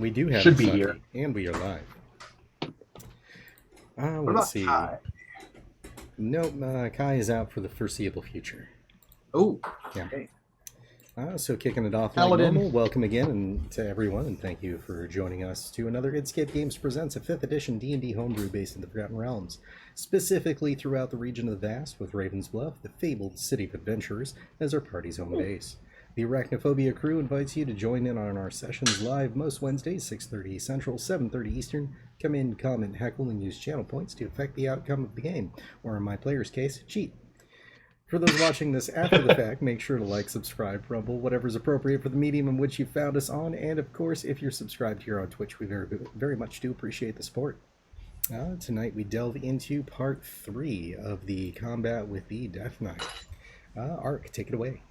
We do have Should be here. And we are live. Let's see. Kai? Nope, Kai is out for the foreseeable future. Oh, yeah. Okay. So kicking it off like normal, welcome again to everyone, and thank you for joining us to another Scape Games Presents, a 5th edition D&D homebrew based in the Forgotten Realms, specifically throughout the region of the Vast, with Ravens Bluff, the fabled city of adventurers, as our party's home base. The Arachnophobia crew invites you to join in on our sessions live most Wednesdays, 6:30 Central, 7:30 Eastern. Come in, comment, heckle, and use channel points to affect the outcome of the game, or in my player's case, cheat. For those watching this after the fact, make sure to like, subscribe, rumble, whatever's appropriate for the medium in which you found us on, and of course, if you're subscribed here on Twitch, we very much do appreciate the support. Tonight we delve into part 3 of the combat with the Death Knight. Ark, take it away.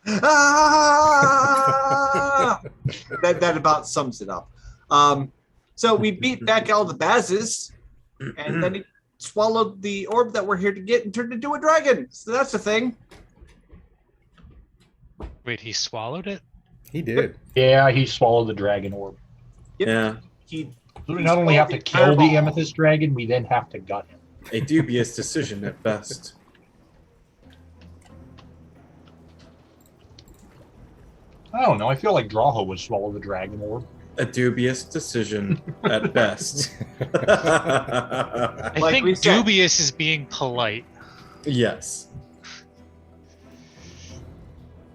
That about sums it up. So we beat back all the Bazes, and then he swallowed the orb that we're here to get and turned into a dragon. So that's the thing. Wait, he swallowed it? He did. Yeah, he swallowed the dragon orb. Yep. Yeah. So we not only have to kill the amethyst dragon, we then have to gut him. A dubious decision at best. I don't know. I feel like Drow would swallow the dragon orb. A dubious decision at best. I Like we think said. dubious is being polite. Yes.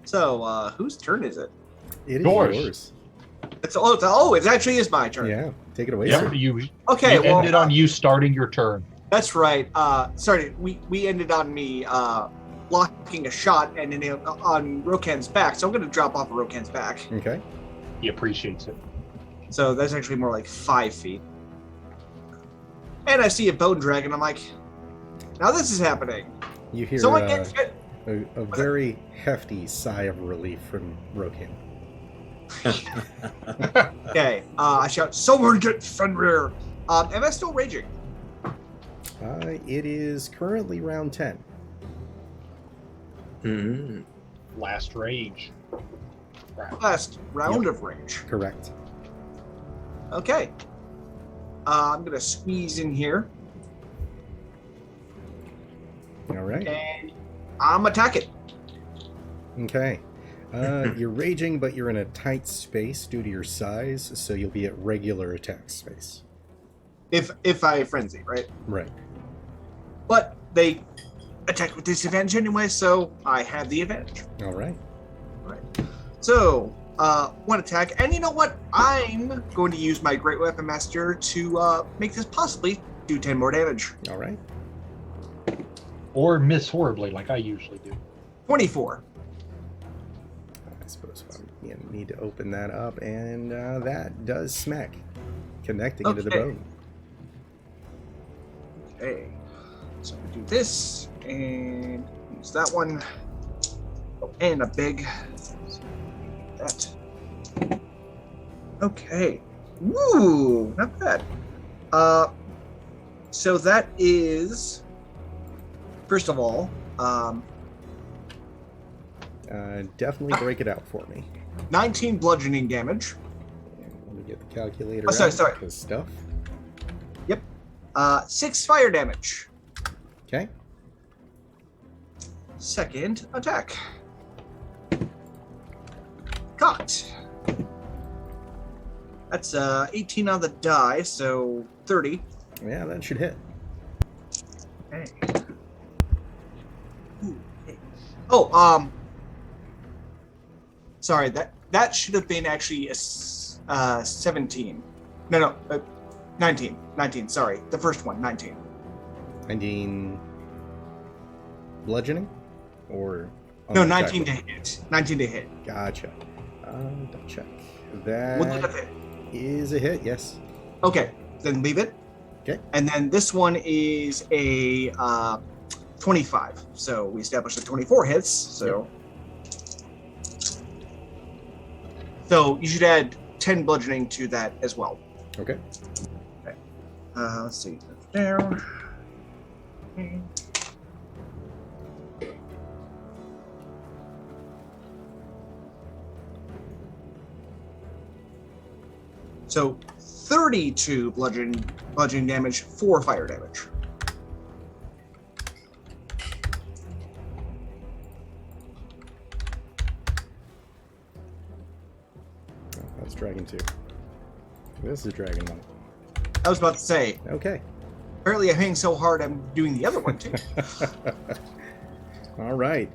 So whose turn is it? It is Yours. yours. It actually is my turn. Yeah, take it away, Yep, sir. you Okay, well, ended on you starting your turn. that's right. Sorry, we ended on me blocking a shot and then on Rokan's back. So I'm going to drop off of Rokan's back. Okay. He appreciates it. So that's actually more like 5 feet. And I see a bone dragon. I'm like, now this is happening. You hear Someone get a very hefty sigh of relief from Rokan. Okay. I shout, someone get Fenrir. Am I still raging? It is currently round 10. Mm-hmm. Last rage. Last round of rage. Correct. Okay. I'm going to squeeze in here. All right. And I'm attacking. Okay. You're raging, but you're in a tight space due to your size, so you'll be at regular attack space. If I frenzy, right? Right. But they attack with disadvantage anyway, so I have the advantage. All right. Right. So, one attack, and you know what? I'm going to use my Great Weapon Master to make this possibly do 10 more damage. All right. Or miss horribly, like I usually do. 24. I suppose I need to open that up, and that does smack, connecting into the Okay. bone. Okay. So we do this, and use that one. Oh, and a big. So that. Okay. Woo! Not bad. So that is. First of all, Definitely break it out for me. 19 bludgeoning damage. And let me get the calculator Oh, sorry, out, sorry. because stuff. 6 fire damage. Okay. Second attack. Cont. That's 18 on the die, so 30. Yeah, that should hit. Okay. Ooh, okay. Oh, sorry, that should have been actually a 17. No, 19. 19, sorry. The first one, 19. 19 bludgeoning? Or... No, 19 to hit. 19 to hit. Gotcha. Double check. We'll do That that. is a hit, yes. Okay, then leave it. Okay. And then this one is a 25. So we established that 24 hits. So so you should add 10 bludgeoning to that as well. Okay. Let's see. Down. So 32 bludgeoning damage, 4 fire damage. Oh, that's Dragon 2. This is Dragon 1. I was about to say, Okay. apparently I'm hitting so hard I'm doing the other one too. All right.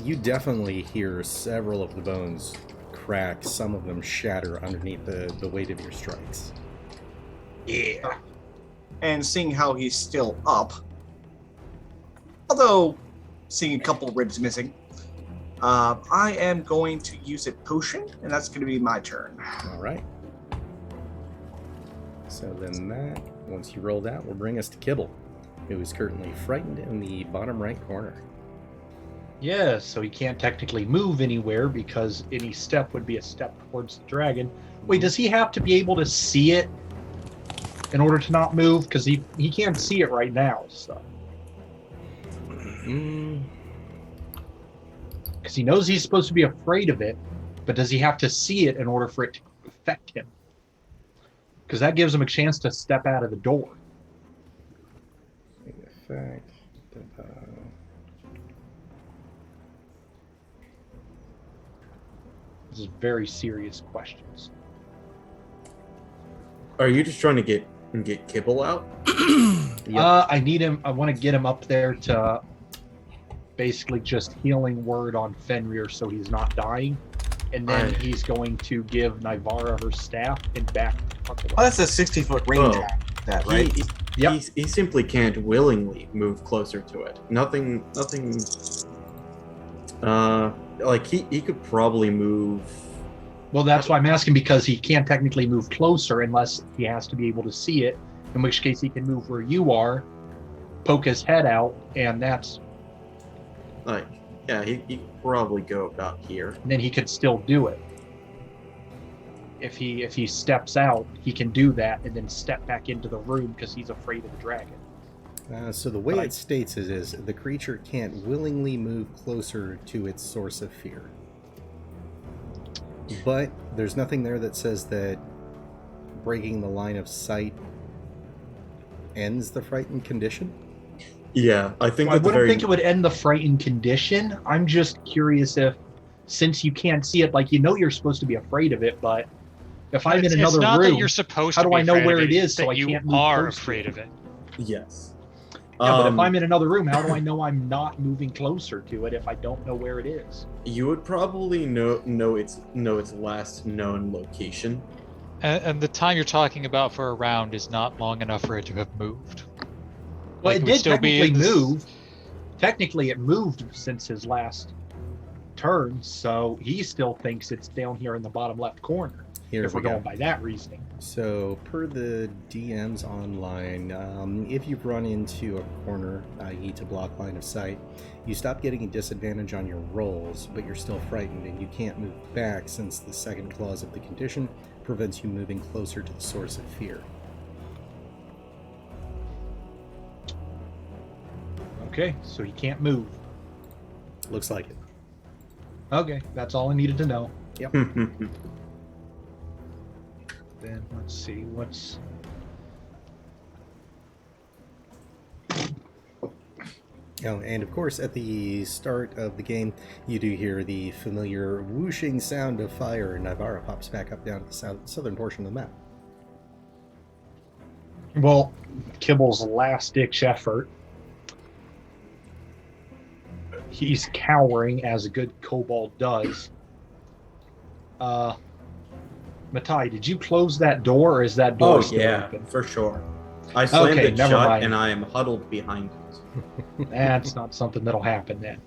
You definitely hear several of the bones crack. Some of them shatter underneath the weight of your strikes. Yeah. And seeing how he's still up, although seeing a couple ribs missing, I am going to use a potion, and that's going to be my turn. All right. So then that, once you roll that, will bring us to Kibble, who is currently frightened in the bottom right corner. Yeah, so he can't technically move anywhere because any step would be a step towards the dragon. Wait, does he have to be able to see it in order to not move? Because he can't see it right now, so. Because he knows he's supposed to be afraid of it, but does he have to see it in order for it to affect him? Because that gives him a chance to step out of the door. Effect. This is very serious questions. Are you just trying to get Kibble out? Yep. I need him. I want to get him up there to basically just healing word on Fenrir so he's not dying. And then he's going to give Nivara her staff and back the fuck away. Oh, that's a 60-foot range that, right? He simply can't willingly move closer to it. Nothing. Like he could probably move. Well, that's why I'm asking, because he can't technically move closer unless he has to be able to see it, in which case he can move where you are, poke his head out, and that's... Like, yeah, he could probably go about here. And then he could still do it. If he steps out, he can do that and then step back into the room because he's afraid of the dragon. So the way it states it is the creature can't willingly move closer to its source of fear. But there's nothing there that says that breaking the line of sight ends the frightened condition. Yeah, I think I wouldn't think it would end the frightened condition. I'm just curious if, since you can't see it, like, you know you're supposed to be afraid of it, but if I'm in another it's not room, that you're supposed how to do I be know afraid where of it is so that I you can't move are close to afraid it? of it. Yes. Yeah, but if I'm in another room, how do I know I'm not moving closer to it if I don't know where it is? You would probably know its last known location. And the time you're talking about for a round is not long enough for it to have moved. Well, Like, it would did still be technically in this- move. Technically, it moved since his last turn, so he still thinks it's down here in the bottom left corner. Here If we we're go. going by that reasoning. So, per the DMs online, if you've run into a corner, i.e. to block line of sight, you stop getting a disadvantage on your rolls, but you're still frightened and you can't move back since the second clause of the condition prevents you moving closer to the source of fear. Okay, so he can't move. Looks like it. Okay, that's all I needed to know. Yep. Then let's see what's... Oh, and of course, at the start of the game, you do hear the familiar whooshing sound of fire, and Nivara pops back up down to the southern portion of the map. Well, Kibble's last-ditch effort. He's cowering, as a good kobold does. Matai, did you close that door, or is that door still open? For sure. I slammed Okay, it never shut, mind. and I am huddled behind it. That's not something that'll happen then.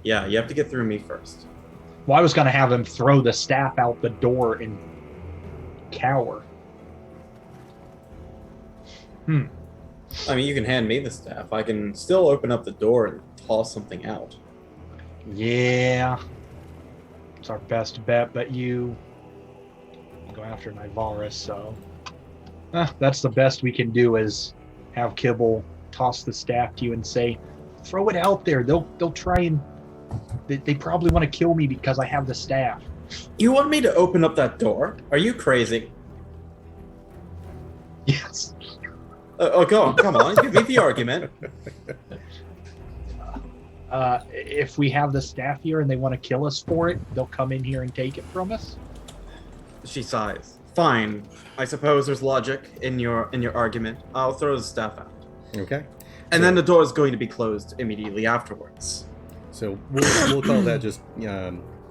Yeah, you have to get through me first. Well, I was going to have him throw the staff out the door and cower. I mean, you can hand me the staff. I can still open up the door and toss something out. Yeah. It's our best bet, but you go after Nivara, so... that's the best we can do, is have Kibble toss the staff to you and say, throw it out there. They'll try and... They probably want to kill me because I have the staff. You want me to open up that door? Are you crazy? Yes. Come on, give me the argument. If we have the staff here and they want to kill us for it, they'll come in here and take it from us. She sighs. Fine. I suppose there's logic in your argument. I'll throw the staff out. Okay. And then the door is going to be closed immediately afterwards. So we'll call that just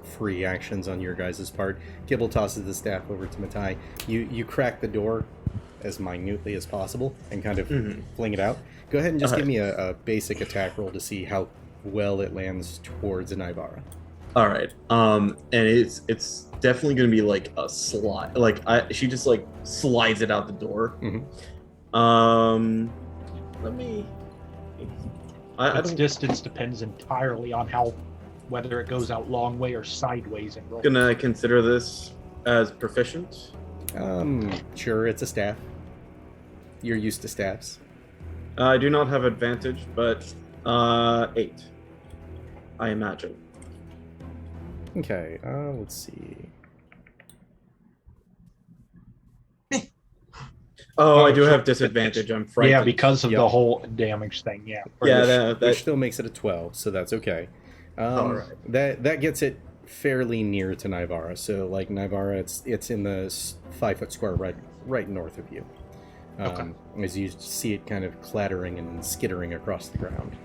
free actions on your guys' part. Kibble tosses the staff over to Matai. You crack the door as minutely as possible and kind of fling it out. Go ahead and just give me a basic attack roll to see how well it lands towards an Ivara. All right. And it's definitely going to be like a slide. Like she just like slides it out the door. Let me. Its distance depends entirely on whether it goes out long way or sideways and roll. Gonna consider this as proficient. Sure, it's a staff. You're used to staffs. I do not have advantage, but 8. I imagine. Okay, let's see. Oh, I do have disadvantage. I'm frightened. Yeah, because of the whole damage thing. Yeah. Yeah, which still makes it a 12, so that's okay. All right. That gets it fairly near to Nivara. So, like Nivara, it's in the 5 foot square right north of you. As you see it kind of clattering and skittering across the ground.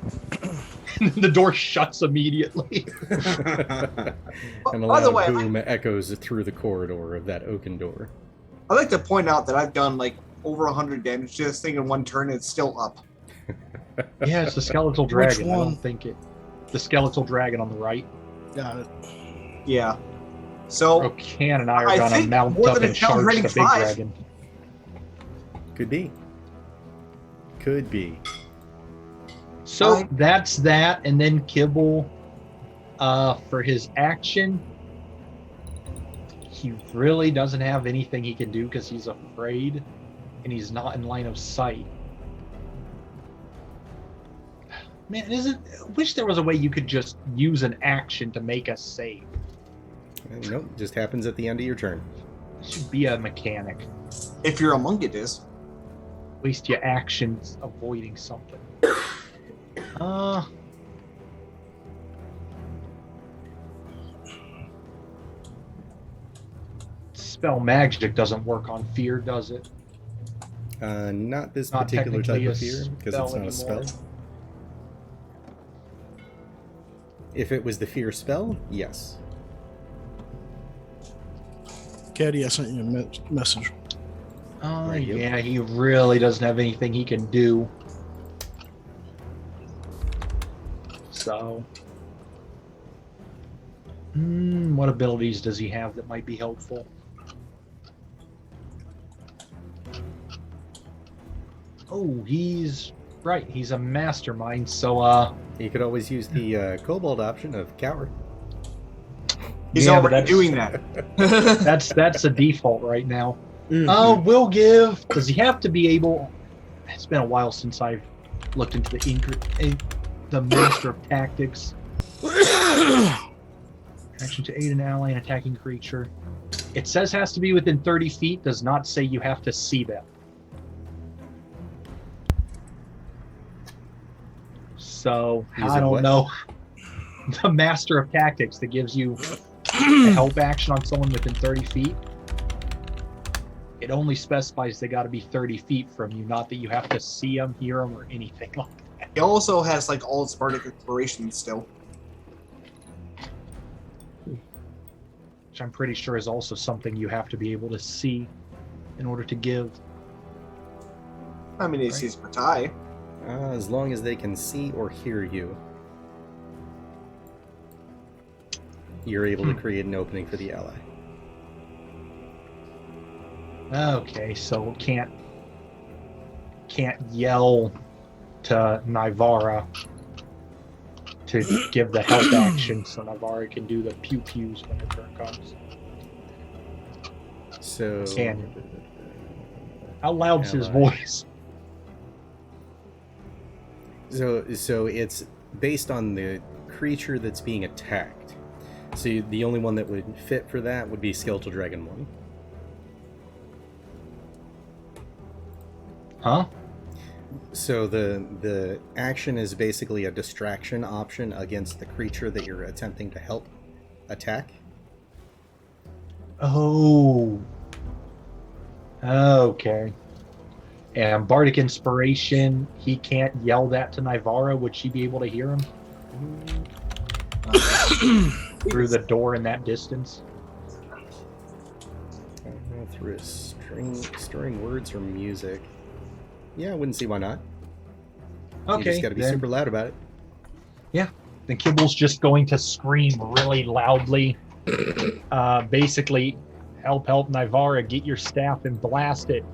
The door shuts immediately. And a loud boom echoes through the corridor of that oaken door. I'd like to point out that I've done like over 100 damage to this thing in one turn, and it's still up. Yeah, it's the skeletal dragon. Which one? I don't think it. The skeletal dragon on the right. Got it. Yeah. So Rokan and I are gonna think mount more up than a and charge challenge the rating big 5. dragon. Could be. Could be. So that's that, and then Kibble, for his action, he really doesn't have anything he can do because he's afraid, and he's not in line of sight. Man, wish there was a way you could just use an action to make us save. Nope, just happens at the end of your turn. It should be a mechanic. if you're among it is. Waste your actions avoiding something. Spell magic doesn't work on fear, does it? Not this Not particular type technically of a fear, because it's not a spell spell. If it was the fear spell, yes. Caddy, I sent you a message. Oh, Right, yep. yeah, he really doesn't have anything he can do. So, what abilities does he have that might be helpful? Oh, he's right. He's a mastermind. So, You could always use the kobold option of coward. He's yeah, but already doing that. that's a default right now. Mhm. We'll give. Does he have to be able? It's been a while since I've looked into the Master of Tactics. Action to aid an ally and attacking creature. It says has to be within 30 feet. Does not say you have to see them. So Use I it don't what? know. The Master of Tactics that gives you a help action on someone within 30 feet. It only specifies they got to be 30 feet from you, not that you have to see them, hear them, or anything like that. He also has like all its bardic inspiration still. Which I'm pretty sure is also something you have to be able to see in order to give. I mean, it's his Matai. As long as they can see or hear you, you're able to create an opening for the ally. Okay, so can't yell to Nivara to give the help action, so Nivara can do the pew pews when her turn comes. So, How loud's his Ally. voice? So it's based on the creature that's being attacked. So the only one that would fit for that would be Skeletal Dragon 1. Huh? So the action is basically a distraction option against the creature that you're attempting to help attack. Oh. Okay. And Bardic Inspiration, he can't yell that to Nivara. Would she be able to hear him? Through the door in that distance? Through stirring words or music. Yeah, I wouldn't see why not. Okay. You just got to be then, super loud about it. Yeah. Then Kibble's just going to scream really loudly. Basically, help, Nivara, get your staff and blast it.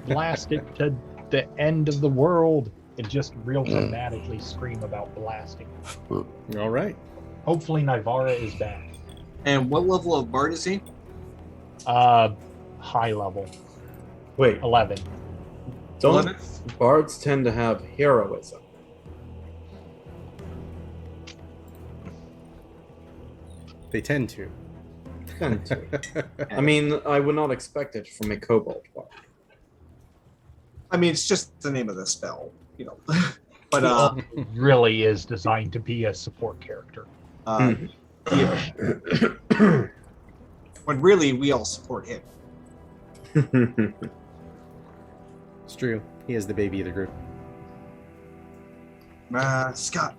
Blast it to the end of the world. And just real dramatically scream about blasting. All right. Hopefully Nivara is back. And what level of bard is he? High level. Wait, 11. don't 11? bards tend to have heroism? They tend to. Tend to. I mean, I would not expect it from a kobold bard. I mean, it's just the name of the spell, you know. But It really is designed to be a support character. when really we all support him. It's true. He is the baby of the group. Scott.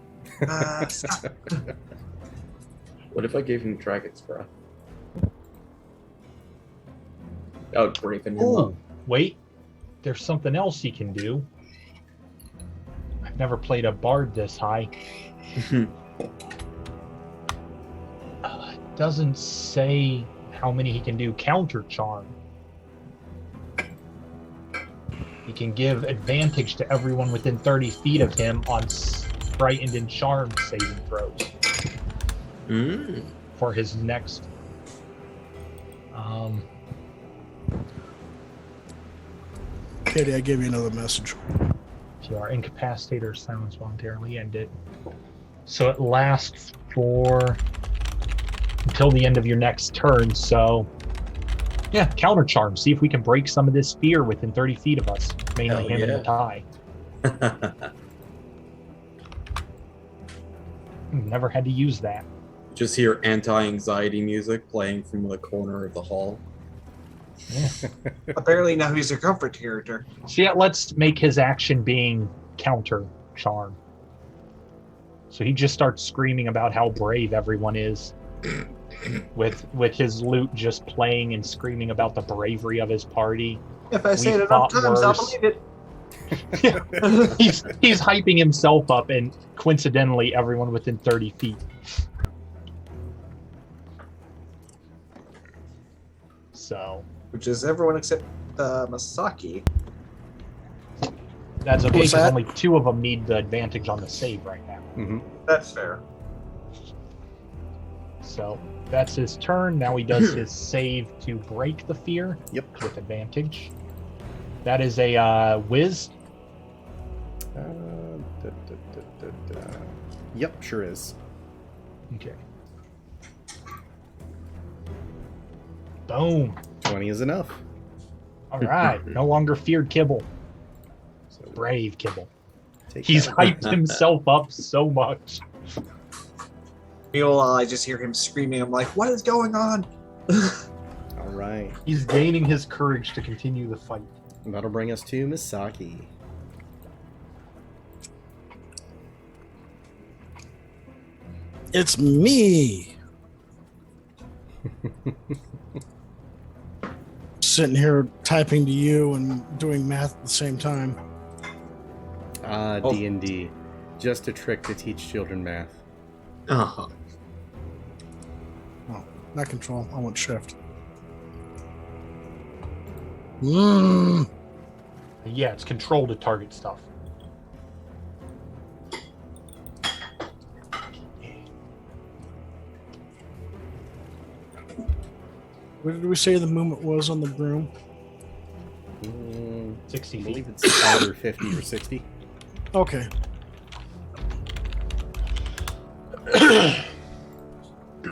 Scott. What if I gave him Dragon's Breath? That would braven him up. Oh, wait. There's something else he can do. I've never played a bard this high. It doesn't say how many he can do. Counter charm. He can give advantage to everyone within 30 feet of him on frightened and charmed saving throws. For his next. Katie, I gave you another message. If you are incapacitated or silenced voluntarily, end it. So it lasts for until the end of your next turn. So, yeah, counter charm. See if we can break some of this fear within 30 feet of us. Mainly him and the tie. Never had to use that. Just hear anti-anxiety music playing from the corner of the hall. Yeah. Apparently now he's a comfort character. So yeah, let's make his action being counter charm. So he just starts screaming about how brave everyone is. with his lute just playing and screaming about the bravery of his party. If I say it enough times, I'll believe it. he's hyping himself up, and coincidentally everyone within 30 feet. So Which is everyone except Masaki. that's okay, What's because that? only 2 of them need the advantage on the save right now. Mm-hmm. That's fair. So that's his turn. Now he does his save to break the fear. Yep. With advantage. That is a whiz. Yep, sure is. Okay. Boom. 20 is enough. All right. No longer feared Kibble. So Brave Kibble. take He's that. hyped himself up so much. Meanwhile, I just hear him screaming. I'm like, what is going on? All right. He's gaining his courage to continue the fight. And that'll bring us to Misaki. It's me. Sitting here typing to you and doing math at the same time. D&D. Just a trick to teach children math. Uh-huh. Oh, not control. I want shift. Yeah, it's control to target stuff. What did we say the movement was on the broom? 60 I feet. believe it's either 50 or 60. Okay.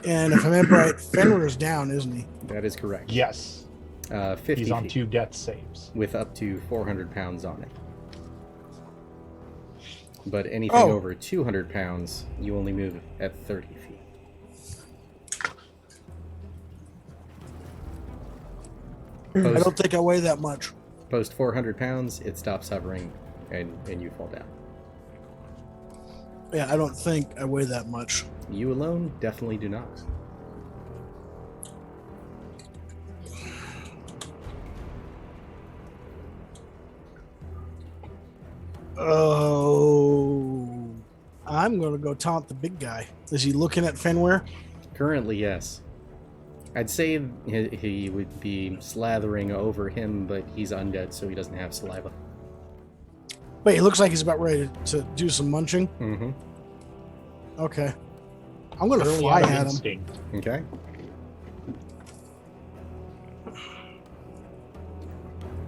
And if I remember right, Fenrir's down, isn't he? That is correct. Yes. 50 He's on feet 2 death saves. with up to 400 pounds on it. But anything Oh. over 200 pounds, you only move at 30 feet. I don't think I weigh that much. Post 400 pounds, it stops hovering, and you fall down. Yeah, I don't think I weigh that much. You alone definitely do not. Oh, I'm gonna go taunt the big guy. Is he looking at Fenware? Currently, yes. I'd say he would be slathering over him, but he's undead, so he doesn't have saliva. Wait, it looks like he's about ready to do some munching. Mm-hmm. Okay, I'm gonna Early fly out of at him. instinct. Okay.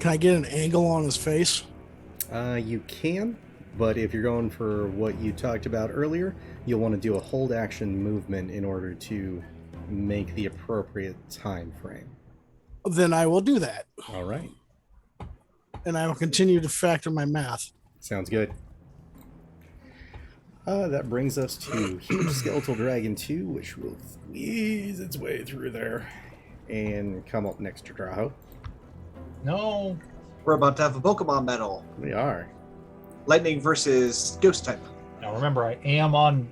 Can I get an angle on his face? You can, but if you're going for what you talked about earlier, you'll want to do a hold action movement in order to make the appropriate time frame. Then I will do that, All right. and I will continue to factor my math. Sounds good. That brings us to Huge Skeletal Dragon 2, which will squeeze its way through there and come up next to Drow. No. We're about to have a Pokemon battle. We are. Lightning versus Ghost type. Now remember, I am on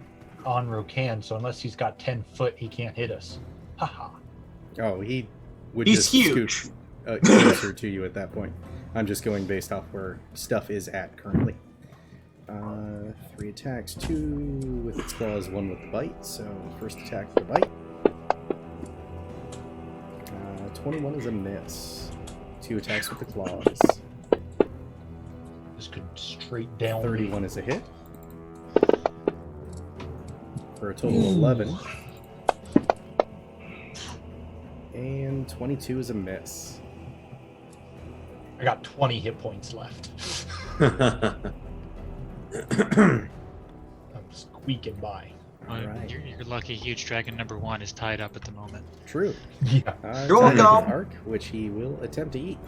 Rokan, so unless he's got 10 foot, he can't hit us. Haha. Oh, he would He's just huge. scoot closer to you at that point. I'm just going based off where stuff is at currently. 3 attacks, 2 with its claws, 1 with the bite. So first attack with the bite. 21 is a miss. 2 attacks with the claws. This could straight down. 31 is a hit. For a total of 11. And 22 is a miss. I got 20 hit points left. I'm squeaking by. Alright. You're lucky huge dragon number 1 is tied up at the moment. True. Yeah. You're Dragon welcome. Arc, which he will attempt to eat.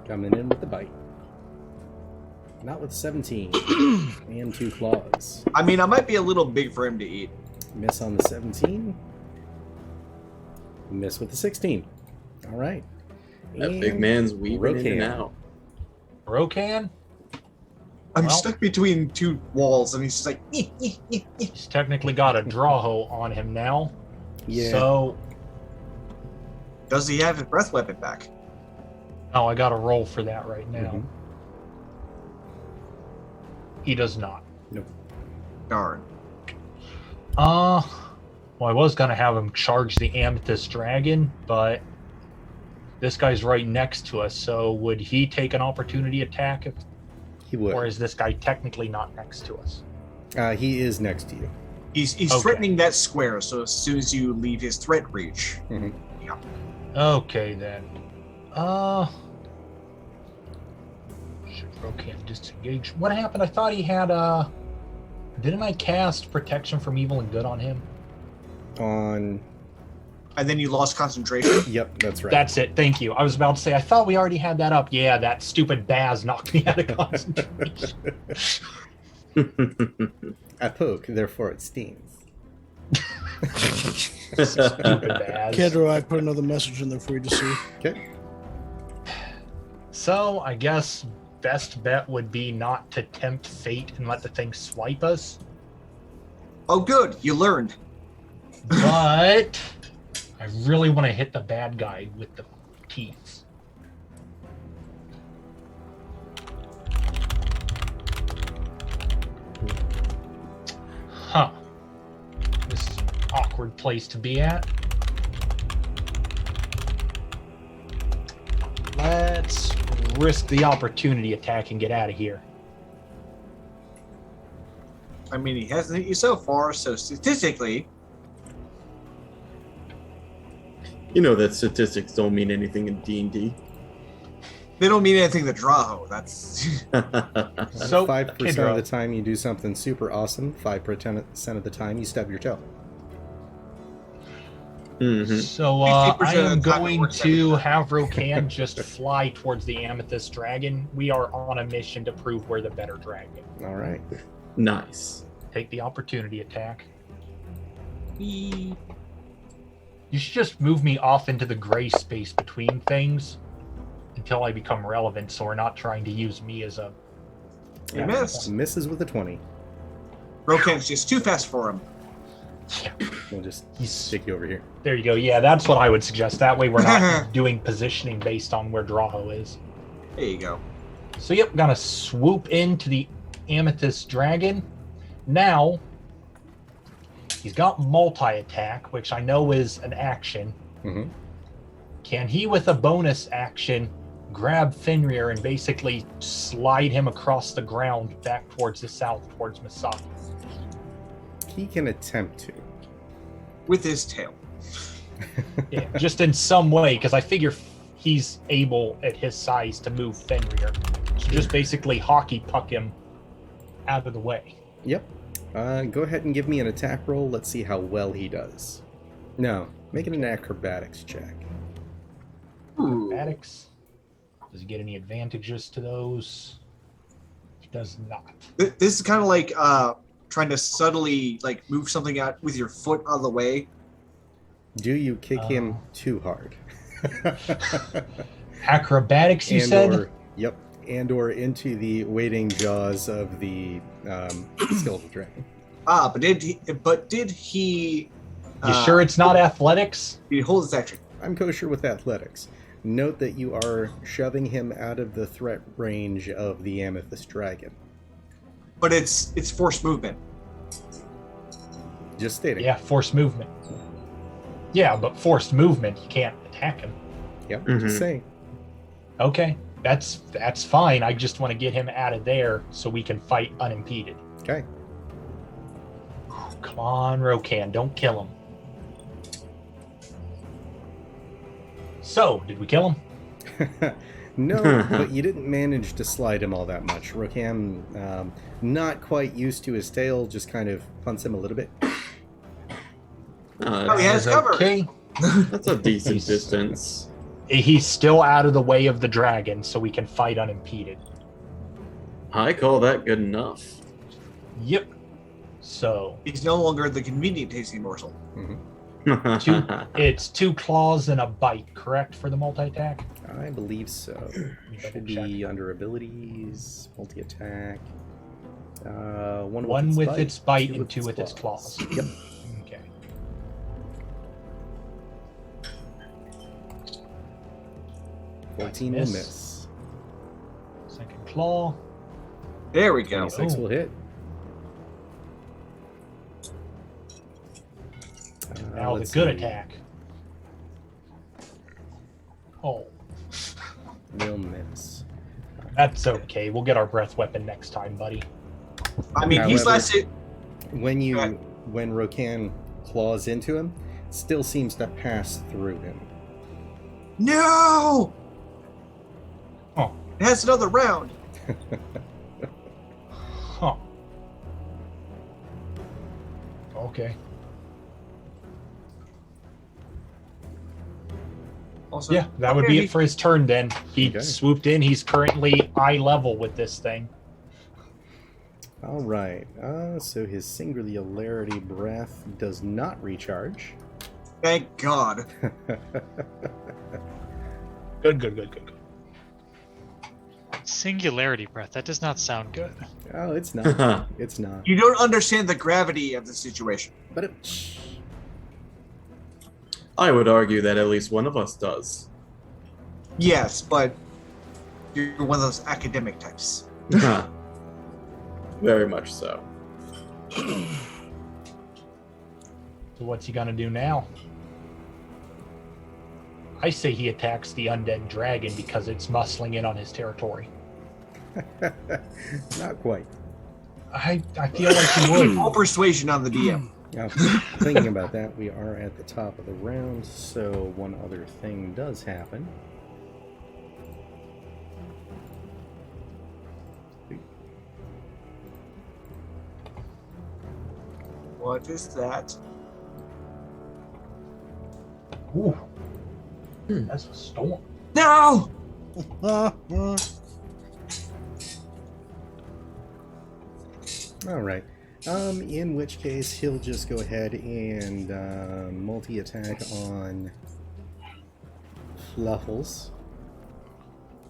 Coming in with the bite. Not with 17. And 2 claws. I mean, I might be a little big for him to eat. Miss on the 17. Miss with the 16. Alright. That big man's weaving in and out. Rokan? I'm Well- stuck between 2 walls, and he's just like, He's technically got a Drawho on him now. Yeah. So, does he have his breath weapon back? oh, I got to roll for that right now. Mhm. He does not. Darn. Well, I was going to have him charge the Amethyst Dragon, but this guy's right next to us, so would he take an opportunity attack, He would. or is this guy technically not next to us? He is next to you. He's Okay. threatening that square, so as soon as you leave his threat reach. Mhm. Okay, then. Should Rokan disengage? What happened? I thought he had, didn't I cast Protection from Evil and Good on him? On. And then you lost concentration. Yep, that's right. That's it. Thank you. I was about to say, I thought we already had that up. Yeah, that stupid Baz knocked me out of concentration. I poke, therefore it stings. Stupid Baz. Kedro, I put another message in there for you to see. Okay. So, I guess best bet would be not to tempt fate and let the thing swipe us. Oh, good. You learned. But I really want to hit the bad guy with the teeth. Huh. This is an awkward place to be at. Let's risk the opportunity attack and get out of here. I mean, he hasn't hit you so far, so statistically, You know that statistics don't mean anything in D&D. they don't mean anything to Draho. That's So, 5% Kidro. of the time you do something super awesome, 5% of the time you stub your toe. Mhm. So I 50% am of the time it going works every to time. have Rokan just fly towards the Amethyst Dragon. We are on a mission to prove we're the better dragon. All right. Nice. Take the opportunity attack. Whee. You should just move me off into the gray space between things until I become relevant, so we're not trying to use me as a... You missed. Misses with a 20. Rokan's just too fast for him. Yeah. We'll just He's... stick you over here. There you go. Yeah, that's what I would suggest. That way we're not doing positioning based on where Drow is. There you go. So yep, gonna swoop into the Amethyst Dragon. Now, he's got multi-attack, which I know is an action. Mm-hmm. Can he, with a bonus action, grab Fenrir and basically slide him across the ground back towards the south, towards Misaki? He can attempt to. With his tail. Yeah, just in some way, because I figure he's able at his size to move Fenrir. So just basically hockey puck him out of the way. Yep. Go ahead and give me an attack roll. Let's see how well he does. No, make it an acrobatics check. Ooh. Acrobatics. Does he get any advantages to those? He does not. This is kind of like trying to subtly like move something out with your foot out of the way. Do you kick him too hard? Acrobatics, you said? Or, yep. And or into the waiting jaws of the skeletal dragon. But did he? You sure it's not athletics? He hold his action. I'm kosher with athletics. Note that you are shoving him out of the threat range of the Amethyst Dragon. But it's forced movement. Just stating. Yeah, forced movement. Yeah, but forced movement, you can't attack him. Yep, Mhm. just saying. Okay, that's fine. I just want to get him out of there so we can fight unimpeded. Okay. Come on, Rokan, don't kill him. So, did we kill him? No, but you didn't manage to slide him all that much. Rokan, not quite used to his tail, just kind of punts him a little bit. Oh, he has cover. Okay. That's a decent distance. He's still out of the way of the dragon, so we can fight unimpeded. I call that good enough. Yep. So, He's no longer the convenient tasting morsel. it's 2 claws and a bite, correct, for the multi-attack? I believe so. Should be under abilities, multi-attack. One with its bite and 2 with its claws. Yep. Okay. That's 14 will miss. Second claw. There we go. 26 will hit. Now the let's good see. attack. Oh, Will miss. that's okay. We'll get our breath weapon next time, buddy. I mean, he's However, lasted. When Go ahead. when Rokan claws into him, it still seems to pass through him. No! Oh. It has another round. Huh. Okay. Also, Yeah, that would okay, be it for his turn then. He Okay. swooped in. He's currently eye level with this thing. All right. So his singularity breath does not recharge. Thank God. Good. Singularity breath. That does not sound good. Oh, it's not. It's not. You don't understand the gravity of the situation. But it, I would argue that at least one of us does. Yes, but you're one of those academic types. Very much so. So what's he gonna do now? I say he attacks the undead dragon because it's muscling in on his territory. not quite. I feel like he would. All persuasion on the DM. Now, thinking about that, we are at the top of the round, so one other thing does happen. What is that? Ooh. That's a storm. No! All right. In which case, he'll just go ahead and multi-attack on Fluffles.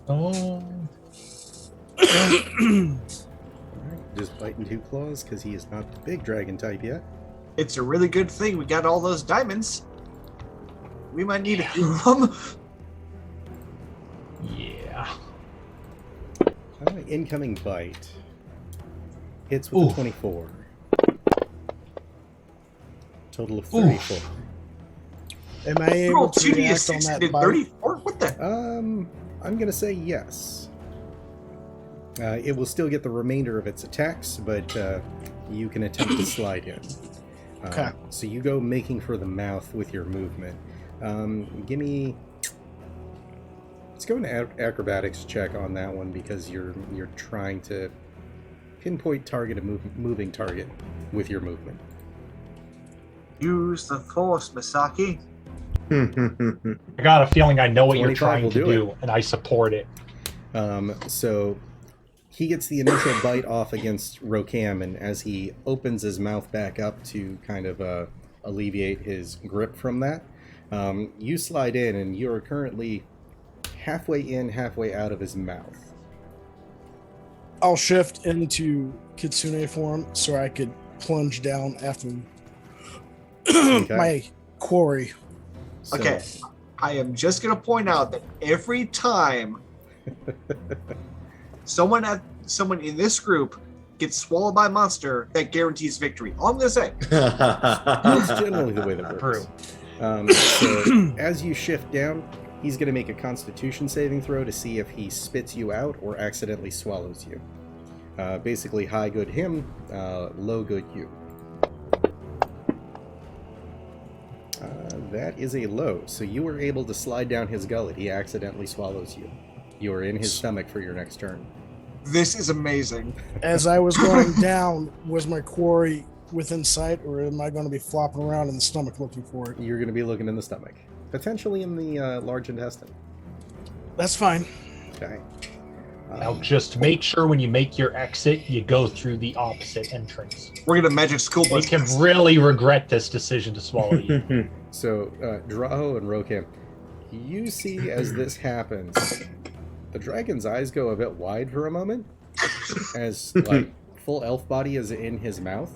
Oh. Alright, just biting 2 claws because he is not the big dragon type yet. It's a really good thing we got all those diamonds. We might need a few of them. Yeah. Incoming bite. Hits with a 24. Total of 34. Am I able Roll to react on 2d6 that did bite? 34? What the? I'm gonna say yes. It will still get the remainder of its attacks, but you can attempt to slide in. Okay. So you go making for the mouth with your movement. Give me. Let's go an acrobatics check on that one because you're trying to pinpoint target a moving target with your movement. Use the force, Misaki. I got a feeling I know what you're 25 trying will to do do, and I support it. So he gets the initial bite off against Rokam, and as he opens his mouth back up to kind of alleviate his grip from that, you slide in, and you are currently halfway in, halfway out of his mouth. I'll shift into Kitsune form so I could plunge down after my quarry. So, Okay, I am just going to point out that every time someone in this group gets swallowed by a monster, that guarantees victory. All I'm going to say. That's generally the way that works. True. So as you shift down, he's going to make a Constitution saving throw to see if he spits you out or accidentally swallows you. Basically, high good him, low good you. That is a low, so you were able to slide down his gullet. He accidentally swallows you. You are in his stomach for your next turn. This is amazing. As I was going down, was my quarry within sight, or am I going to be flopping around in the stomach looking for it? You're going to be looking in the stomach. Potentially in the large intestine. That's fine. Okay. Now just make sure when you make your exit, you go through the opposite entrance. We're going to magic school They bus. can really regret this decision to swallow you. So, Drow and Rokam, you see as this happens, the dragon's eyes go a bit wide for a moment, as like full elf body is in his mouth,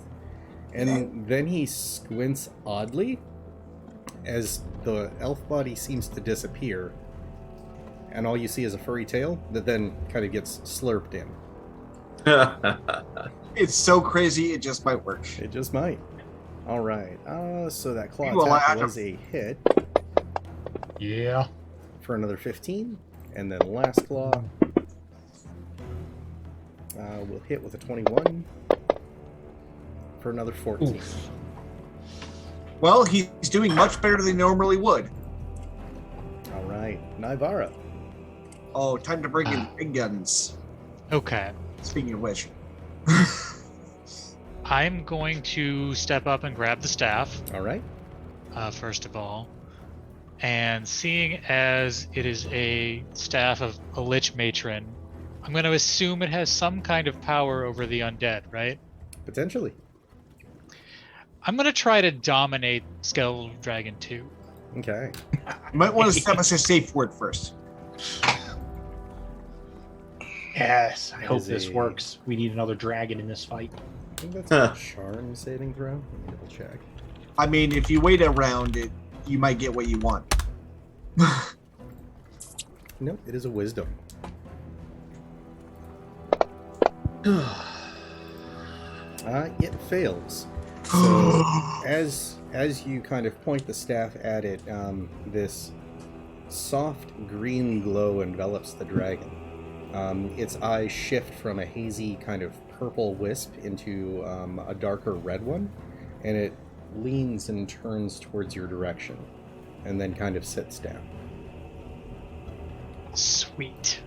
and then he squints oddly as the elf body seems to disappear, and all you see is a furry tail that then kind of gets slurped in. It's so crazy, it just might work. It just might. All right. So that claw Well, I attack have to- was a hit Yeah. for another 15, and then last claw will hit with a 21 for another 14. Oof. Well, he's doing much better than he normally would. All right, Naivara. Oh, time to bring in big guns. Okay. Speaking of which. I'm going to step up and grab the staff, All right. first of all. And seeing as it is a staff of a Lich Matron, I'm going to assume it has some kind of power over the undead, right? Potentially. I'm going to try to dominate Skeletal Dragon 2. Okay. You might want to establish a safe word first. Yes, I hope Is this a- works. We need another dragon in this fight. I think that's a charm saving throw. Let me double check. I mean, if you wait around it, you might get what you want. Nope, it is a wisdom. It fails. So as you kind of point the staff at it, this soft green glow envelops the dragon. Its eyes shift from a hazy kind of purple wisp into a darker red one, and it leans and turns towards your direction, and then kind of sits down. Sweet.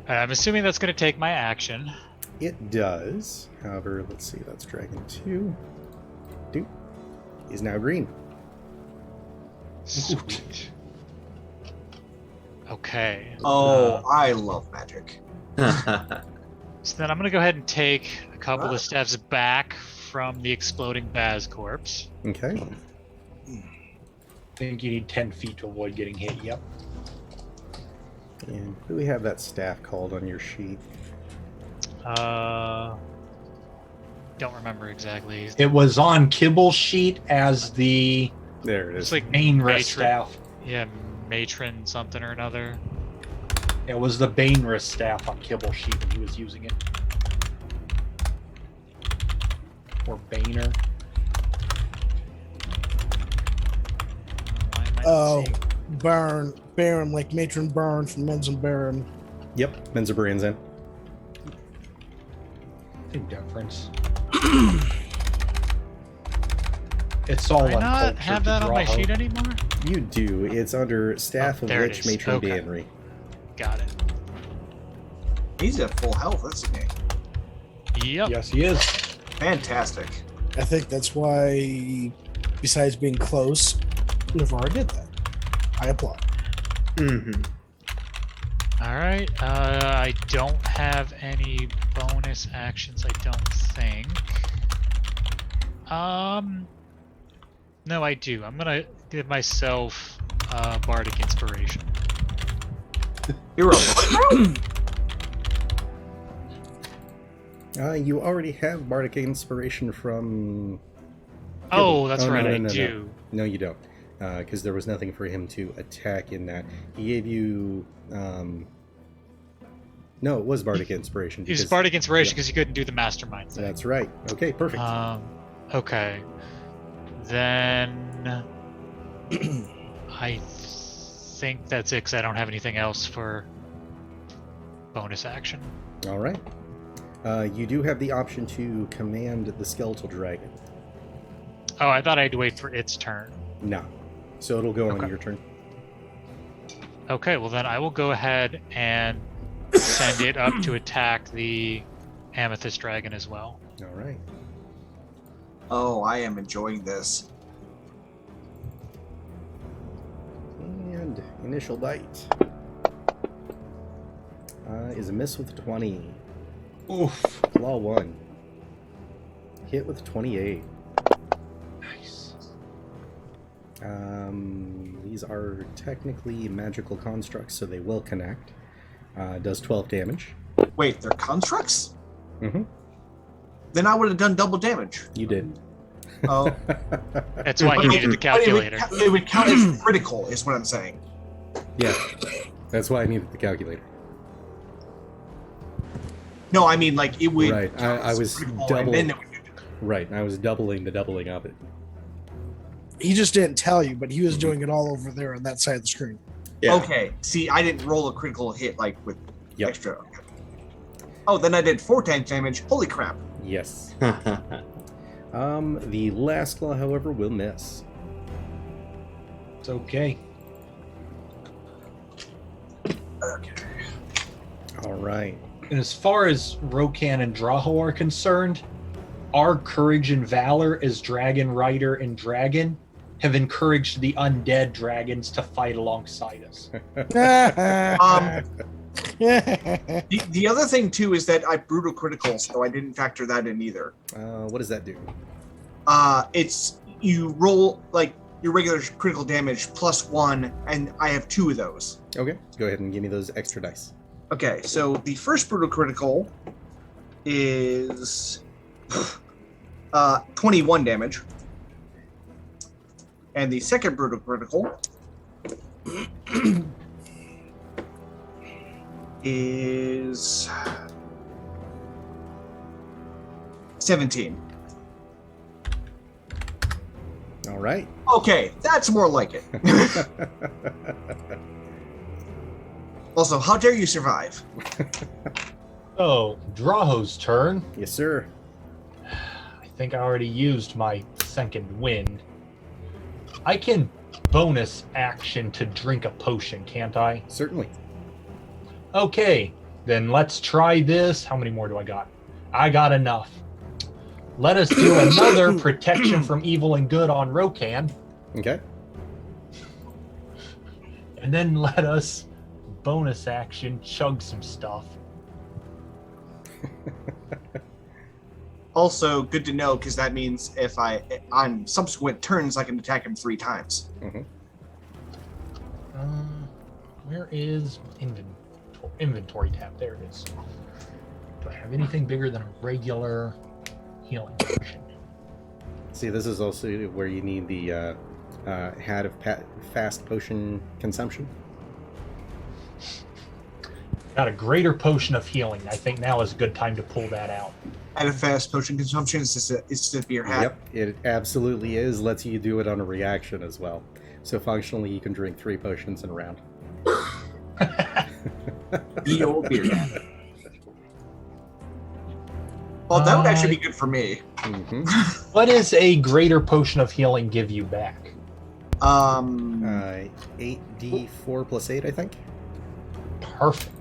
I'm assuming that's going to take my action. It does. However, let's see, that's Dragon 2. Dude, is now green. Sweet. Okay. Oh, I love magic. So then I'm gonna go ahead and take a couple of steps back from the exploding Baz corpse. Okay. I think you need 10 feet to avoid getting hit. Yep. And do we have that staff called on your sheet? Don't remember exactly. It was on Kibble's sheet as the There it It's is. like Bainrist matron. staff. Yeah, matron something or another. It was the Bainrist staff on Kibble's sheet when he was using it. Or Bainer. Why am I not Oh, seeing- Baron, like Matron Baron from Men's and Baron. Yep, Menzabrian's in. Big difference. It's all Do I not uncultured have to that on my draw. sheet anymore? You do. It's under Staff Oh, of there it Lich is. Matron Okay. Banry. Got it. He's at full health, isn't he? Yep. Yes, he is. Fantastic. I think that's why, besides being close, Navarre did that. I applaud. Mm-hmm. All right. I don't have any bonus actions. I don't think. No, I do. I'm gonna give myself bardic inspiration. You're up. You already have Bardic Inspiration from... Oh, that's Oh, right. no, I no, no. do. No, you don't. Because there was nothing for him to attack in that. He gave you... No, it was Bardic Inspiration. It was because- bardic inspiration yeah. because you couldn't do the mastermind thing. That's right. Okay, perfect. Okay. Then I think that's it because I don't have anything else for bonus action. All right. You do have the option to command the skeletal dragon. Oh, I thought I had to wait for its turn. No. So it'll go on Okay. your turn. Okay, well then I will go ahead and send it up to attack the amethyst dragon as well. All right. Oh, I am enjoying this. And initial bite is a miss with a 20. Oof. Claw 1. Hit with a 28. Nice. These are technically magical constructs, so they will connect. Does 12 damage. Wait, they're constructs? Mm-hmm. Then I would have done double damage. You did. Oh, That's why you needed the calculator. It would count as critical, is what I'm saying. Yeah. That's why I needed the calculator. No, I mean like it would. Right, count I as was critical, double- and then it would Right. I was doubling the doubling of it. He just didn't tell you, but he was doing it all over there on that side of the screen. Yeah. Okay. See, I didn't roll a critical hit like with Yep. extra. Okay. Oh, then I did 4 times damage. Holy crap! Yes. The last claw, however, will miss. It's okay. Okay. All right. And as far as Rokan and Draho are concerned, our courage and valor as Dragon Rider and Dragon have encouraged the undead dragons to fight alongside us. The other thing too is that I brutal critical, so I didn't factor that in either. What does that do? It's you roll like your regular critical damage +1, and I have 2 of those. Okay. Go ahead and give me those extra dice. Okay, so the first brutal critical is 21 damage, and the second brutal critical is 17. All right. Okay, that's more like it. Also, how dare you survive? Oh, Draho's turn. Yes, sir. I think I already used my second wind. I can bonus action to drink a potion, can't I? Certainly. Okay, then let's try this. How many more do I got? I got enough. Let us do another protection from evil and good on Rokan. Okay. and then let us bonus action chug some stuff. Also, good to know, because that means if on subsequent turns, I can attack him 3 times. Mhm. Where is inventory tab? There it is. Do I have anything bigger than a regular healing potion? See, this is also where you need the hat of fast potion consumption. Got a greater potion of healing. I think now is a good time to pull that out. At a fast potion consumption, it's just a beer hat. Yep, it absolutely is. Lets you do it on a reaction as well. So functionally, you can drink 3 potions in a round. The old beer hat. Well, that would actually be good for me. Mm-hmm. What does a greater potion of healing give you back? 8d4 plus 8, I think. Perfect.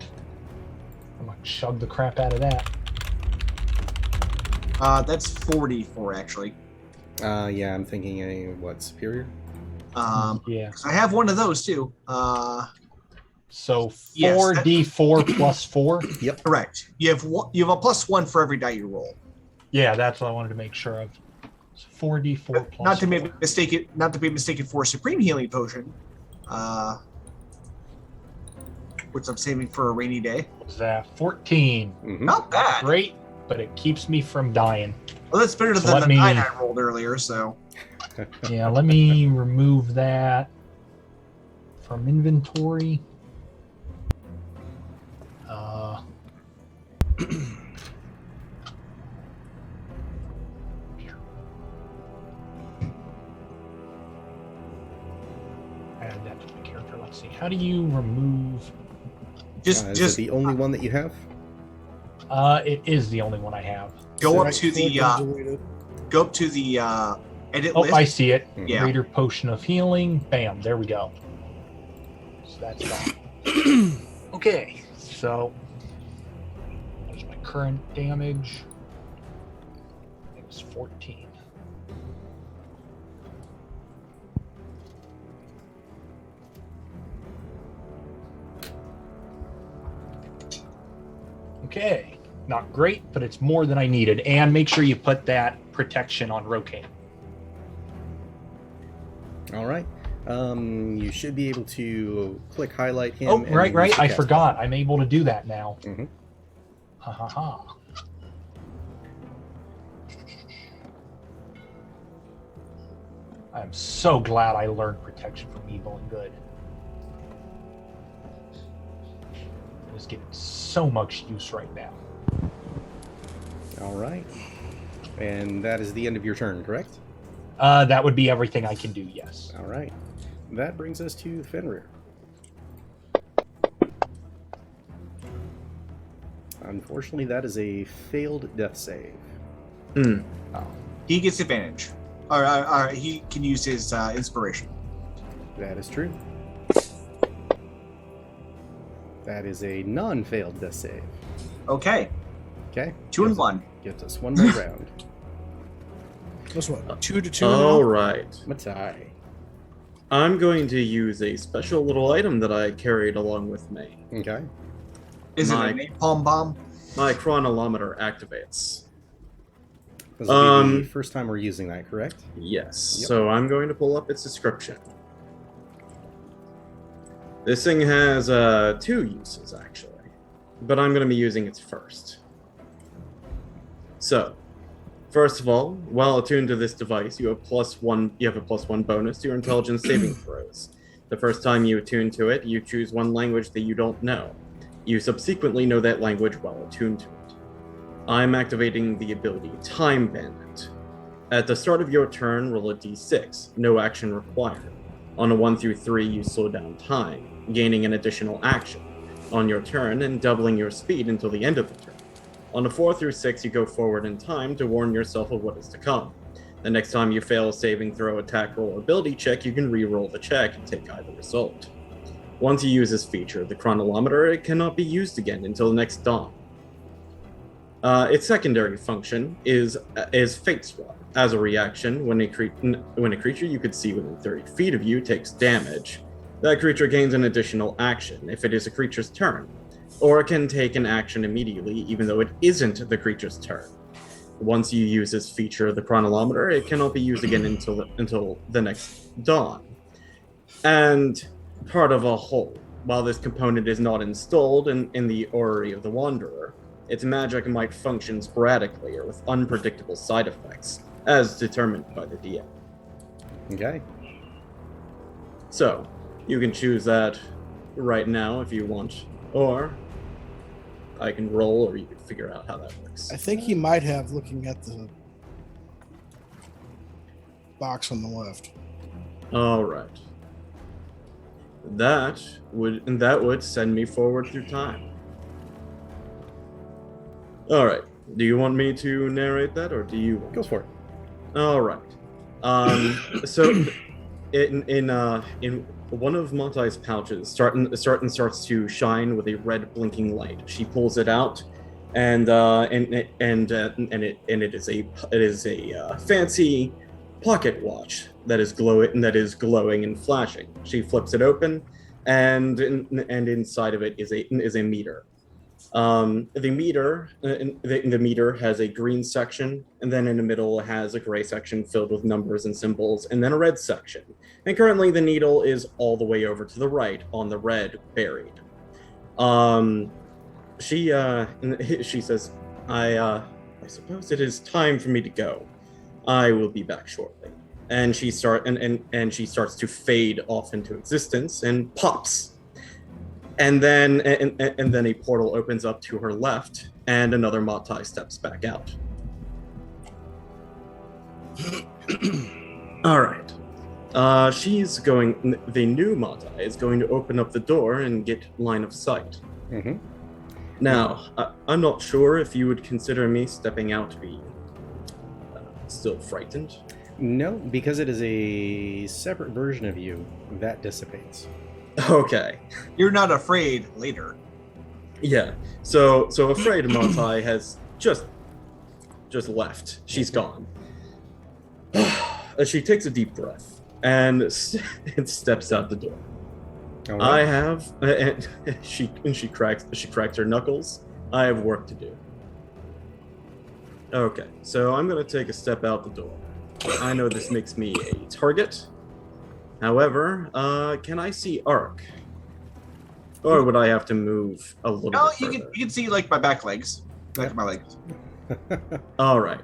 I'm gonna chug the crap out of that. That's 44 actually. Yeah, I'm thinking superior? Yeah. 'Cause I have one of those too. So Yes, 4d4 plus 4. Yep. Correct. You have a +1 for every die you roll. Yeah, that's what I wanted to make sure of. So 4d4 plus. Not to 4. be mistaken for a supreme healing potion, which I'm saving for a rainy day. What's that? 14. Mm-hmm. Not bad. Great, but it keeps me from dying. Well, that's better So than let the me- 9 I rolled earlier. So Yeah, let me remove that from inventory. Add that to my character. Let's see. How do you remove? Is it the only one that you have? It is the only one I have. go up Right to click the and delete it. edit Oh, list. I see it. Yeah. Greater potion of healing. Bam. There we go. So that's gone. Okay. So there's my current damage. It was 14. Okay. Not great, but it's more than I needed. And make sure you put that protection on Rocaine. All right. You should be able to click highlight him. Oh, and right. use the I cast forgot. I'm able to do that now. Mhm. Ha ha ha. I'm so glad I learned protection from evil and good. It is getting so much use right now. All right. And that is the end of your turn, correct? That would be everything I can do, yes. All right. That brings us to Fenrir. Unfortunately, that is a failed death save. Hmm. He gets advantage, or he can use his inspiration. That is true. That is a non-failed death save. Okay, Okay. 2 and 1. Gives us one more round. That's what? 2 to 2 All now? right. Matai. I'm going to use a special little item that I carried along with me. Okay. Is it My- a napalm bomb? My chronolometer activates. This will be the first time we're using that, correct? Yes. Yep. So I'm going to pull up its description. This thing has 2 uses, actually. But I'm going to be using its first. So, first of all, while attuned to this device, you have a +1 bonus to your intelligence saving throws. The first time you attune to it, you choose one language that you don't know. You subsequently know that language while attuned to it. I'm activating the ability Time Bandit. At the start of your turn, roll a d6, no action required. On a 1 through 3, you slow down time, gaining an additional action on your turn and doubling your speed until the end of the turn. On a 4 through 6, you go forward in time to warn yourself of what is to come. The next time you fail a saving throw, attack roll, or ability check, you can re-roll the check and take either result. Once you use this feature, the chronolometer, it cannot be used again until the next dawn. Its secondary function is Fate Swap. As a reaction, when a creature you could see within 30 feet of you takes damage, That creature gains an additional action if it is a creature's turn, or it can take an action immediately even though it isn't the creature's turn. Once you use this feature of the chronolometer, it cannot be used again until the next dawn. And part of a whole, while this component is not installed in the Orrery of the Wanderer, its magic might function sporadically or with unpredictable side effects, as determined by the DM. Okay. So, you can choose that right now if you want, or I can roll, or you can figure out how that works. I think he might have, looking at the box on the left. All right. That would send me forward through time. All right. Do you want me to narrate that, or do you? Go for it. All right. So, in one of Montai's pouches, starts to shine with a red blinking light. She pulls it out, and it is a fancy pocket watch that is glowing and flashing. She flips it open, and inside of it is a meter. The meter has a green section, and then in the middle has a gray section filled with numbers and symbols, and then a red section. And currently the needle is all the way over to the right on the red buried. She says, I suppose it is time for me to go. I will be back shortly. And she starts to fade off into existence and pops. And then a portal opens up to her left, and another Matai steps back out. All right. The new Matai is going to open up the door and get line of sight. Mm-hmm. Now, I'm not sure if you would consider me stepping out to be still frightened. No, because it is a separate version of you that dissipates. Okay. You're not afraid later. Yeah. So afraid Matai has just left. She's gone. She takes a deep breath and steps out the door. All I right. have, and she cracks her knuckles. I have work to do. Okay, so I'm gonna take a step out the door. I know this makes me a target. However, can I see Ark? Or would I have to move a little No, bit you further? can see like my back legs. Back of my legs. All right.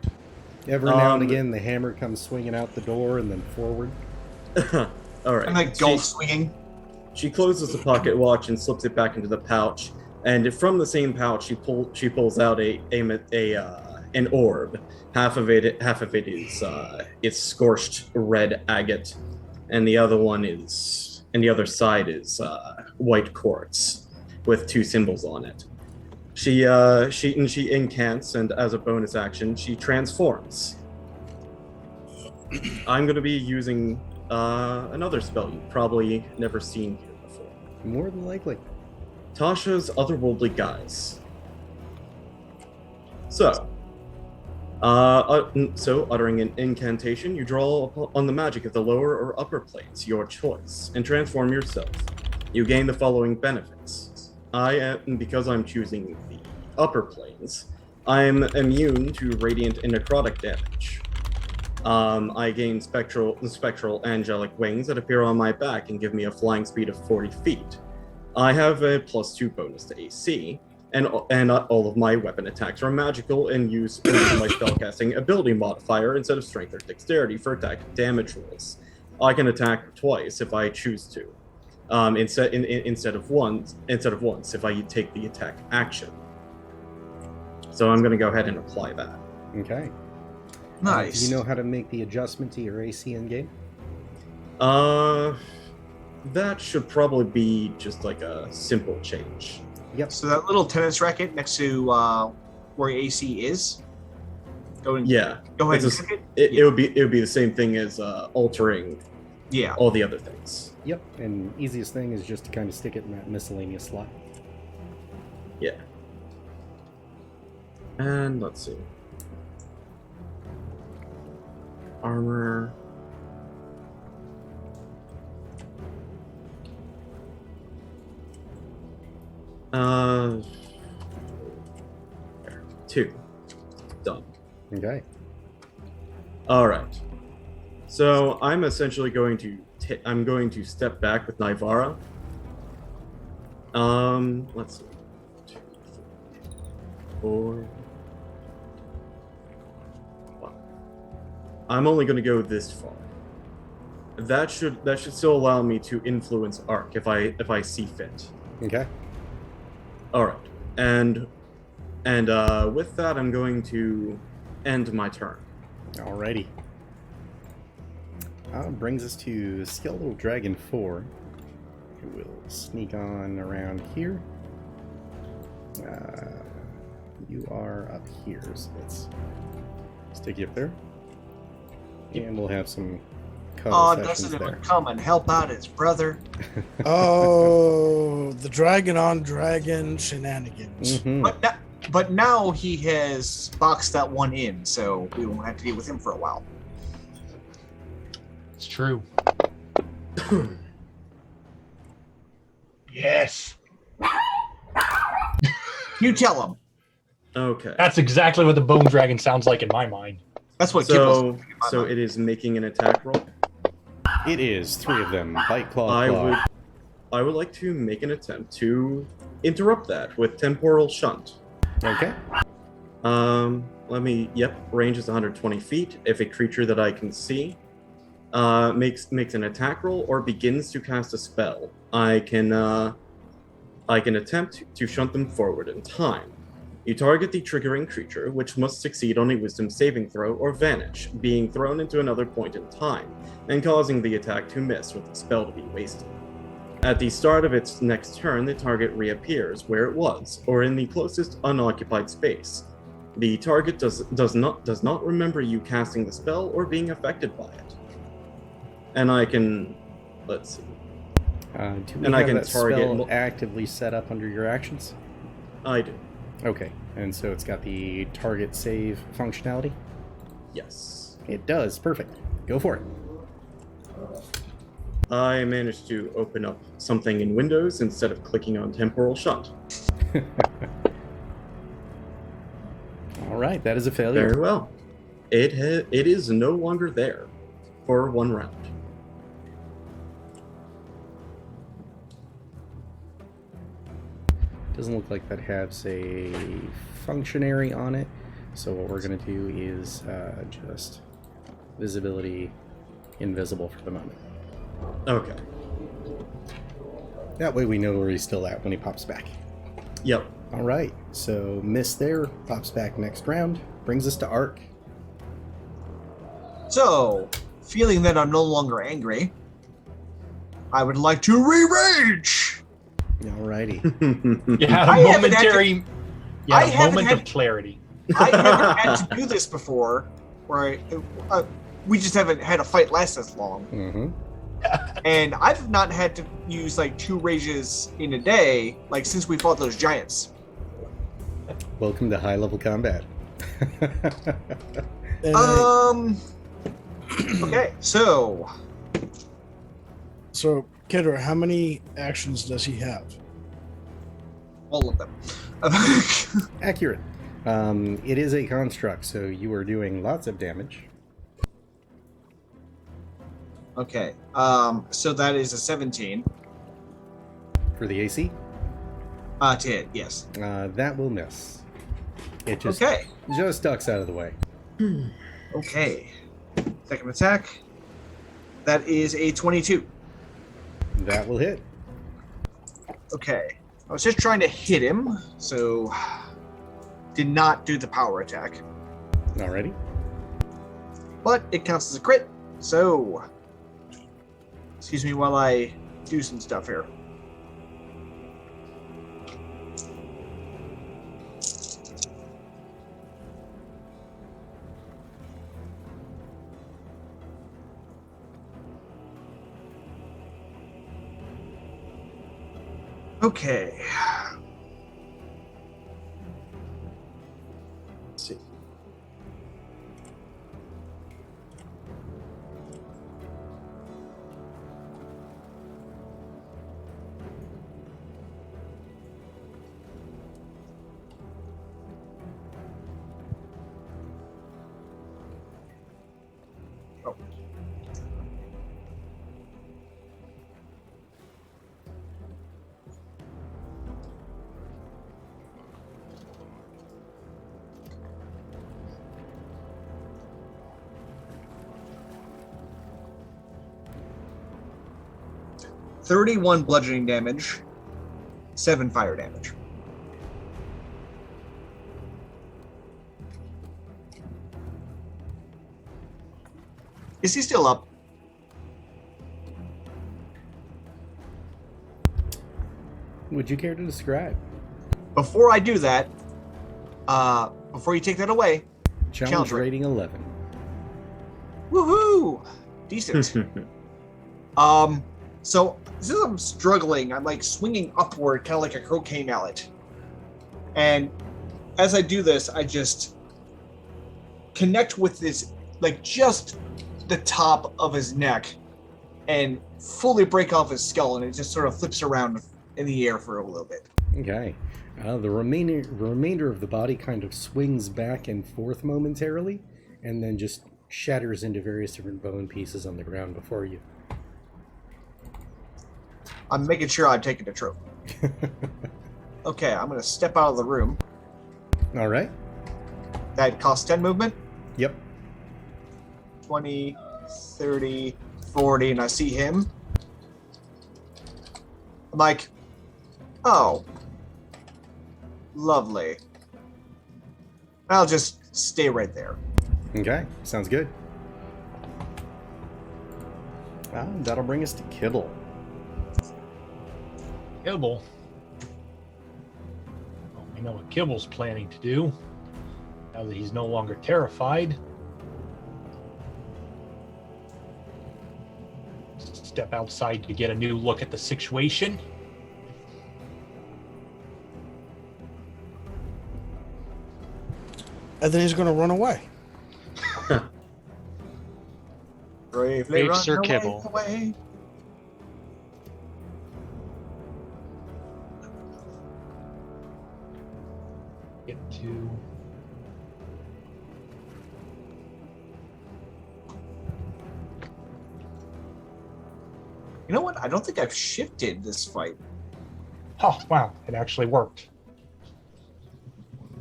Every now and again, the hammer comes swinging out the door and then forward. All right. I'm like golf swinging. She closes the pocket watch and slips it back into the pouch. And from the same pouch, she pulls out an orb. Half of it is it's scorched red agate, and the other side is white quartz with two symbols on it. She incants, and as a bonus action, she transforms. I'm going to be using another spell you've probably never seen here before. More than likely. Tasha's Otherworldly Guise. So, uttering an incantation, you draw on the magic of the lower or upper planes, your choice, and transform yourself. You gain the following benefits. Because I'm choosing the upper planes, I'm immune to radiant and necrotic damage. I gain spectral angelic wings that appear on my back and give me a flying speed of 40 feet. I have a +2 bonus to AC, and all of my weapon attacks are magical and use my spellcasting ability modifier instead of strength or dexterity for attack damage rolls. I can attack twice if I choose to, instead of once if I take the attack action. So I'm going to go ahead and apply that. Okay. Nice. Do you know how to make the adjustment to your AC in game? That should probably be just like a simple change. Yep. So that little tennis racket next to where your AC is. Go ahead and click it. It would be the same thing as altering Yeah. all the other things. Yep. And easiest thing is just to kind of stick it in that miscellaneous slot. Yeah. And let's see. Armor. There. 2. Done. Okay. All right. So I'm essentially going to I'm going to step back with Nivara. Let's see. 2, 3, 4. 5. I'm only going to go this far. That should still allow me to influence Arc if I see fit. Okay. All right. And with that, I'm going to end my turn. Alrighty. Brings us to Skeletal Dragon 4, who will sneak on around here. You are up here, so let's stick you up there. And we'll have some cuddle sessions doesn't there. even come and help out his brother. Oh, the dragon on dragon shenanigans. Mhm. But now he has boxed that one in, so we won't have to deal with him for a while. It's true. Yes. You tell him. Okay. That's exactly what the bone dragon sounds like in my mind. That's what Kid was So thinking in my so mind. it is making an attack roll. It is 3 of them. Bite, claw, claw. I would like to make an attempt to interrupt that with temporal shunt. Okay. Range is 120 feet. If a creature that I can see makes an attack roll or begins to cast a spell, I can attempt to shunt them forward in time. You target the triggering creature, which must succeed on a wisdom saving throw or vanish, being thrown into another point in time, and causing the attack to miss with the spell to be wasted. At the start of its next turn, the target reappears where it was, or in the closest unoccupied space. The target does not remember you casting the spell or being affected by it. And I can, let's see. Do we And have I can that target spell actively set up under your actions? I do. Okay, and so it's got the target save functionality? Yes. It does. Perfect. Go for it. I managed to open up something in Windows instead of clicking on temporal shunt. All right, that is a failure. Very well. It is no longer there for 1 round. Doesn't look like that has a functionary on it. So what we're going to do is just visibility invisible for the moment. Okay. That way we know where he's still at when he pops back. Yep. All right, so miss there, pops back next round, brings us to Arc. So, feeling that I'm no longer angry, I would like to re-rage! Alrighty. You had I a haven't had momentary moment of clarity. I haven't had to do this before, where we just haven't had a fight last as long. Mm-hmm. And I've not had to use like 2 rages in a day, like since we fought those giants. Welcome to high-level combat. Okay, so Kidder, how many actions does he have? all of them. Accurate. It is a construct, so you are doing lots of damage. Okay, so that is a 17 For the AC, to hit. Yes. that will miss. It just ducks out of the way. Okay. Second attack. That is a 22. That will hit. Okay. I was just trying to hit him, so did not do the power attack. Alrighty. But it counts as a crit, so excuse me while I do some stuff here. Okay. Let's see. Oh. $31 bludgeoning damage, 7 fire damage. Is he still up? Would you care to describe? Before I do that, before you take that away, Challenge rating 11. woohoo! Decent. So since I'm struggling, I'm like swinging upward, kind of like a croquet mallet. And as I do this, I just connect with this, like just the top of his neck, and fully break off his skull, and it just sort of flips around in the air for a little bit. Okay. The remainder of the body kind of swings back and forth momentarily, and then just shatters into various different bone pieces on the ground before you. I'm making sure I'm taking the trophy. Okay, I'm going to step out of the room. All right. That costs 10 movement. Yep. 20, 30, 40, and I see him. I'm like, oh, lovely. I'll just stay right there. Okay. Sounds good. That'll bring us to Kibble. Kibble. Well, we know what Kibble's planning to do now that he's no longer terrified. Step outside to get a new look at the situation. And then he's going to run away. Bravely Brave run Sir away, Kibble. away. Get to... You know what? I don't think I've shifted this fight. Oh, wow. It actually worked.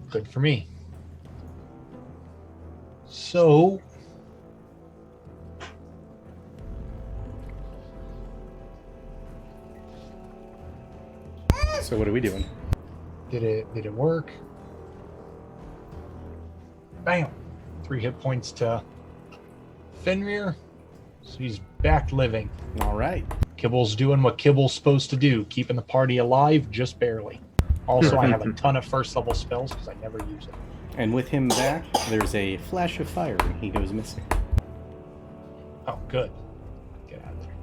Good for me. So... So what are we doing? Did it work? Bam! 3 hit points to Fenrir. So he's back living. All right. Kibble's doing what Kibble's supposed to do, keeping the party alive just barely. Also, I have a ton of first level spells because I never use them. And with him back, there's a flash of fire and he goes missing. Oh, good. Get out of there.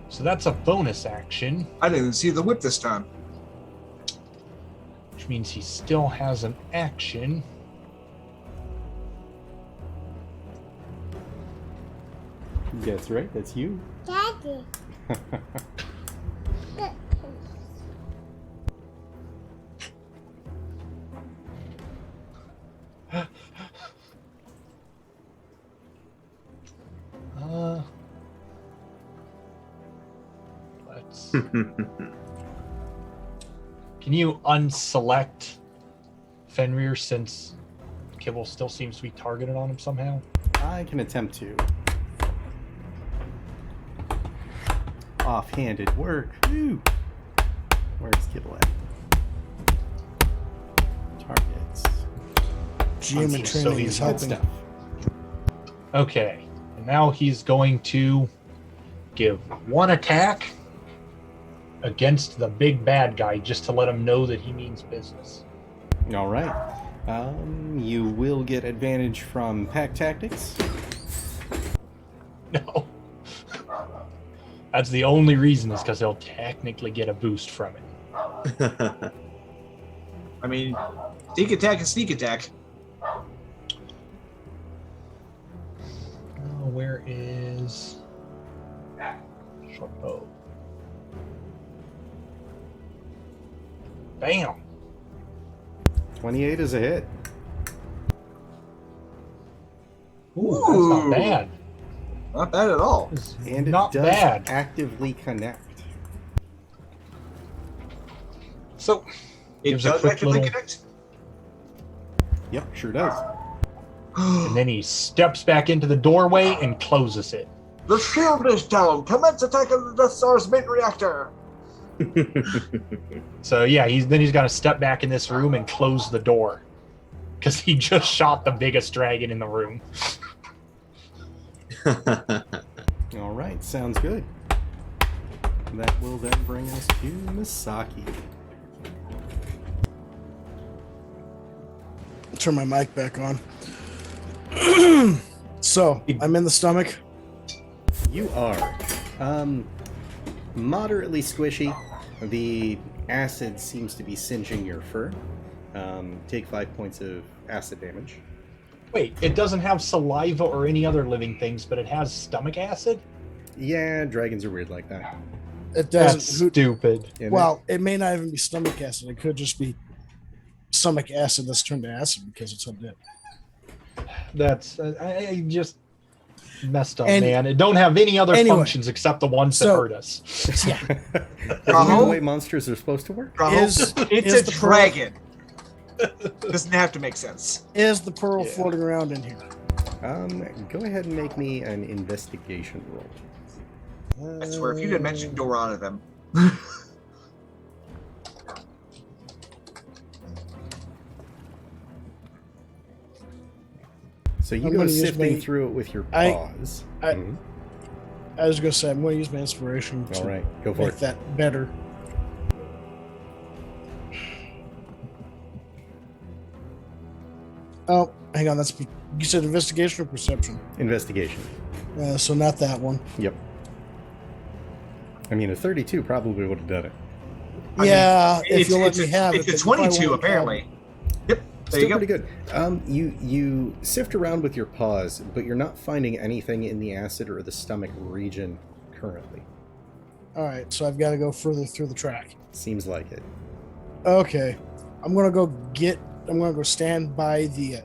So that's a bonus action, I didn't even see the whip this time. which means he still has an action. That's right, that's you. Daddy. Let's. Can you unselect Fenrir since Kibble still seems to be targeted on him somehow? I can attempt to. Offhanded work. Woo! Where's Kibble at? Targets. GM and So training he's is Good helping. stuff. Okay, and now he's going to give one attack against the big bad guy just to let him know that he means business. All right. You will get advantage from pack tactics. No. That's the only reason is because he'll technically get a boost from it. I mean, sneak attack is sneak attack. Where is short bow? Bam! 28 is a hit. Ooh, that's not bad. Not bad at all. And it Not does bad. actively connect. So It Gives a does quick actively little- connect. Yep, sure does. and then he steps back into the doorway and closes it. The shield is down. Commence attack of the Death Star's main reactor. So yeah, he's got to step back in this room and close the door because he just shot the biggest dragon in the room. All right, sounds good. That will then bring us to Misaki. Turn my mic back on. So I'm in the stomach. You are moderately squishy. The acid seems to be singeing your fur. Take 5 points of acid damage. Wait, it doesn't have saliva or any other living things, but it has stomach acid? Yeah, dragons are weird like that. It That's doesn't. stupid. Isn't Well, it may not even be stomach acid. It could just be stomach acid that's turned to acid because it's undead. That's I just messed up, And- man. It don't have any other Anyway, functions except the ones that so- hurt us. Yeah. Isn't that the way monsters are supposed to work? Is It's is a the dragon. Doesn't have to make sense. Is the pearl Yeah. floating around in here? Go ahead and make me an investigation roll. I swear, if you didn't mention Doran of them. So you I'm go gonna use sifting my- through it with your I- paws. I- Mhm. I was gonna say I'm gonna use my inspiration to All right, go for make it. that better. Oh, hang on. That's you said investigation or perception? Investigation. So not that one. Yep. I mean, a 32 probably would have done it. I mean, Yeah, if you let it's me a, have it's it. a but if I 22 want to apparently. Yep. There Still you go. pretty good. You sift around with your paws, but you're not finding anything in the acid or the stomach region currently. All right, so I've got to go further through the track. Seems like it. Okay, I'm gonna go stand by the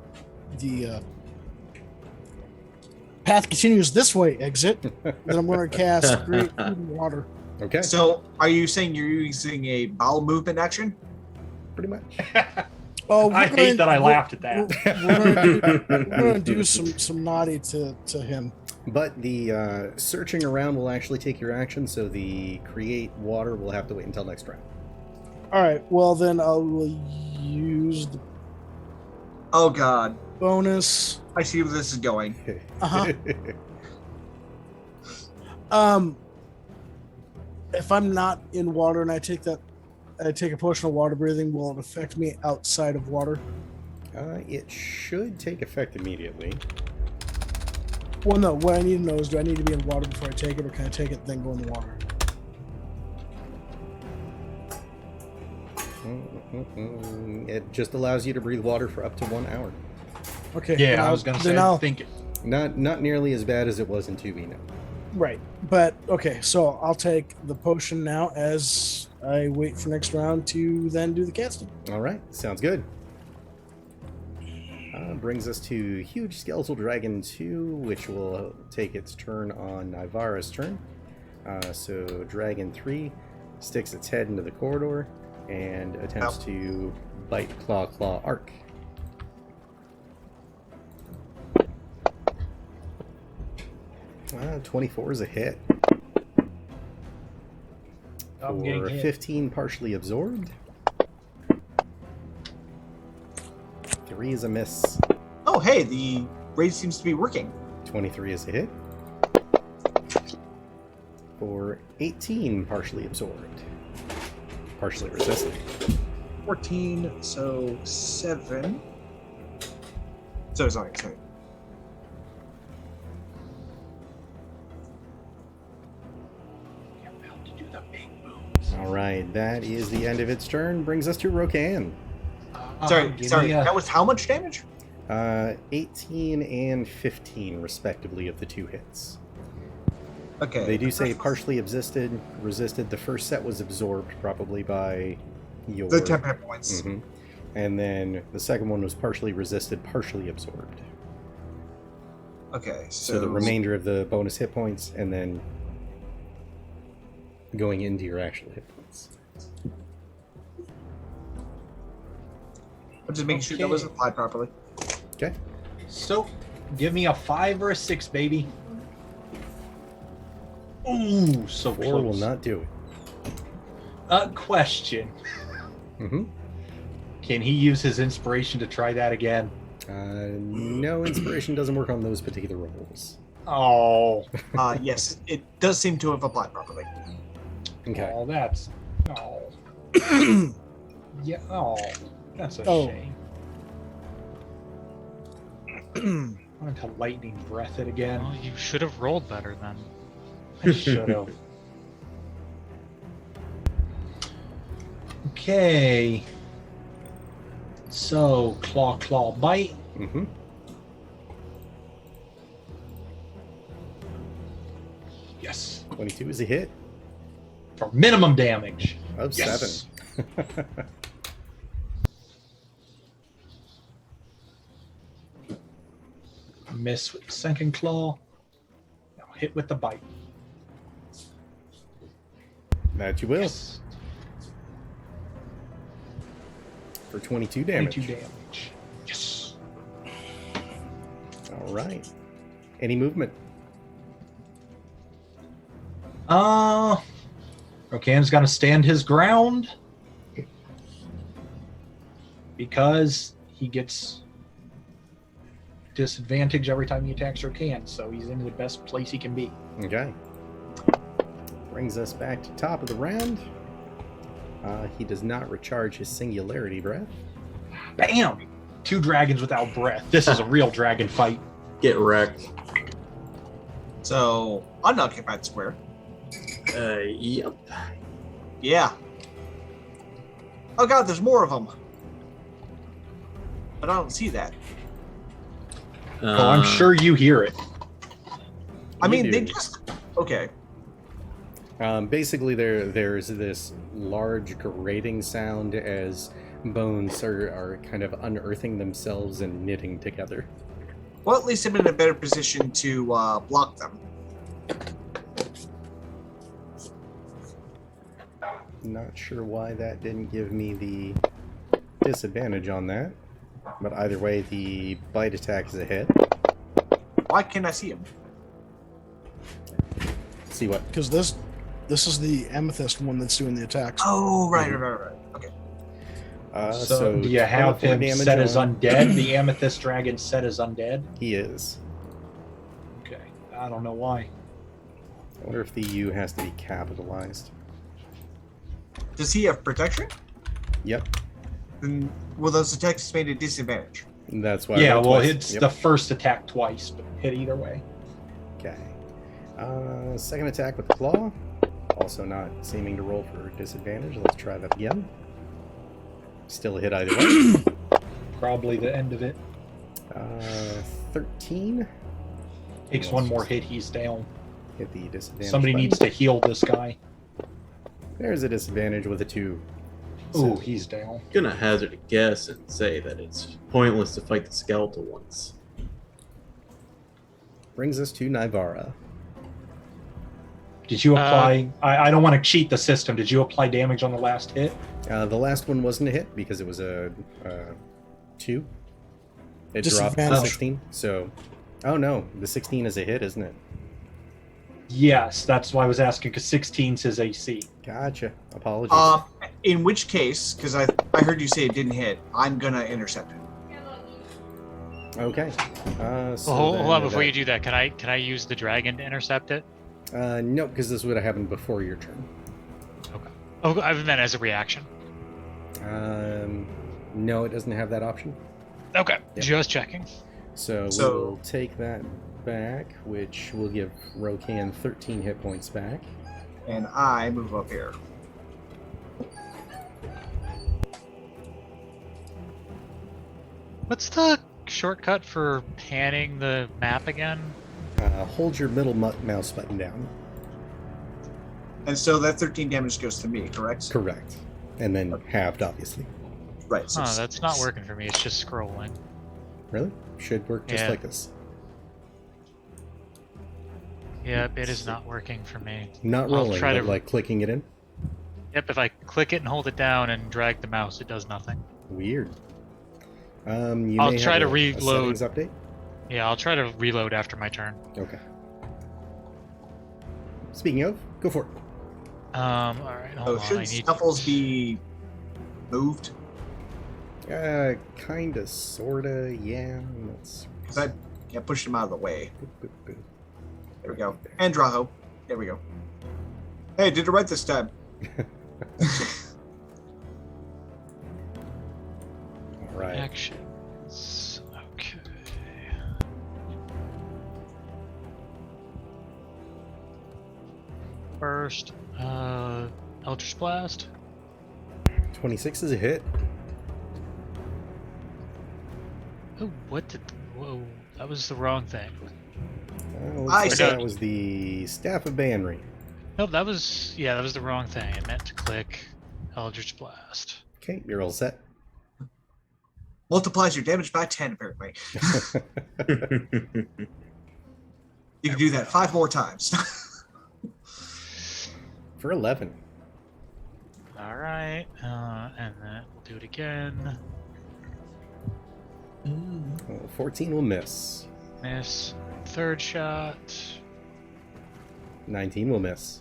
path continues this way exit. Then I'm gonna cast Create Food and Water. Okay, So, are you saying you're using a bowel movement action? pretty much. Oh, I hate that I laughed at that. We're gonna do some naughty to him. But the searching around will actually take your action, so the create water will have to wait until next round. All right, well then I'll use the Oh God, bonus. I see where this is going. Uh-huh. If I'm not in water and I take a potion of water breathing, will it affect me outside of water? It should take effect immediately. Well, no. What I need to know is, do I need to be in water before I take it, or can I take it then go in the water? It just allows you to breathe water for up to 1 hour. Okay. Yeah, then I was gonna say. then I I'll- think Not nearly as bad as it was in 2B now. Right, but okay. So I'll take the potion now as I wait for next round to then do the casting. All right, sounds good. Brings us to Huge Skeletal Dragon 2, which will take its turn on Nivara's turn. So Dragon 3 sticks its head into the corridor and attempts to bite Claw Arc. Uh, 24 is a hit. I'm getting For hit. 15 partially absorbed. 3 is a miss. Oh, hey, the raid seems to be working. 23 is a hit. For 18 partially absorbed. Partially resisted. 14, so 7. So sorry. Alright, that is the end of its turn. Brings us to Rokan. Sorry. give me a- That was how much damage? 18 and 15, respectively, of the 2 hits. Okay. They do say partially resisted. The first set was absorbed probably by your... The 10 hit points. Mhm. And then the second one was partially resisted, partially absorbed. Okay, So the remainder of the bonus hit points, and then going into your actual hit points. I'm just making sure that was applied properly. Okay. So, give me a 5 or a 6, baby. Ooh, so 4 close. will not do it. Question. Mm-hmm. Can he use his inspiration to try that again? No, inspiration doesn't work on those particular rolls. Oh. Yes, it does seem to have applied properly. Okay. Oh, that's... Oh. Yeah, oh. That's a shame. I wanted to lightning breath it again. Well, you should have rolled better then. I should have. Okay. So, claw, bite. Mm-hmm. Yes. 22 is a hit For minimum damage. of Yes. 7. Miss with the second claw. Now hit with the bite. That you will. Yes. For 22 damage. 22 damage. Yes. All right. Any movement? Rokan's gonna stand his ground because he gets disadvantage every time he attacks Rokan, so he's in the best place he can be. Okay. Brings us back to top of the round. He does not recharge his singularity breath. Bam! 2 dragons without breath. This is a real dragon fight. Get wrecked. So, unoccupied square. Yep. Yeah. Oh god, there's more of them. But I don't see that. Oh, I'm sure you hear it. I mean, do. they just... Okay. Basically, there's this large grating sound as bones are kind of unearthing themselves and knitting together. Well, at least I'm in a better position to block them. Not sure why that didn't give me the disadvantage on that. But either way, the bite attack is a hit. Why can't I see them? See what? Because this is the amethyst one that's doing the attacks. Oh, right. Okay. So do you have 24 him damage set as on- undead? The amethyst dragon set as undead? He is. Okay. I don't know why. I wonder if the U has to be capitalized. Does he have protection? Yep. Then will those attacks made a disadvantage? That's why. I Yeah, rolled well, twice. it's Yep. the first attack twice, but hit either way. Okay. Second attack with the claw. Also not seeming to roll for disadvantage. Let's try that again. Still a hit either way. Probably the end of it. 13. Takes one more hit, he's down. Hit the disadvantage. Somebody button. needs to heal this guy. There's a disadvantage with a 2. Ooh, he's down. Gonna hazard a guess and say that it's pointless to fight the skeletal ones. Brings us to Nivara. Did you apply... I don't want to cheat the system. Did you apply damage on the last hit? The last one wasn't a hit because it was a 2. It dropped to Disadvantage. 16. So, oh no, the 16 is a hit, isn't it? Yes, that's why I was asking, because 16's his AC. Gotcha. Apologies. In which case, because I heard you say it didn't hit, I'm gonna intercept it. Okay. So Well, hold then on, before that- you do that, can I use the dragon to intercept it? No, because this would have happened before your turn. Okay. Oh, I meant as a reaction. No, it doesn't have that option. Okay, Yep. just checking. So we'll take that back, which will give Rokan 13 hit points back. And I move up here. What's the shortcut for panning the map again? Hold your middle mouse button down. And so that 13 damage goes to me, correct? Correct. And then halved, obviously. Right. So Oh, that's not working for me. It's just scrolling. Really? Should work just Yeah. like this. Yep, it is not working for me. Not I'll rolling, try but to- like clicking it in. Yep, if I click it and hold it down and drag the mouse, it does nothing. Weird. You I'll may try have to a reload. settings update. Yeah, I'll try to reload after my turn. Okay. Speaking of, go for it. Alright, hold Oh, on. I should need Snuffles be moved? Kinda, sorta, yeah. Let's... Because I pushed him out of the way. boop, boop, boop. There we go. And Drow. There we go. Hey, did it right this time. All right. actions. Okay. First, Eldritch Blast. 26 is a hit. Oh, what did? Whoa, that was the wrong thing. Looks I like said- that was the Staff of Banry. Nope, that was the wrong thing. I meant to click Eldritch Blast. Okay, you're all set. Multiplies your damage by 10, apparently. You can do that 5 more times. For 11. All right, and then we'll do it again. 14 will miss. Miss. Third shot. 19 will miss.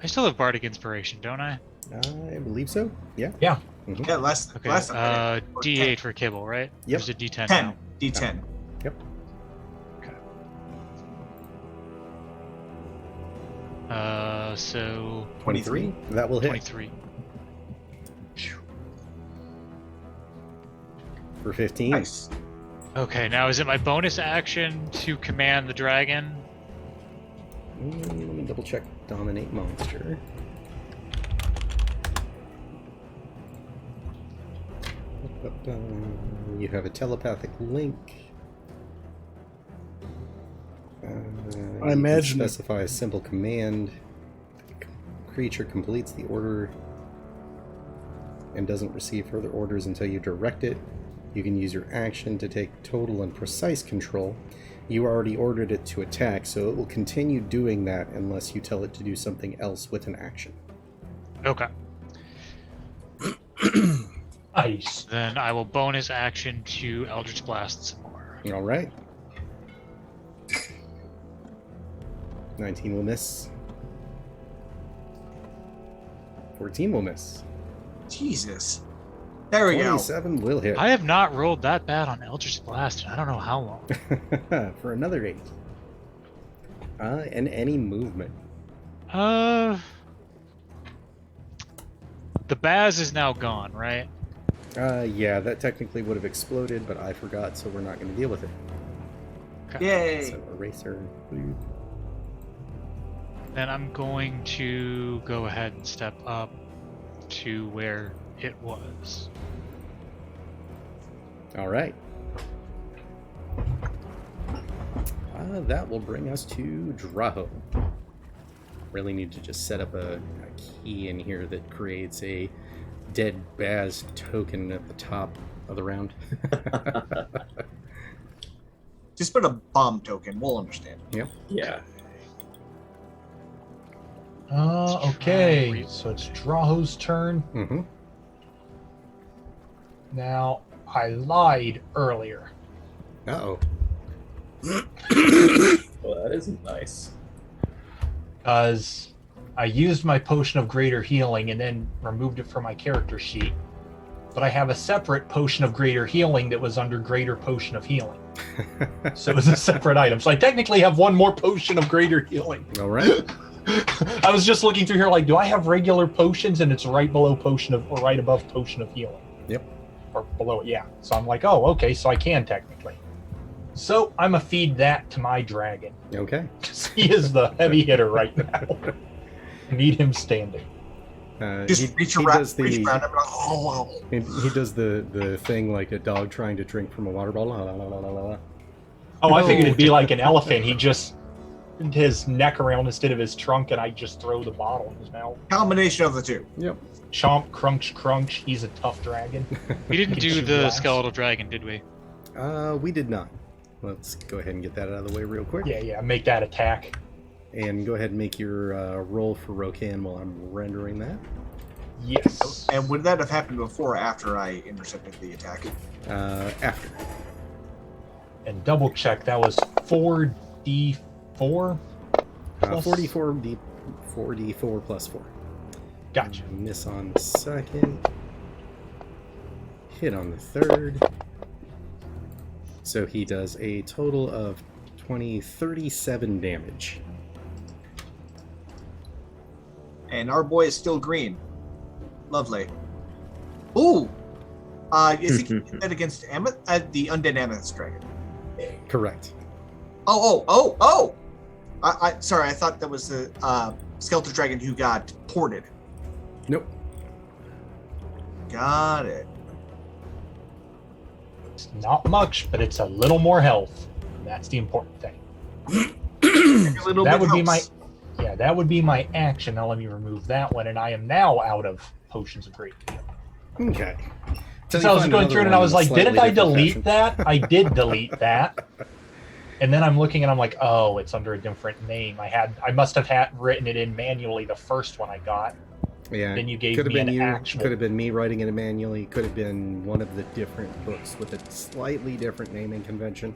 I still have Bardic Inspiration, don't I? I believe so. Yeah. Yeah. Mhm. Yeah, last Okay. time. I did. Or D8 for Kibble, right? Yep. There's a D10 10. now. D10. Yep. So 23. That will hit. 23. For 15. Nice. Okay, now is it my bonus action to command the dragon? Let me double check. Dominate monster. You have a telepathic link. I imagine- Specify a simple command. Creature completes the order and doesn't receive further orders until you direct it. You can use your action to take total and precise control. You already ordered it to attack, so it will continue doing that unless you tell it to do something else with an action. Okay. Nice. Then I will bonus action to Eldritch Blast some more. All right. 19 will miss. 14 will miss. Jesus. There we go. 27 will hit. I have not rolled that bad on Eldritch Blast in I don't know how long. For another 8. And any movement. The Baz is now gone, right? Yeah, that technically would have exploded, but I forgot, so we're not going to deal with it. Yay. So eraser. Then I'm going to go ahead and step up to where it was. All right. That will bring us to Drow. Really need to just set up a key in here that creates a dead Baz token at the top of the round. Just put a bomb token. We'll understand. Yeah. Okay, so it's Draho's turn. Mm-hmm. Now, I lied earlier. Uh-oh. Well, that isn't nice. Because I used my potion of greater healing and then removed it from my character sheet. But I have a separate potion of greater healing that was under greater potion of healing. So it was a separate item. So I technically have one more potion of greater healing. All right. I was just looking through here like, do I have regular potions? And it's right below potion of, or right above potion of healing. Yep. Or below it, yeah. So I'm like, oh, okay, so I can technically. So I'm going to feed that to my dragon. Okay. He is the heavy hitter right now. I need him standing. Just reach around and be like, oh, he does the thing like a dog trying to drink from a water bottle. La, la, la, la, la. Oh, I figured it'd be like an elephant. He just his neck around instead of his trunk, and I just throw the bottle in his mouth. combination of the two. Yep. Chomp, crunch, crunch. He's a tough dragon. We didn't Get do you the last. skeletal dragon, did we? We did not. let's go ahead and get that out of the way real quick. Yeah, make that attack. And go ahead and make your roll for Rokan while I'm rendering that. Yes. And would that have happened before or after I intercepted the attack? After. And double check, that was 4d4? 4d4 plus 4. Gotcha. Miss on the second. Hit on the third. So he does a total of 37 damage. And our boy is still green. Lovely. Ooh! Is he that against the undead amethyst dragon? Correct. Oh! Sorry, I thought that was the skeleton dragon who got ported. Nope. Got it. It's not much, but it's a little more health. That's the important thing. That would be my action. Now let me remove that one, and I am now out of potions of great heal. Okay. So I was going through it and I was like, didn't I delete that? I did delete that. And then I'm looking and I'm like, oh, it's under a different name. I must have written it in manually the first one I got. Yeah. Then you gave me an actual. Could have been me writing it manually. Could have been one of the different books with a slightly different naming convention.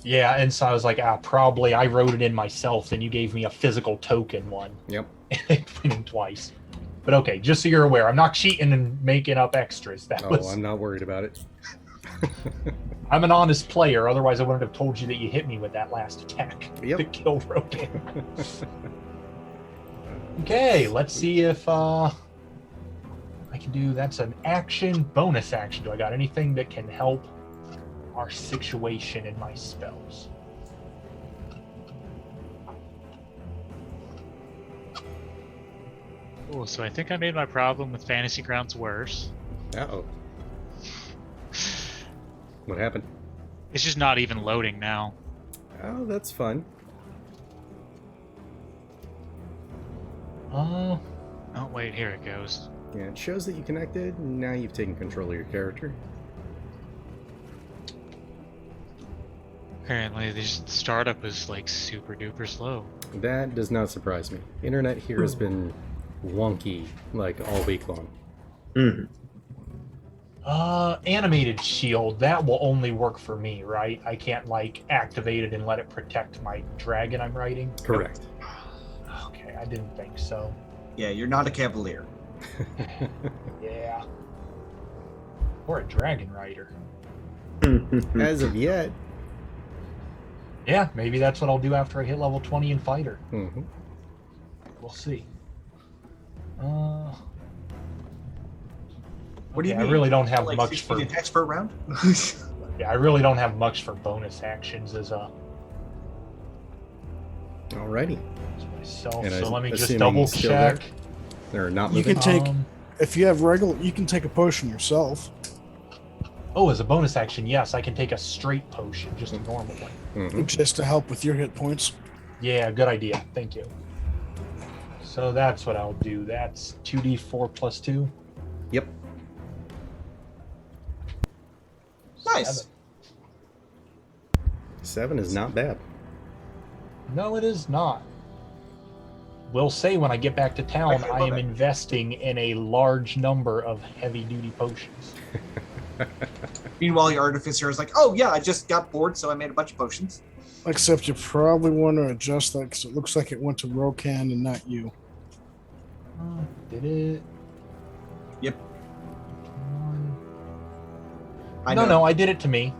Yeah, and so I was like, probably I wrote it in myself, and you gave me a physical token one. Yep. And it went in twice. But okay, just so you're aware, I'm not cheating and making up extras. I'm not worried about it. I'm an honest player, otherwise I wouldn't have told you that you hit me with that last attack that killed Rokan. Okay, let's see if I can do. That's an action, bonus action. Do I got anything that can help our situation in my spells? Oh, so I think I made my problem with Fantasy Grounds worse. Uh-oh. What happened? It's just not even loading now. Oh, that's fun. Oh, wait, here it goes. Yeah, it shows that you connected, and now you've taken control of your character. Apparently, this startup is like super duper slow. That does not surprise me. Internet here has been wonky like all week long. Mm-hmm. Animated shield, that will only work for me, right? I can't like activate it and let it protect my dragon I'm riding? Correct. Okay, I didn't think so. Yeah, you're not a cavalier. Yeah. Or a dragon rider. As of yet. Yeah, maybe that's what I'll do after I hit level 20 in fighter. Mm-hmm. We'll see. What do you mean? I really don't have like much for attacks per round. Yeah, I really don't have much for bonus actions as Alrighty. myself. And So let me just assuming double still there? check. They're not You moving. can take, if you have regular, you can take a potion yourself. Oh, as a bonus action, yes, I can take a straight potion, just a normal one. Mhm. Just to help with your hit points. Yeah, good idea. Thank you. So that's what I'll do. That's 2d4 plus 2. Yep. Nice. 7 is not bad. No, it is not. Will say when I get back to town, Okay, I love am it. investing in a large number of heavy-duty potions. Meanwhile, your artificer is like, "Oh yeah, I just got bored, so I made a bunch of potions." Except you probably want to adjust that because it looks like it went to Rokan and not you. Did it? Yep. No, I did it to me.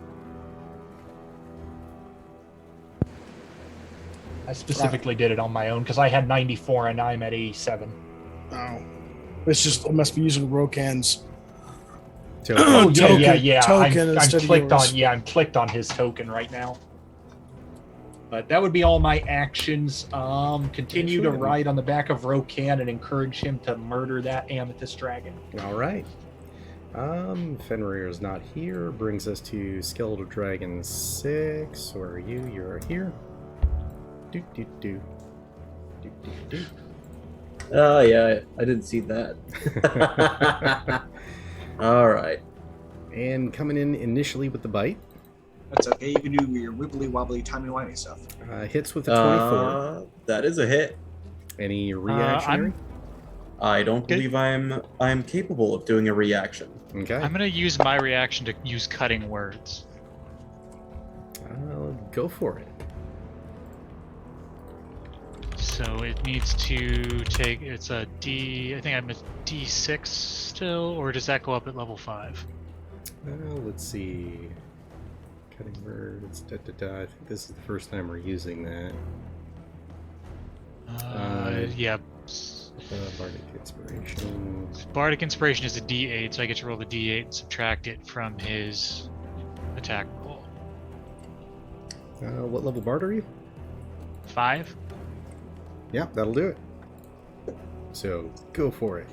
I specifically did it on my own because I had 94 and I'm at 87. Oh. It's just, it must be using Rokan's. Oh Token- yeah. token I'm instead of clicked yours. on. Yeah, I'm clicked on his token right now. But that would be all my actions. Continue to ride on the back of Rokan and encourage him to murder that amethyst dragon. All right. Fenrir is not here. Brings us to Skeletal Dragon 6. Where are you? You're here. Do do do. Do do do. Oh, yeah, I didn't see that. All right. And coming in initially with the bite. That's okay. You can do your wibbly wobbly, timey wimey stuff. Hits with a 24. That is a hit. Any reactionary? I don't believe I'm capable of doing a reaction. Okay. I'm gonna use my reaction to use cutting words. Go for it. So it needs to take. It's a D. I think I'm a D6 still, or does that go up at level 5? Let's see. Cutting words. I think this is the first time we're using that. Yeah. Bardic Inspiration. Bardic Inspiration is a D8, so I get to roll the D8 and subtract it from his attack roll. What level bard are you? 5. Yeah, that'll do it. So, go for it.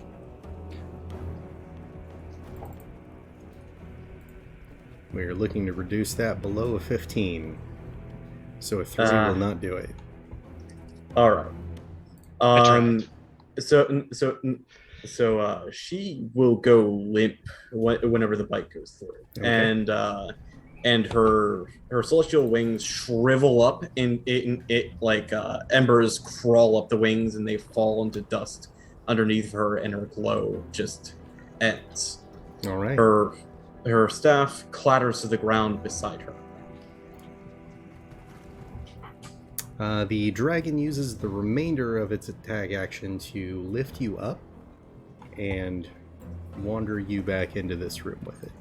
We're looking to reduce that below a 15. So a 3 will not do it. Alright. So she will go limp whenever the bite goes through. Okay. And her celestial wings shrivel up and it like embers crawl up the wings and they fall into dust underneath her, and her glow just ends. All right. Her staff clatters to the ground beside her. The dragon uses the remainder of its attack action to lift you up and wander you back into this room with it.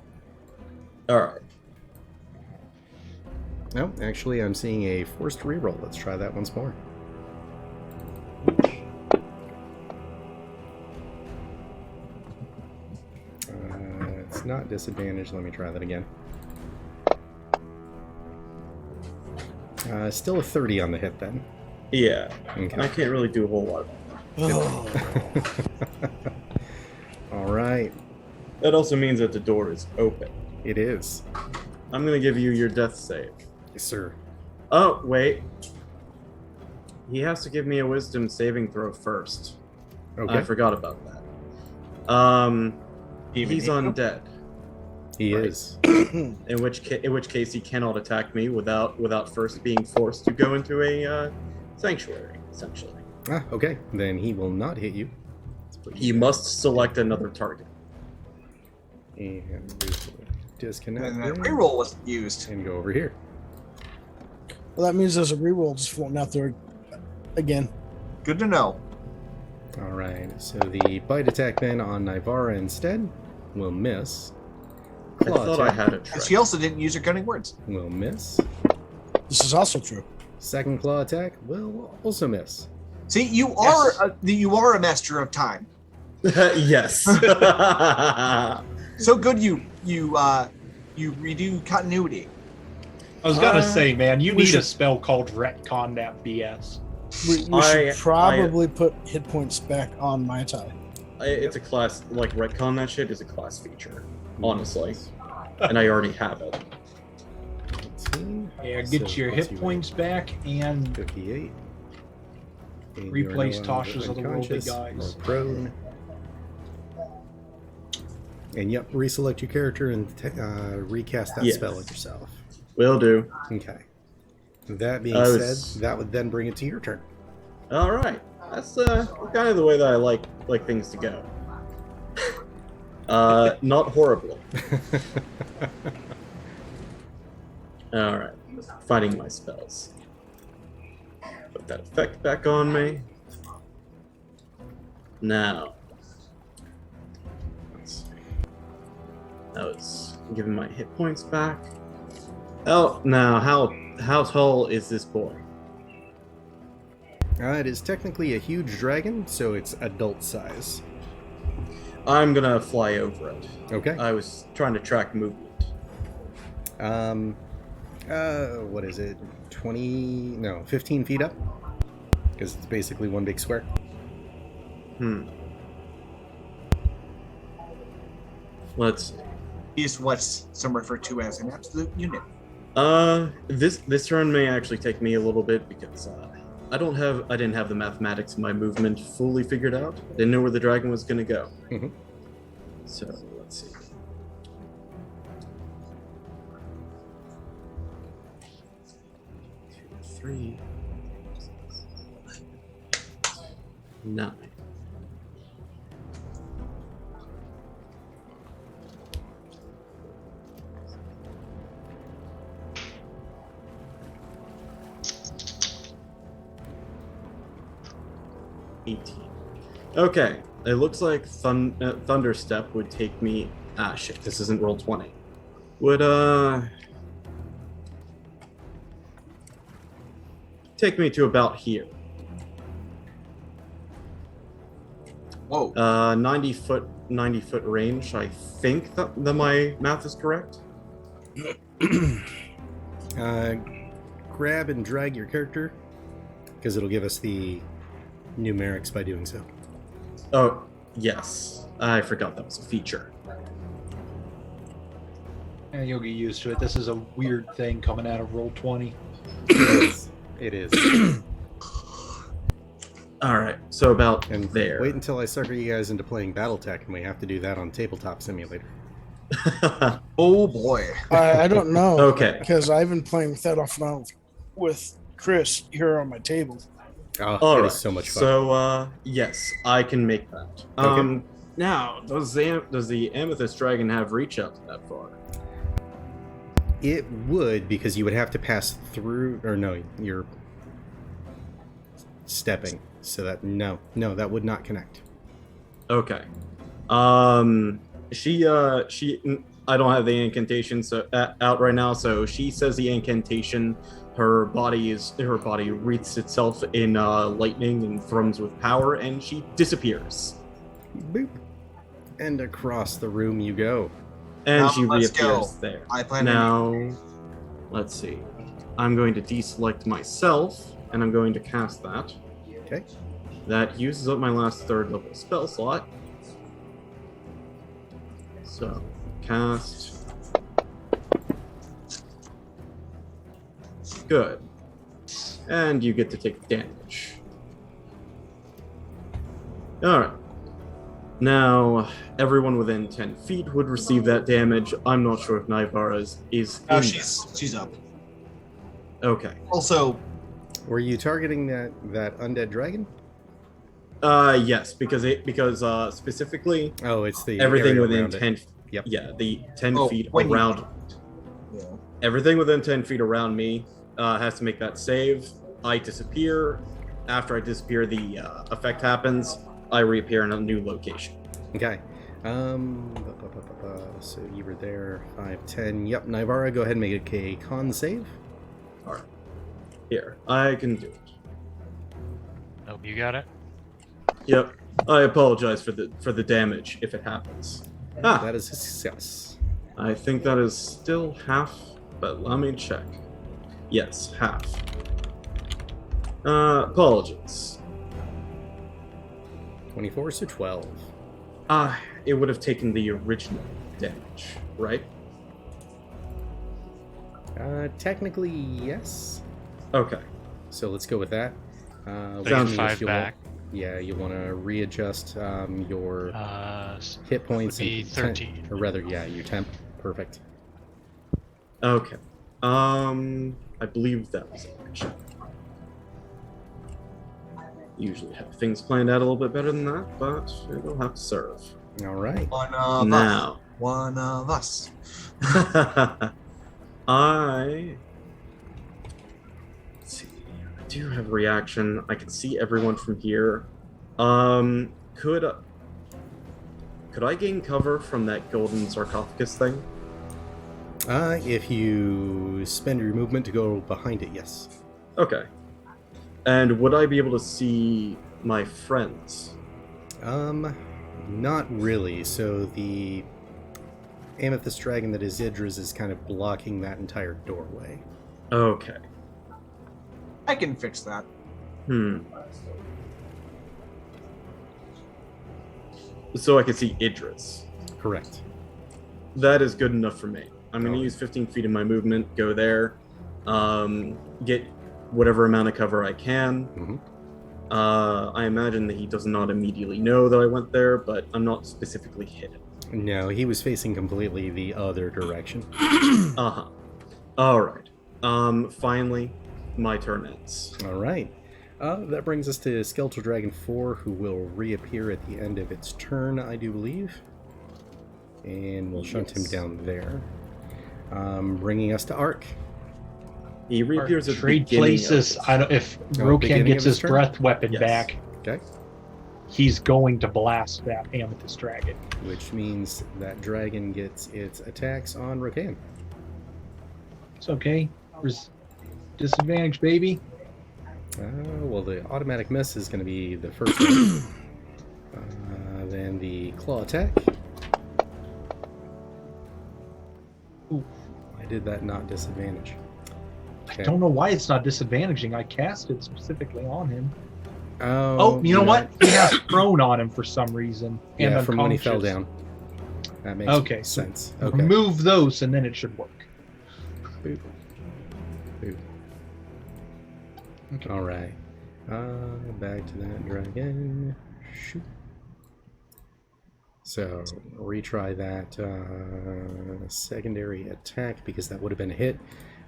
Alright. No, actually, I'm seeing a forced reroll. Let's try that once more. It's not disadvantaged. Let me try that again. Still a 30 on the hit then. Yeah. Okay. I can't really do a whole lot. All right. That also means that the door is open. It is. I'm going to give you your death save. Yes, sir. Oh, wait. He has to give me a wisdom saving throw first. Okay. I forgot about that. He's undead. He is. In which case he cannot attack me without first being forced to go into a sanctuary, essentially. Ah, okay. Then he will not hit you. He must select another target. And disconnect. And that reroll wasn't used. And go over here. Well, that means there's a reroll just floating out there again. Good to know. All right. So the bite attack then on Nivara instead will miss. Claw I thought attack I had it. And she also didn't use her cunning words. will miss. This is also true. Second claw attack will also miss. See, you are a master of time. Yes. So good you redo continuity. I was gonna say, man, you we need should- a spell called retcon that BS. We should probably put hit points back on my tie. It's a class, like, retcon that shit is a class feature, honestly. And I already have it. Let's see. Yeah, get So your let's hit see, points back and 58. And replace you're no longer Tasha's other worldly unconscious guys. or prone. And yep, reselect your character and recast that Yes. spell at yourself. Will do. Okay. That being I said, was- that would then bring it to your turn. All right. That's kind of the way that I like things to go. Not horribly. All right. Finding my spells. Put that effect back on me. Now. Let's see. That was giving my hit points back. Oh, now how tall is this boy? It is technically a huge dragon, so it's adult size. I'm gonna fly over it. Okay. I was trying to track movement. What is it? 15 feet up? Because it's basically one big square. Let's see. Is what's some referred to as an absolute unit. This turn may actually take me a little bit because I didn't have the mathematics of my movement fully figured out. Didn't know where the dragon was gonna go. Mhm. So let's see. 3, 9. Okay, it looks like Thunderstep would take me. Ah, shit! This isn't roll 20. Would take me to about here. Whoa. 90 foot range. I think that my math is correct. Grab and drag your character, because it'll give us the numerics by doing so. Oh, yes. I forgot that was a feature. And you'll get used to it. This is a weird thing coming out of roll 20. It is. All right, so about And there. wait until I sucker you guys into playing BattleTech, and we have to do that on Tabletop Simulator. Oh boy. I don't know. Okay. Because I've been playing with that off and on with Chris here on my table. Oh, All it right. is so much fun. So, yes, I can make that. Okay. Now, does the Amethyst Dragon have reach out that far? It would, because you would have to pass through, or no, you're stepping. So that that would not connect. Okay. She I don't have the incantation out right now, so she says the incantation. Her body wreaths itself in lightning and thrums with power, and she disappears. Boop. And across the room you go. And Now she let's reappears go. there. I plan Now, let's see. I'm going to deselect myself, and I'm going to cast that. Okay. That uses up my last 3rd level spell slot. So, cast. Good. And you get to take damage. Alright. Now, everyone within 10 feet would receive that damage. I'm not sure if Naivara is Oh, in she's up. that. Okay. Also, Were you targeting that undead dragon? Yes, because specifically Oh, it's the everything area within around it. 10 Yep. Yeah, the 10 Oh, feet when you- around yeah. everything within 10 feet around me has to make that save. I disappear. After I disappear, the effect happens. I reappear in a new location. Okay. So you were there, 5, 10. Yep, Naivara, go ahead and make a con save. All right. Here, I can do it. Oh, you got it. Yep. I apologize for the damage if it happens. Ah, That is a success. I think that is still half, but let me check. Yes, half. Apologies. 24, so 12. It would have taken the original damage, right? Technically, yes. Okay. So let's go with that. So Sounds you get 5 you'll back. Yeah, you want to readjust your S- hit points would be and 13. or rather, yeah, your temp. Perfect. Okay. I believe that was an action. Usually have things planned out a little bit better than that, but it'll have to serve. All right. One of us. Now, One of us. let's see. I do have reaction. I can see everyone from here. Could I gain cover from that golden sarcophagus thing? If you spend your movement to go behind it, yes. Okay. And would I be able to see my friends? Not really. So the amethyst dragon that is Idriz is kind of blocking that entire doorway. Okay. I can fix that. So I can see Idriz. Correct. That is good enough for me. I'm going to Oh. use 15 feet of my movement, go there, get whatever amount of cover I can. Mhm. I imagine that he does not immediately know that I went there, but I'm not specifically hidden. No, he was facing completely the other direction. Uh-huh. All right. Finally, my turn ends. All right. That brings us to Skeletal Dragon 4, who will reappear at the end of its turn, I do believe. And we'll shunt him down there. Bringing us to Ark. He reappears at the Trade beginning places. of I don't, if Rokan beginning gets of his his turn? breath weapon Yes. back, Okay. he's going to blast that amethyst dragon. Which means that dragon gets its attacks on Rokan. It's okay. There's disadvantage, baby. Well, the automatic miss is going to be the first one. Then the claw attack. Ooh. I did that not disadvantage. I don't know why it's not disadvantaging. I cast it specifically on him. Oh, You know what? He has prone on him for some reason. And Yeah, from when he fell unconscious. down. That makes Okay, so sense. Okay. Remove those, and then it should work. Boop. Boop. Okay. All right. Back to that dragon. Shoot. So retry that secondary attack because that would have been a hit.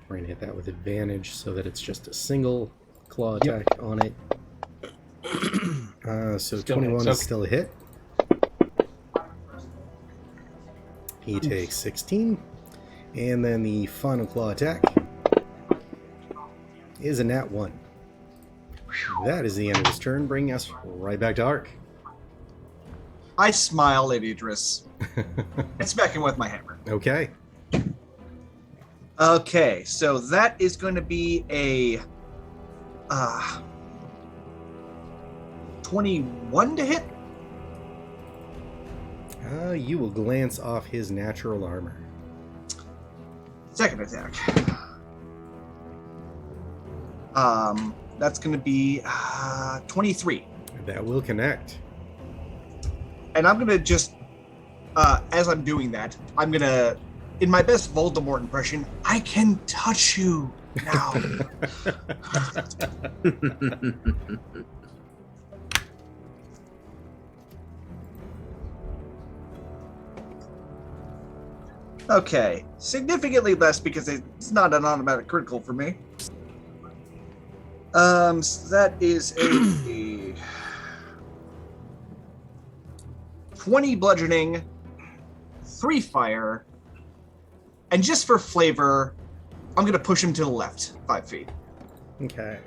We're gonna hit that with advantage so that it's just a single claw attack on it. So Still 21 hits, is okay. still a hit. He takes 16. And then the final claw attack is a nat 1. That is the end of his turn, bringing us right back to Ark. I smile at Idris. And smack him with my hammer. Okay. Okay, so that is going to be a 21 to hit. You will glance off his natural armor. Second attack. That's going to be 23. That will connect. And I'm going to just, as I'm doing that, I'm going to, in my best Voldemort impression, I can touch you now. Okay, significantly less because it's not an automatic critical for me. So that is a 20 bludgeoning, 3 fire, and just for flavor, I'm going to push him to the left 5 feet. Okay.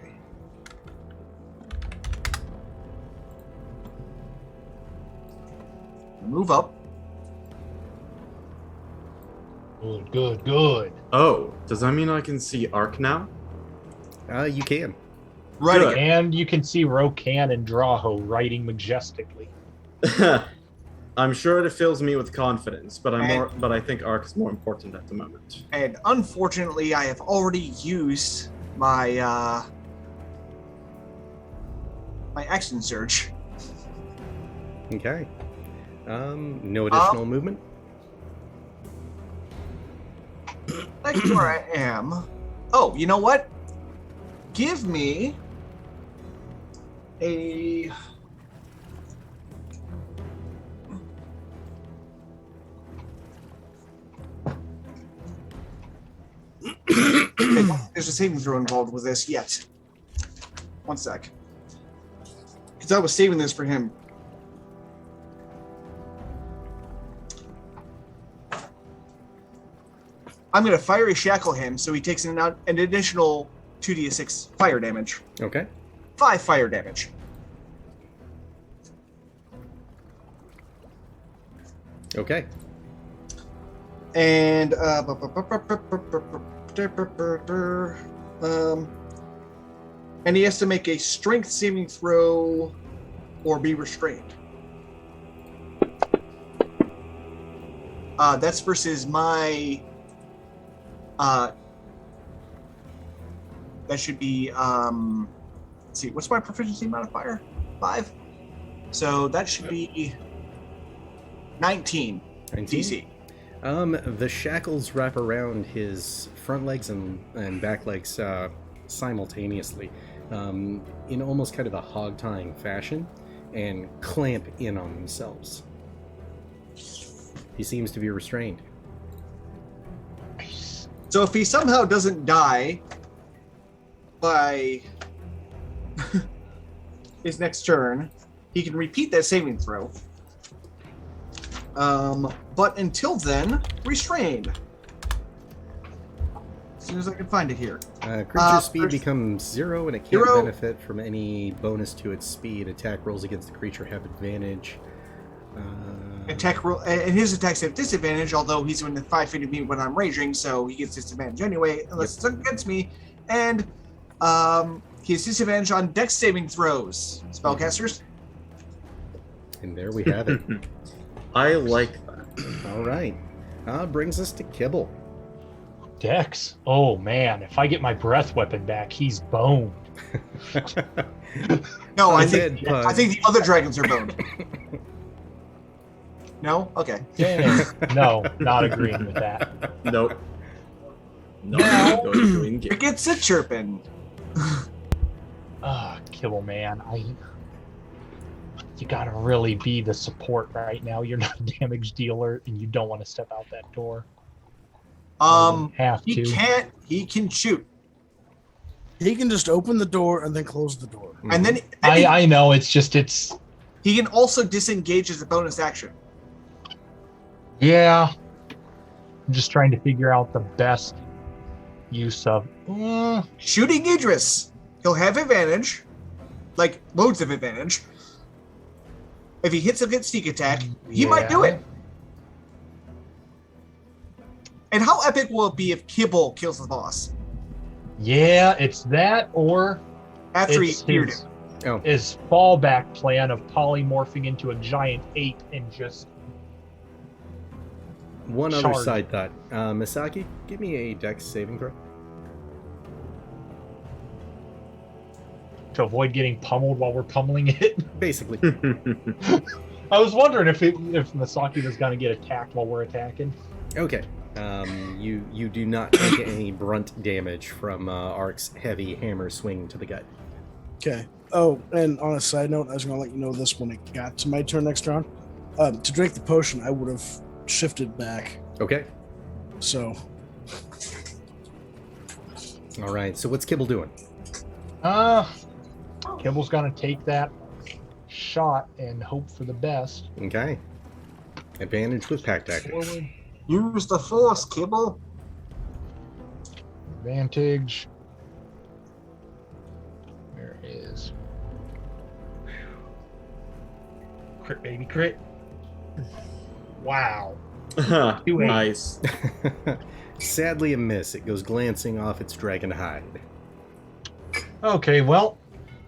Move up. Good. Oh, does that mean I can see Ark now? You can. Right Good. again. And you can see Rokan and Drawho riding majestically. I'm sure it fills me with confidence, but I think Ark is more important at the moment. And unfortunately, I have already used my my action surge. Okay. No additional movement? That's where I am. Oh, you know what? Give me a... There's a saving throw involved with this yet. One sec. Because I was saving this for him. I'm going to fiery shackle him so he takes an additional 2d6 fire damage. Okay. 5 fire damage. Okay. And and he has to make a strength saving throw or be restrained. That's versus my that should be let's see, what's my proficiency modifier? 5. So that should be 19 DC. The shackles wrap around his front legs and back legs simultaneously, in almost kind of a hog-tying fashion, and clamp in on themselves. He seems to be restrained. So if he somehow doesn't die, by his next turn, he can repeat that saving throw. But until then, restrained. As soon as I can find it here. Creature speed becomes 0 and it can't 0. benefit from any bonus to its speed. Attack rolls against the creature have advantage. Attack roll, and his attacks have disadvantage, although he's within 5 feet of me when I'm raging, so he gets disadvantage anyway, unless it's against me. And he has disadvantage on dex saving throws. Spellcasters. And there we have it. I like that. All right. Brings us to Kibble. Dex. Oh man, if I get my breath weapon back, he's boned. No, I Dead think pun. I think the other dragons are boned. No? Okay. Dang. No, not agreeing with that. Nope. No. Doing It gets a chirping. Kibble man, you gotta really be the support right now. You're not a damage dealer, and you don't want to step out that door. He can shoot. He can just open the door and then close the door. And then I know, it's he can also disengage as a bonus action. yeah. I'm just trying to figure out the best use of Shooting Idriz. He'll have advantage. Like loads of advantage. If he hits a good sneak attack, he might do it. And how epic will it be if Kibble kills the boss? Yeah, it's that, or After he it's speared him. his fallback plan of polymorphing into a giant ape and just One other Charge. side thought. Misaki, give me a dex saving throw. to avoid getting pummeled while we're pummeling it. Basically. I was wondering if Misaki was going to get attacked while we're attacking. Okay. You do not take any brunt damage from Ark's heavy hammer swing to the gut. Okay. Oh, and on a side note, I was going to let you know this when it got to my turn next round. To drink the potion, I would have shifted back. Okay. So, All right. So what's Kibble doing? Kibble's going to take that shot and hope for the best. Okay. Advantage with pack tactics. Forward. Use the force, Kibble. Advantage. There it is. Crit, baby, crit. Wow. Nice. Sadly a miss. It goes glancing off its dragon hide. Okay, well,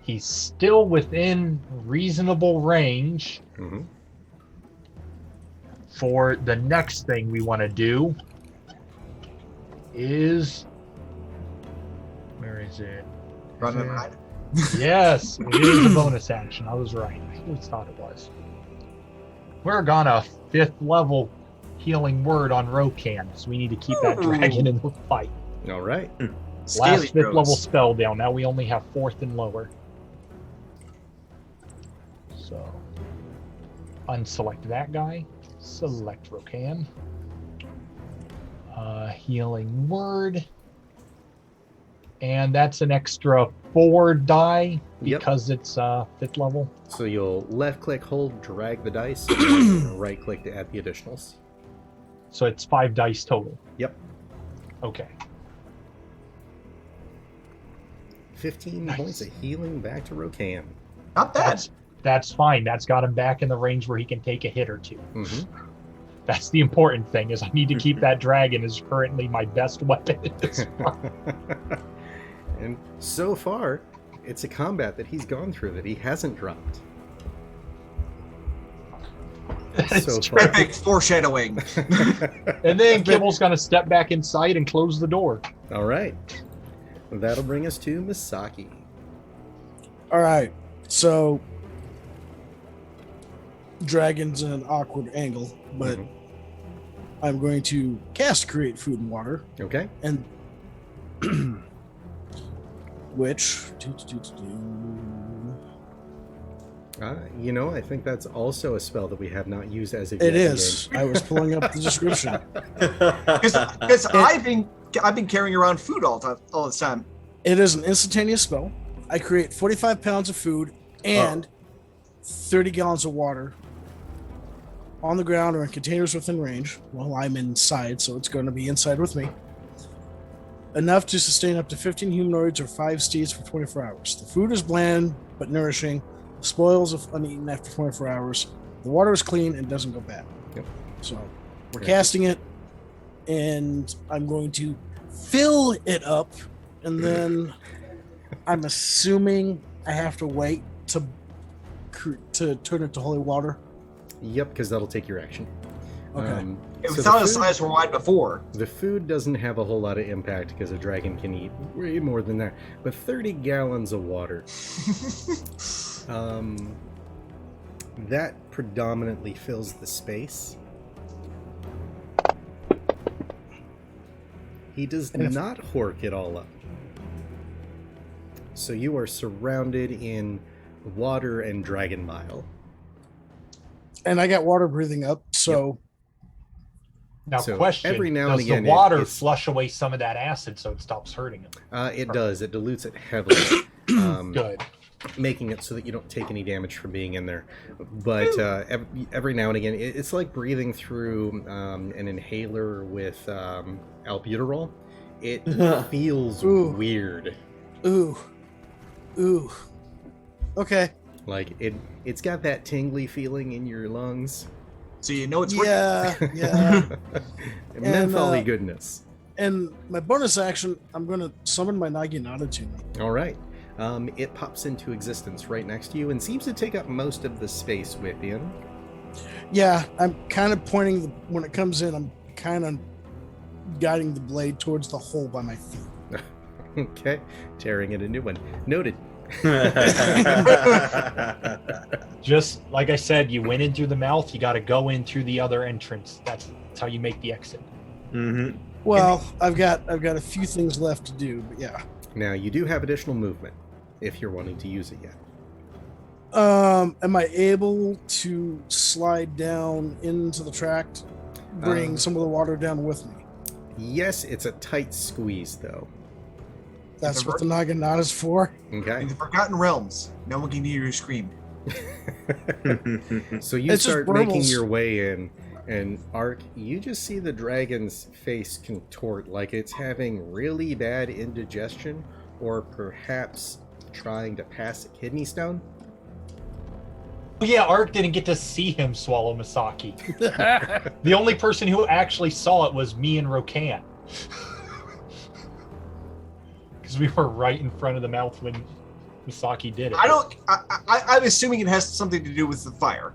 he's still within reasonable range Mm-hmm. for the next thing we want to do. Is where is it? Run and hide. Yes, it is a bonus action. I was right. I always thought it was. We're gonna 5th level healing word on Rokan, so we need to keep that dragon in the fight. All right. Scaly Last 5th Rose. level spell down. Now we only have 4th and lower. So unselect that guy. Select Rokan. Healing word. And that's an extra 4 die Yep. because it's 5th level. So you'll left click, hold, drag the dice, and right click to add the additionals. So it's 5 dice total. Yep. Okay. 15 Nice. points of healing back to Rokan. Not bad. That's fine. That's got him back in the range where he can take a hit or two. Mm-hmm. That's the important thing, is I need to keep that dragon as currently my best weapon at this point. And so far, it's a combat that he's gone through that he hasn't dropped. So far. Epic foreshadowing. And then Kibble's going to step back inside and close the door. All right. That'll bring us to Misaki. all right. So, dragon's in an awkward angle, but Mhm. I'm going to cast Create Food and Water, Okay. and which I think that's also a spell that we have not used as of it yet. is. I was pulling up the description. Because I've been carrying around food all this time. It is an instantaneous spell. I create 45 pounds of food and 30 gallons of water on the ground or in containers within range. Well, I'm inside, so it's going to be inside with me. Enough to sustain up to 15 humanoids or 5 steeds for 24 hours. The food is bland but nourishing. Spoils if uneaten after 24 hours. The water is clean and doesn't go bad. Yep. So we're casting it, and I'm going to fill it up, and then I'm assuming I have to wait to turn it to holy water. Yep, because that'll take your action. Okay. It was so not the as size were wide before. The food doesn't have a whole lot of impact because a dragon can eat way more than that. But 30 gallons of water. That predominantly fills the space. He does not hork it all up. So you are surrounded in water and dragon bile. And I got water breathing up, so... Now, So question: every now does and again, the water it's- flush away some of that acid so it stops hurting him? It does. It dilutes it heavily. Good. Making it so that you don't take any damage from being in there. But every now and again, it's like breathing through an inhaler with albuterol. It feels weird. Ooh. Okay. Like it's got that tingly feeling in your lungs. So you know it's working. Yeah. Mentholy goodness. And my bonus action, I'm going to summon my Naginata to me. All right. It pops into existence right next to you and seems to take up most of the space within. Yeah, I'm kind of pointing, when it comes in, I'm kind of guiding the blade towards the hole by my feet. Okay. Tearing it a new one. Noted. Just like I said, you went in through the mouth. You got to go in through the other entrance. That's how you make the exit. Mm-hmm. Well, I've got a few things left to do, but yeah. Now, you do have additional movement if you're wanting to use it yet. Am I able to slide down into the tract, bring some of the water down with me? Yes, it's a tight squeeze, though. That's what the Naginata's for. Okay. In the Forgotten Realms, no one can hear you scream. So you It's just start making burbles. your way in, and Ark, you just see the dragon's face contort like it's having really bad indigestion, or perhaps trying to pass a kidney stone. Oh, yeah, Art didn't get to see him swallow Misaki. The only person who actually saw it was me and Rokan. Because we were right in front of the mouth when Misaki did it. I'm assuming it has something to do with the fire.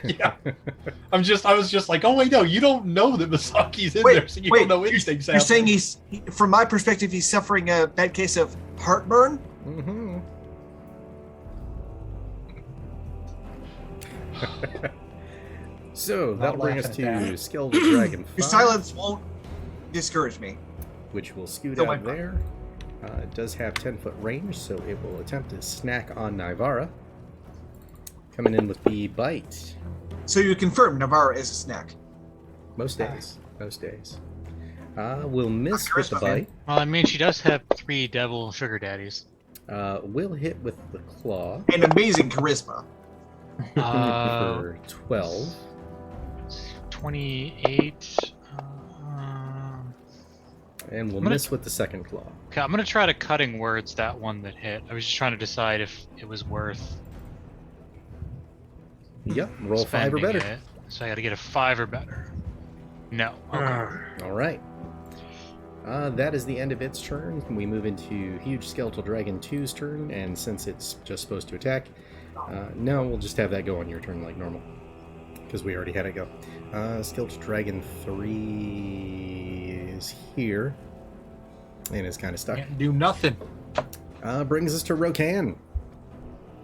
Yeah. I was just like, oh wait, no, you don't know that Misaki's in there, so you don't know anything's You're happening. saying from my perspective, he's suffering a bad case of heartburn? Mm-hmm. So that'll bring us laughing at to that. Skeletal Dragon 5, Your silence won't discourage me. which will scoot Still out my- there. It does have 10-foot range, so it will attempt to snack on Nivara. Coming in with the bite. So you confirm Navarra is a snack. Most days. We'll miss I'm with the charisma, man. bite. Well, I mean, she does have 3 devil sugar daddies. Will hit with the claw And amazing charisma. for 12. 28. And we'll I'm gonna- miss with the second claw. Okay, I'm gonna try to cutting words that one that hit. I was just trying to decide if it was worth Yep, roll 5 or spending better. it. So I gotta get a 5 or better. No. Okay. All right. That is the end of its turn. We move into Huge Skeletal Dragon 2's turn, and since it's just supposed to attack, no, we'll just have that go on your turn like normal, because we already had it go. Skeletal Dragon 3 is here, and is kind of stuck. Can't do nothing. Brings us to Rokan.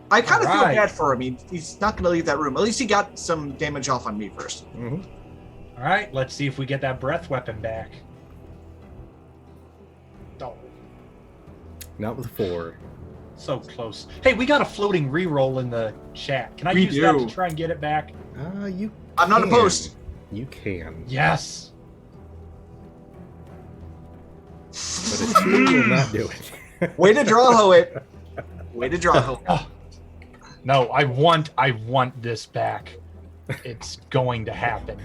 I kind of feel Alright. bad for him. He's not going to leave that room. At least he got some damage off on me first. Mm-hmm. All right, let's see if we get that breath weapon back. Oh, Not with 4. so close. Hey, we got a floating reroll in the chat. Can I We use that do. to try and get it back? You I'm not can. opposed. You can. Yes. But a 2 will not do it. Way to draw it. Way to draw it. No, I want this back. It's going to happen.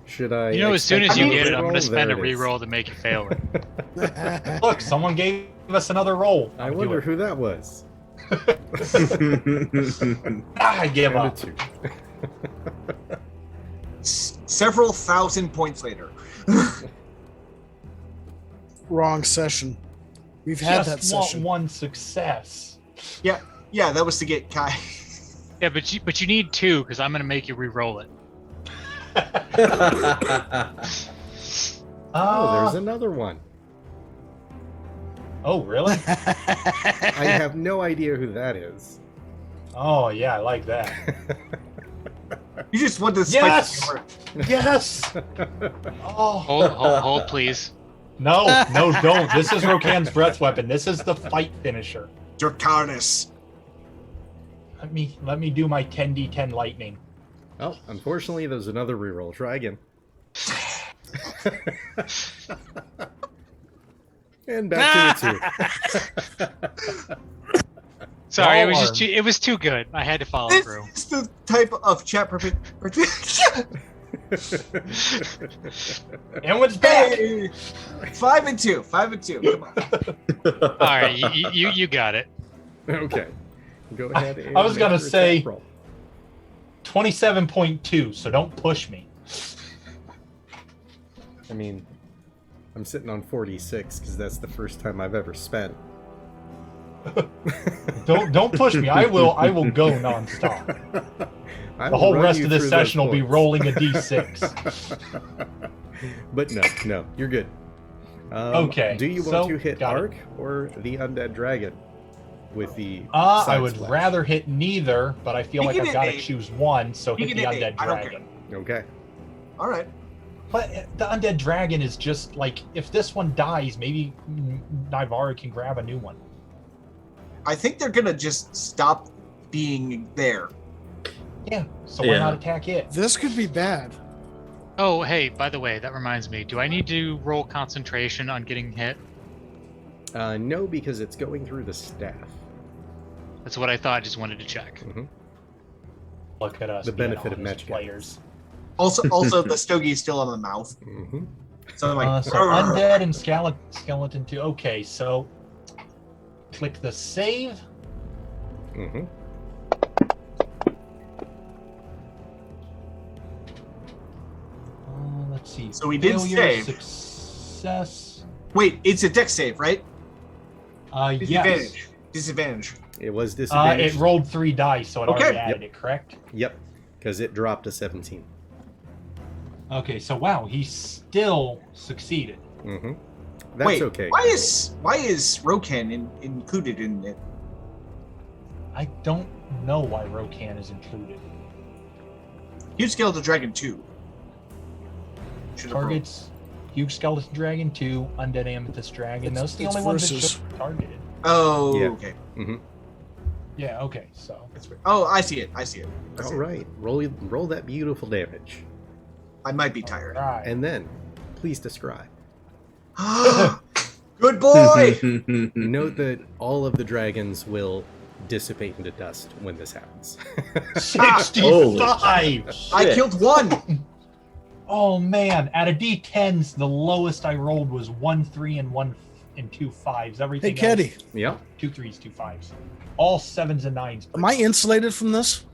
Should I? You know, as soon as you expect get it, I'm reroll? going to spend a There it is. reroll to make you fail it. Look, someone gave us another roll. I wonder who that was. I give And a up. 2. Several thousand points later. Wrong session. We've had that Just want session. one success. Yeah, that was to get Kai. Yeah, but you need 2 because I'm going to make you re-roll it. Oh, there's another one. Oh, really? I have no idea who that is. Oh, yeah, I like that. You just want to Yes! spike Yes! Oh. Hold, please. No, don't. This is Rokan's breath weapon. This is the fight finisher. Dracarys. Let me do my 10d10 lightning. Oh, unfortunately, there's another reroll. Try again. And back to the 2. Sorry, it was Darn. just it was too good. I had to follow This through. is the type of chat And what's back? Hey! 5 and 2. 5 and 2. Come on. All right, you got it. Okay. Go ahead. And I was gonna make your say- attack roll. 27.2, so don't push me. I mean, I'm sitting on 46 because that's the first time I've ever spent. Don't push me. I will go nonstop. I The will whole run rest you of this through those session will be points. rolling a d6. But no, you're good. Okay, Do you want so, to hit got it. Ark or the Undead Dragon with the I side would splash? rather hit neither, but I feel You like can I've hit got to Nate. choose one, so You hit can the hit Nate. Undead I don't Dragon. Okay. All right. But the Undead Dragon is just like, if this one dies, maybe Nivara can grab a new one. I think they're gonna just stop being there. Yeah, so why Yeah. not attack it? This could be bad. Oh, hey, by the way, that reminds me. Do I need to roll concentration on getting hit? No, because it's going through the staff. That's what I thought. Just wanted to check. Look at us. The being benefit of honest match players. Also, the stogie is still on the mouth. Mm-hmm. So I'm like, So "Grr." Undead and Skeleton 2. Okay, so click the save. Mm-hmm. Let's see. So we did Failure, save. Success. Wait, it's a deck save, right? Yes. Disadvantage. Disadvantage. It was disadvantage. It rolled 3 dice, so it Okay. already added it, correct? Yep, because it dropped to 17. Okay, so wow, he still succeeded. Mm-hmm. That's Wait, okay. why is Rokan included in it? I don't know why Rokan is included. Huge Skeleton Dragon 2. Should have rolled. Targets Huge Skeleton Dragon 2, Undead Amethyst Dragon. It's- Those are the it's only ones that versus- should be targeted. Oh, Yeah. okay. Mm-hmm. Yeah, okay, so. That's weird. Oh, I see it. I see it. I see All right, roll that beautiful damage, it. I might be tired. Alright. and then please describe. Good boy. Note that all of the dragons will dissipate into dust when this happens. 65! I killed one. Oh man, out of D10s, the lowest I rolled was 1 3 and 2 5s. Hey, Everything Keddy, else, Yeah. 2 3s, 2 5s. All 7s and 9s. am I insulated from this?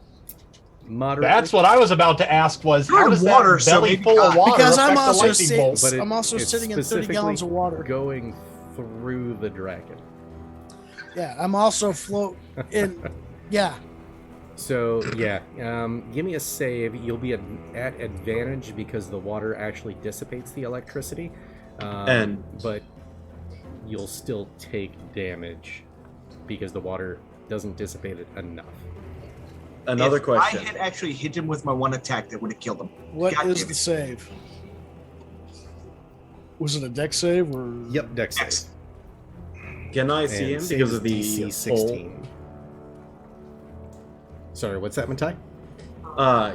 Moderate. That's what I was about to ask was, You're how in does water, that so belly maybe full of not. water Because I'm affect the also lightning bolt? But I'm also it's sitting in 30 specifically gallons of water. going through the dragon. Yeah, I'm also float in. Yeah, So yeah, give me a save. You'll be at advantage because the water actually dissipates the electricity, but you'll still take damage because the water doesn't dissipate it enough. Another If question. I had actually hit him with my one attack, that would have killed him. what God is damn the it. save? Was it a deck save or? Yep, dex save. Yes. Can I see And him because saves of the DC hole? 16. Sorry, what's that, Matai?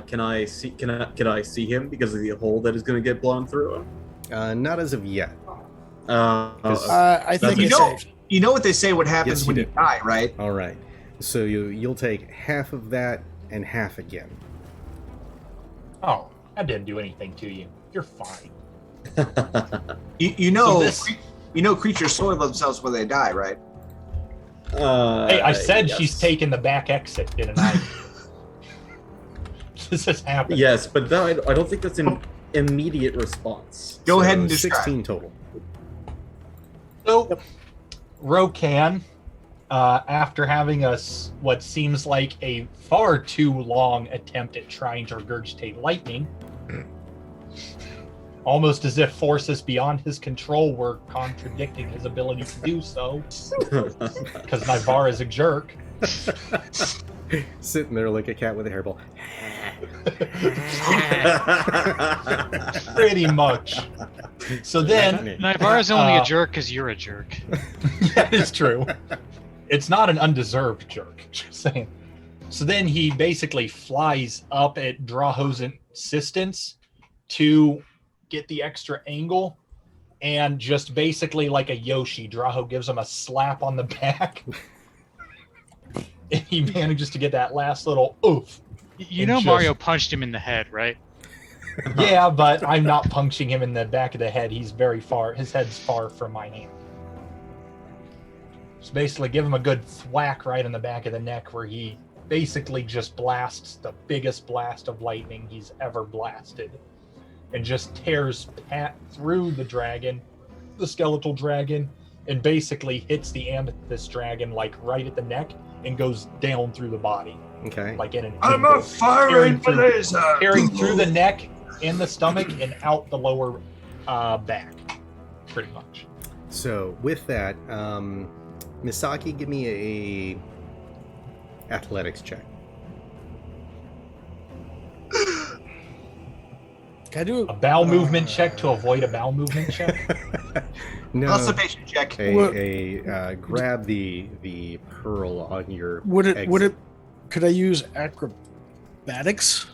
Can I see him because of the hole that is going to get blown through him? Not as of yet. I think You it's know, saved. you know what they say what happens Yes, when you you do. die, right? All right. So you'll take half of that and half again. Oh, I didn't do anything to you. You're fine. You know, this- creatures soil themselves when they die, right? Hey, I said yes. she's taking the back exit, didn't I? This has happened. Yes, but no, I don't think that's an immediate response. Go So ahead and describe. 16 total. So, Rokan, after having what seems like a far too long attempt at trying to regurgitate lightning, almost as if forces beyond his control were contradicting his ability to do so, because Nyvar is a jerk. Sitting there like a cat with a hairball. Pretty much. So then, Nyvar's only a jerk because you're a jerk. that is true. It's not an undeserved jerk. Just saying. So then he basically flies up at Droghot's insistence to get the extra angle, and just basically like a Yoshi, Droghot gives him a slap on the back. And he manages to get that last little oof. You And know just- Mario punched him in the head, right? Yeah, but I'm not punching him in the back of the head. He's very far. His head's far from my hand. So basically, give him a good thwack right in the back of the neck, where he basically just blasts the biggest blast of lightning he's ever blasted, and just tears through the dragon, the skeletal dragon, and basically hits the amethyst dragon like right at the neck and goes down through the body, Okay. like in an. I'm a firing blazer. Tearing through the neck, in the stomach, and out the lower back, pretty much. So with that, Misaki, give me a athletics check. Can I do A bowel movement check to avoid a bowel movement check. No. Constipation check. Grab the pearl on your. Would exit. it? Could I use acrobatics?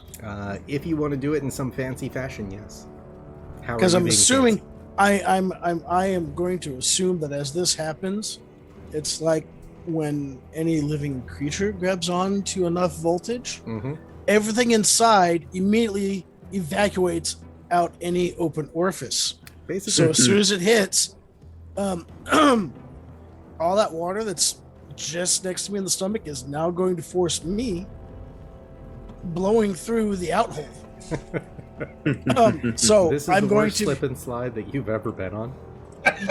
If you want to do it in some fancy fashion, yes. How are Because you I'm being assuming fancy? I am going to assume that as this happens, it's like when any living creature grabs on to enough voltage, Mhm. everything inside immediately evacuates out any open orifice. Basically, So as soon as it hits, all that water that's just next to me in the stomach is now going to force me blowing through the out hole. So this is I'm the going worst to, slip and slide that you've ever been on.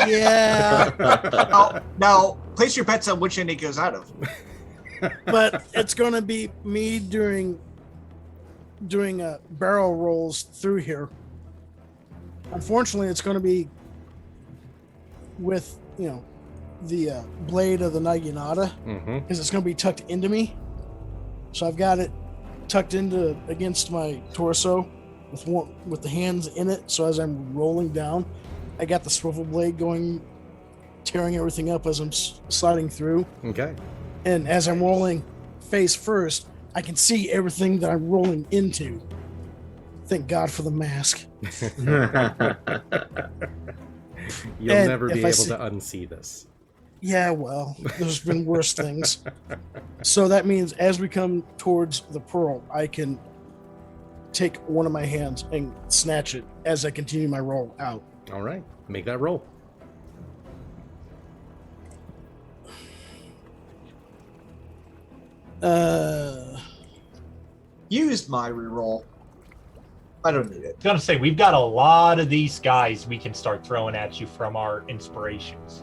yeah, Now, place your bets on which end it goes out of. but it's going to be me doing barrel rolls through here. Unfortunately, it's going to be with the blade of the Naginata, Mm-hmm. because it's going to be tucked into me. So I've got it tucked into against my torso with the hands in it. So as I'm rolling down, I got the swivel blade going, tearing everything up as I'm sliding through. Okay. And as I'm rolling face first, I can see everything that I'm rolling into. Thank God for the mask. You'll And never if be I able see- to unsee this. Yeah, well, there's been worse things. So that means as we come towards the pearl, I can take one of my hands and snatch it as I continue my roll out. All right. Make that roll. Used my reroll. I don't need it. I was gonna say, we've got a lot of these guys we can start throwing at you from our inspirations.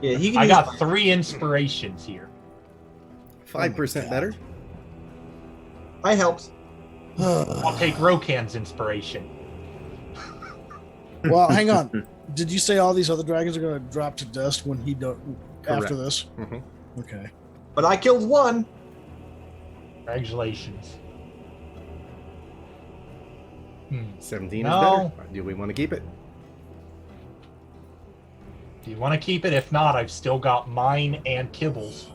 Yeah, he can I use got my- 3 inspirations here. 5% God. better. I helped. I'll take Rokan's inspiration. Well, hang on. Did you say all these other dragons are going to drop to dust when he after Correct. this? Mhm. Okay. But I killed one. Congratulations. 17 No. is better. Do we want to keep it? Do you want to keep it? If not, I've still got mine and Kibble's.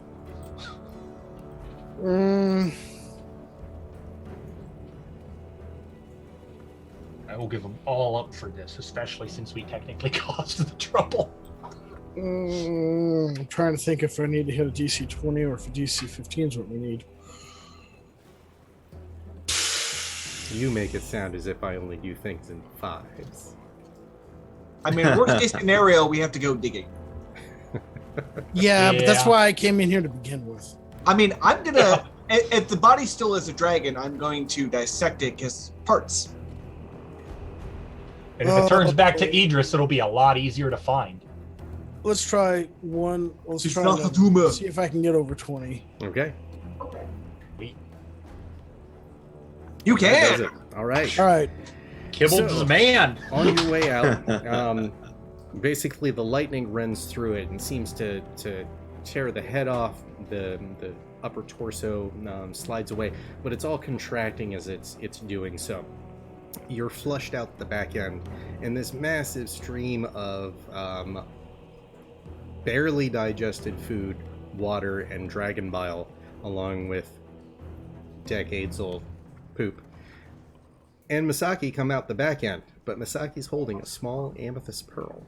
I will give them all up for this, especially since we technically caused the trouble. I'm trying to think if I need to hit a DC 20 or if a DC 15 is what we need. You make it sound as if I only do things in 5s. I mean, worst case scenario, we have to go digging. Yeah, but that's why I came in here to begin with. I mean, I'm gonna. If the body still is a dragon, I'm going to dissect it as parts. And if it turns back to Idriz, it'll be a lot easier to find. Let's try one. Let's It's try not to Hatuma. see if I can get over 20. Okay. You That does can. it. All right. All right. Kibble's So- man. On your way out, basically the lightning runs through it and seems to tear the head off. The upper torso slides away, but it's all contracting as it's doing so. You're flushed out the back end, and this massive stream of barely digested food, water, and dragon bile, along with decades-old poop, and Misaki come out the back end, but Misaki's holding a small amethyst pearl.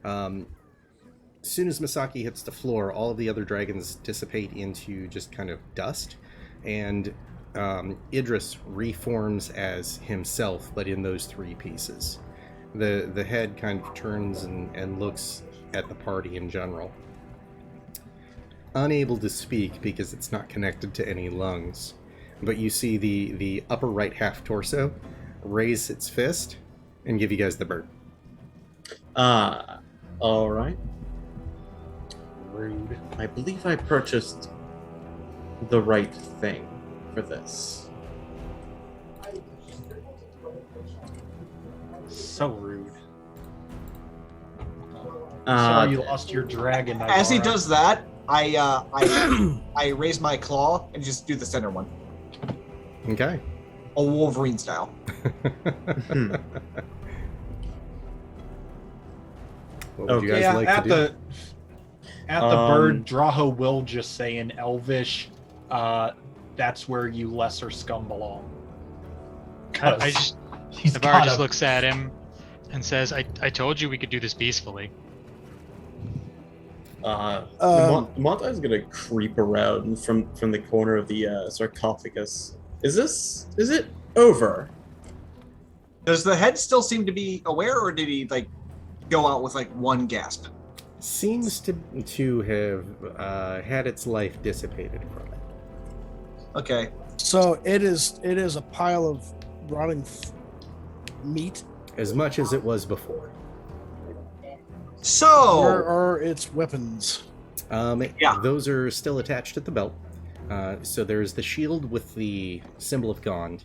As soon as Misaki hits the floor, all of the other dragons dissipate into just kind of dust, and Idriz reforms as himself, but in those 3 pieces. The head kind of turns and looks at the party in general. Unable to speak because it's not connected to any lungs, but you see the upper right half torso raise its fist and give you guys the bird. All right. Rude. I believe I purchased the right thing for this. So rude. Uh, Sorry you lost your dragon. As he Nigara. does that, I raise my claw and just do the center one, Okay. a Wolverine style. What would you guys Yeah, like at to do? the bird, Draho will just say in Elvish, that's where you lesser scum belong. I just He's Navarre got just a- looks at him and says, I told you we could do this peacefully. Montai's gonna creep around from the corner of the sarcophagus. Is it over? Does the head still seem to be aware, or did he like go out with like one gasp? Seems to have had its life dissipated from it. Okay. So it is a pile of rotting meat. As much as it was before. So Where are its weapons? Yeah. Those are still attached at the belt. So there's the shield with the symbol of Cont.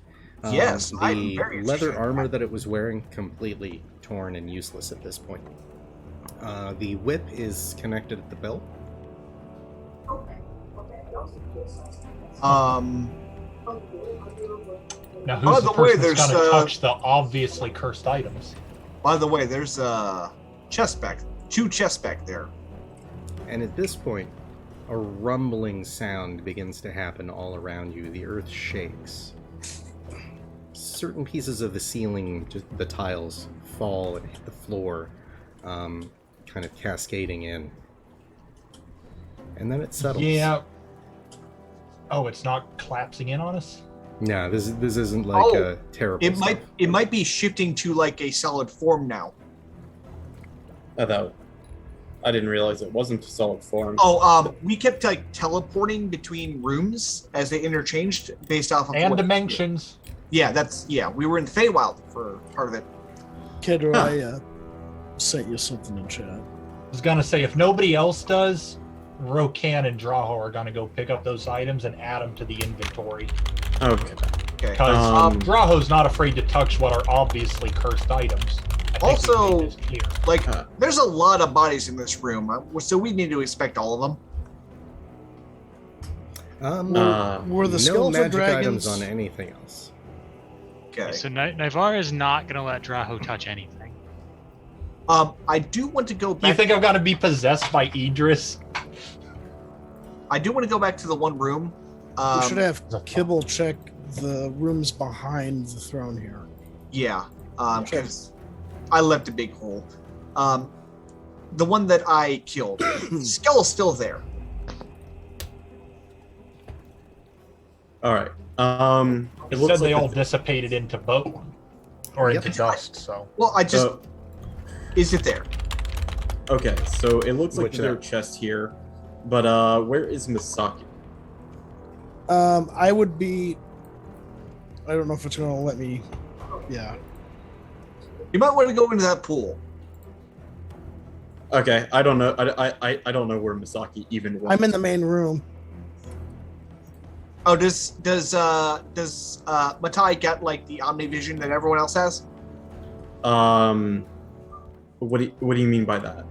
Yes, I'm the very leather interested. armor that it was wearing, completely torn and useless at this point. The whip is connected at the belt. Now, By who's the the way, person that's there's, gonna touch the obviously cursed items? by the way, there's two chests back there. And at this point, a rumbling sound begins to happen all around you. The earth shakes. Certain pieces of the ceiling, just the tiles, fall and hit the floor, kind of cascading in. And then it settles. Yeah. Oh, it's not collapsing in on us? No, this isn't like Oh, a terrible It stuff. might be shifting to like a solid form now. Although I didn't realize it wasn't a solid form. We kept like teleporting between rooms as they interchanged based off of And what- dimensions. Yeah, we were in Feywild for part of it. Kid, Huh. I sent you something in chat. I was gonna say, if nobody else does, Rokan and Draho are gonna go pick up those items and add them to the inventory. Okay. Okay. Because Um, Draho's not afraid to touch what are obviously cursed items. I think we Also- made this clear. Like, Huh. there's a lot of bodies in this room, so we need to expect all of them. Were the no skeletal magic dragons items on anything else. Okay. So Navarre is not going to let Draho touch anything. I do want to go Do you back. think I'm gonna be possessed by Idriz? I do want to go back to the one room. we should have Kibble check the rooms behind the throne here. Yeah. because I left a big hole. The one that I killed, Skell's still there. All right. It said they all dissipated into bone or into dust. So well, I just is it there? Okay, so it looks like there's a chest here, but where is Misaki? I would be. I don't know if it's going to let me. Yeah. You might want to go into that pool. Okay, I don't know. I don't know where Misaki even was. I'm in the main room. Oh, does Matai get like the omnivision that everyone else has? What do you mean by that?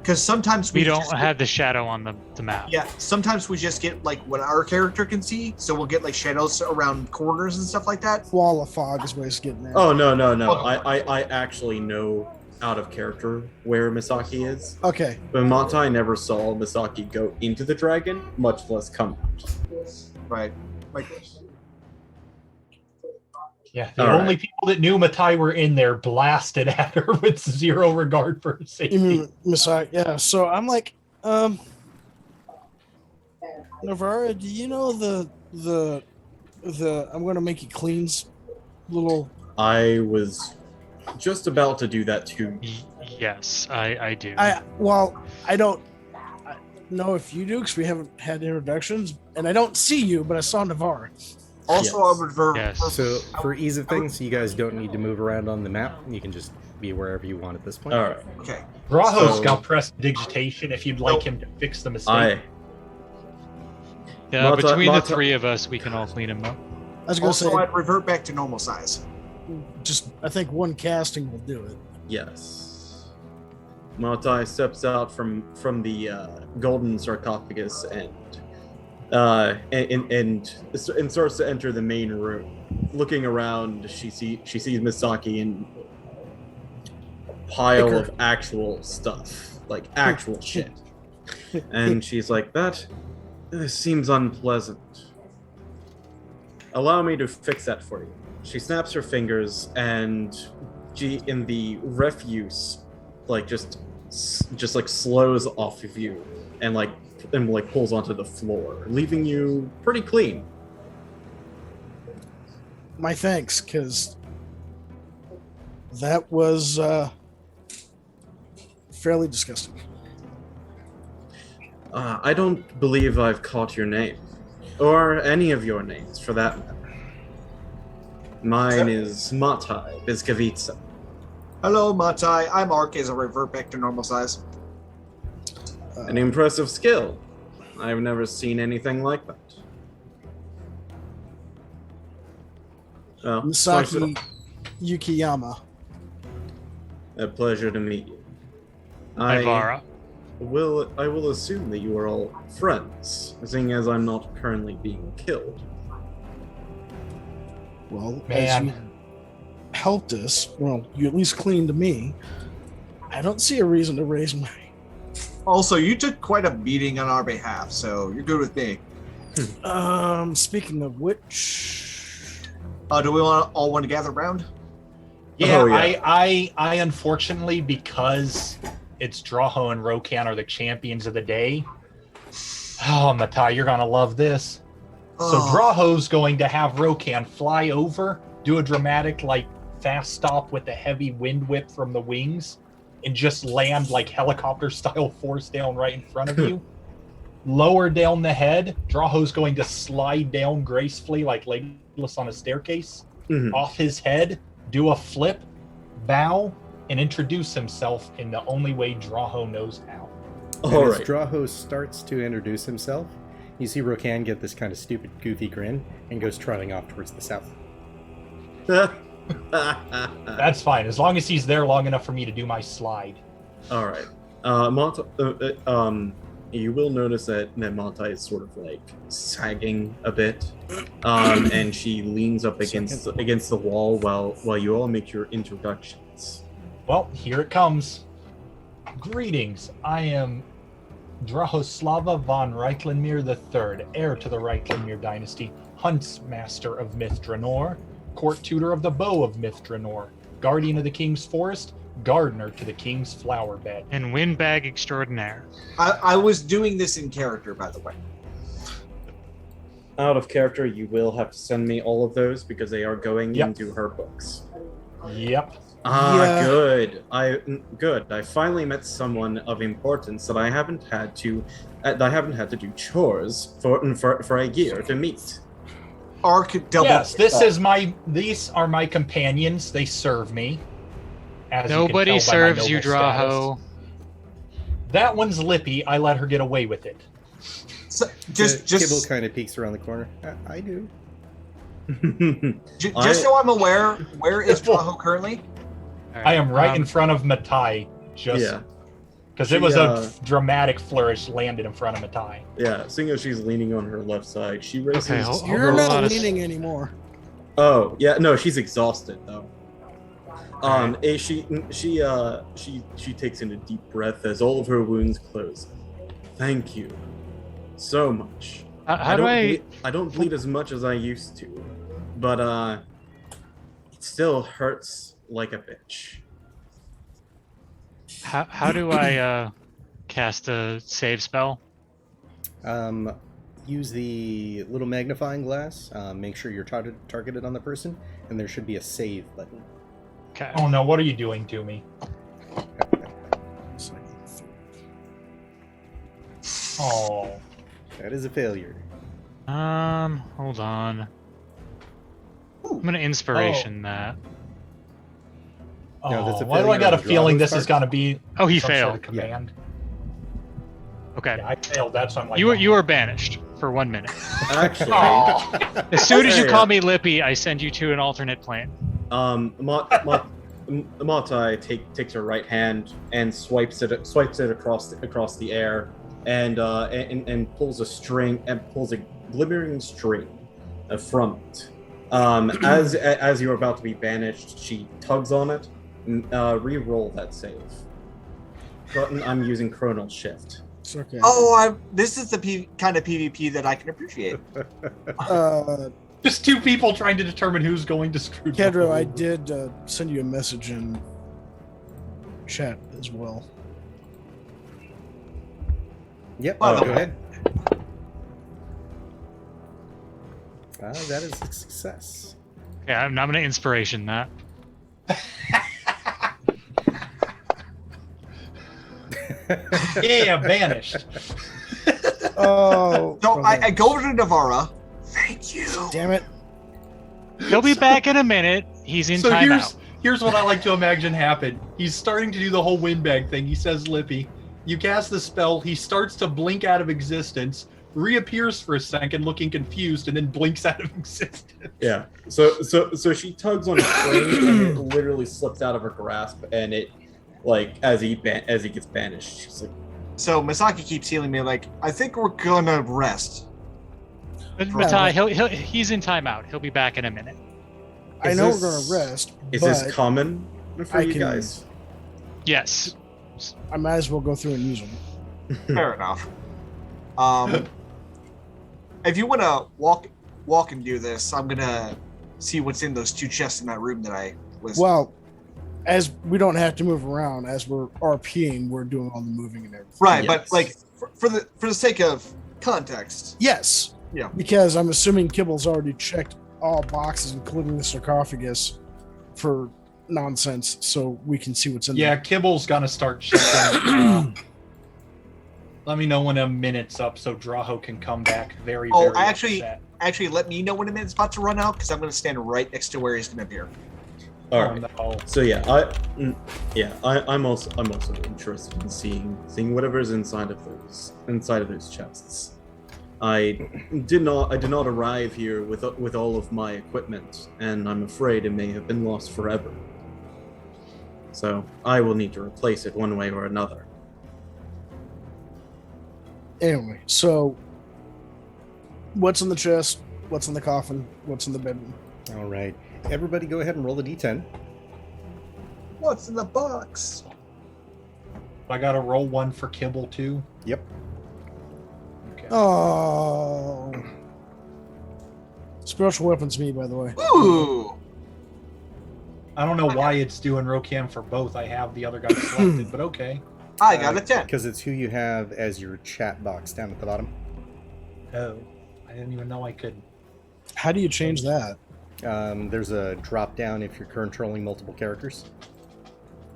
Because sometimes we don't have the shadow on the map. Yeah, sometimes we just get like what our character can see, so we'll get like shadows around corners and stuff like that. Wall of fog is what it's getting at. Oh no. I actually know out of character where Misaki is. Okay. But Matai never saw Misaki go into the dragon, much less come out. Right. Like. Yeah, the only people that knew Matai were in there blasted at her with zero regard for her safety. You mean Misaki? Yeah. So I'm like, Navarra, do you know the I'm gonna make you cleans little? I was just about to do that too. Yes, I do. I don't know if you do because we haven't had introductions, and I don't see you, but I saw Navarra. Also, Yes. I would reverse. Yes. So for ease of things, you guys don't need to move around on the map. You can just be wherever you want at this point. All right. Okay. Raho's So- got prestidigitation if you'd like him to fix the mistake. Yeah, Mata- between the Mata- three of us, we can all clean him up. I was gonna Also, say, I'd revert back to normal size. just I think one casting will do it. Yes. Matai steps out from the golden sarcophagus and starts to enter the main room. Looking around, she sees Misaki in a pile of actual stuff, like actual shit, and she's like, "This seems unpleasant. Allow me to fix that for you." She snaps her fingers, and she, in the refuse, like just like slows off of you, and pulls onto the floor, leaving you pretty clean. My thanks, because that was fairly disgusting. I don't believe I've caught your name, or any of your names, for that matter. Mine is Matai Bizkavitsa. Hello, Matai. I'm Ark as a revert back to normal size. An impressive skill. I've never seen anything like that. Well, Misaki Yukiyama. a pleasure to meet you. Ivara. I will assume that you are all friends, seeing as I'm not currently being killed. Well, as you Man, helped us, well, you at least cleaned me. I don't see a reason to raise my. Also, you took quite a beating on our behalf, so you're good with me. Speaking of which, Do we all want to gather around? yeah, Oh, yeah. I unfortunately, because it's Droho and Rokan are the champions of the day. Oh, Matai, you're gonna love this. So Oh. Droho's going to have Rokan fly over, do a dramatic fast stop with a heavy wind whip from the wings, and just land helicopter style force down right in front of you. Lower down the head, Droho's going to slide down gracefully like Legolas on a staircase. Mhm. Off his head, do a flip, bow, and introduce himself in the only way Droho knows how. And All as right. Droho starts to introduce himself, you see Rokan get this kind of stupid, goofy grin and goes trotting off towards the south. That's fine, as long as he's there long enough for me to do my slide. All right. You will notice that Montai is sort of sagging a bit, and she leans up against the wall while you all make your introductions. Well, here it comes. Greetings, I am Drahoslava von Reiklenmir III, heir to the Reiklenmir dynasty, Huntsmaster of Myth Draenor, Court Tutor of the Bow of Myth Draenor, guardian of the king's forest, gardener to the king's flower bed. And windbag extraordinaire. I was doing this in character, by the way. Out of character, you will have to send me all of those because they are going Yep. into her books. Yep. Yeah. Good. I finally met someone of importance that I haven't had to do chores for a year to meet. Arc double. Yes, these are my companions. They serve me. As you can Nobody tell by my serves you, noble Draho. status. That one's Lippy. I let her get away with it. So, Kibble kind of peeks around the corner. I do. just so I'm aware, where is Draho currently? I am right in front of Matai, just because it was a dramatic flourish landed in front of Matai. Yeah, seeing as she's leaning on her left side, she raises. Okay, hold You're on. not leaning anymore. Oh yeah, no, she's exhausted though. She takes in a deep breath as all of her wounds close. Thank you so much. How do I? I don't bleed as much as I used to, but it still hurts like a bitch. How do I cast a save spell? Use the little magnifying glass. Make sure you're targeted on the person, and there should be a save button. Okay. Oh no! What are you doing to me? Oh. That is a failure. Hold on. I'm gonna inspiration that. No, that's a Why do I failure got a on feeling Draho's this is part. gonna be Oh, he some sort failed. of command? Okay. Yeah, I failed. That's why I'm like. You are banished for 1 minute. Actually, Oh. As soon as you Yeah. call me Lippy, I send you to an alternate plane. Matai takes her right hand and swipes it across the air, and pulls a glimmering string from it. As you're about to be banished, she tugs on it. Re-roll that save. I'm using Chronal Shift. It's okay. Oh, this is the kind of PvP that I can appreciate. Just two people trying to determine who's going to screw. Kedro, I did send you a message in chat as well. Yep. By the Go way. ahead. That is a success. Yeah, I'm gonna inspiration that. Yeah, banished. Oh. So I go over to Navara. Thank you. Damn it. He'll be back in a minute. He's in So timeout. here's what I like to imagine happen. He's starting to do the whole windbag thing. He says Lippy. You cast the spell. He starts to blink out of existence, reappears for a second, looking confused, and then blinks out of existence. Yeah. So she tugs on a string, and it literally slips out of her grasp, and it, like, as he gets banished, she's like, So Misaki keeps healing me. Like, I think we're gonna rest. But Matai, he's in timeout. He'll be back in a minute. I Is know this- we're going to rest, "Is but this common for I you can- guys?" Yes. I might as well go through and use them. Fair enough. If you want to walk and do this, I'm gonna see what's in those two chests in that room that I was. Well, as we don't have to move around, as we're RPing, we're doing all the moving and everything. right, Yes. but like for the sake of context, Yes. Yeah. Because I'm assuming Kibble's already checked all boxes, including the sarcophagus, for nonsense, so we can see what's in Yeah, there. Kibble's gonna start checking. Let me know when a minute's up so Draho can come back very, Oh, very upset. actually, let me know when a minute's about to run out because I'm gonna stand right next to where he's gonna appear. All right. No. So I'm also interested in seeing whatever's inside of those chests. I did not arrive here with all of my equipment, and I'm afraid it may have been lost forever. So I will need to replace it one way or another. Anyway, so what's in the chest? What's in the coffin? What's in the bedroom? All right. Everybody go ahead and roll a d10. What's in the box? I gotta roll one for Kibble too. Yep. Okay. Oh. Spiritual weapons, me, by the way. Ooh. I don't know why it's doing Rokam for both. I have the other guy selected, but okay. I got a 10. Because it's who you have as your chat box down at the bottom. Oh, I didn't even know I could. How do you change that? There's a drop down if you're controlling multiple characters.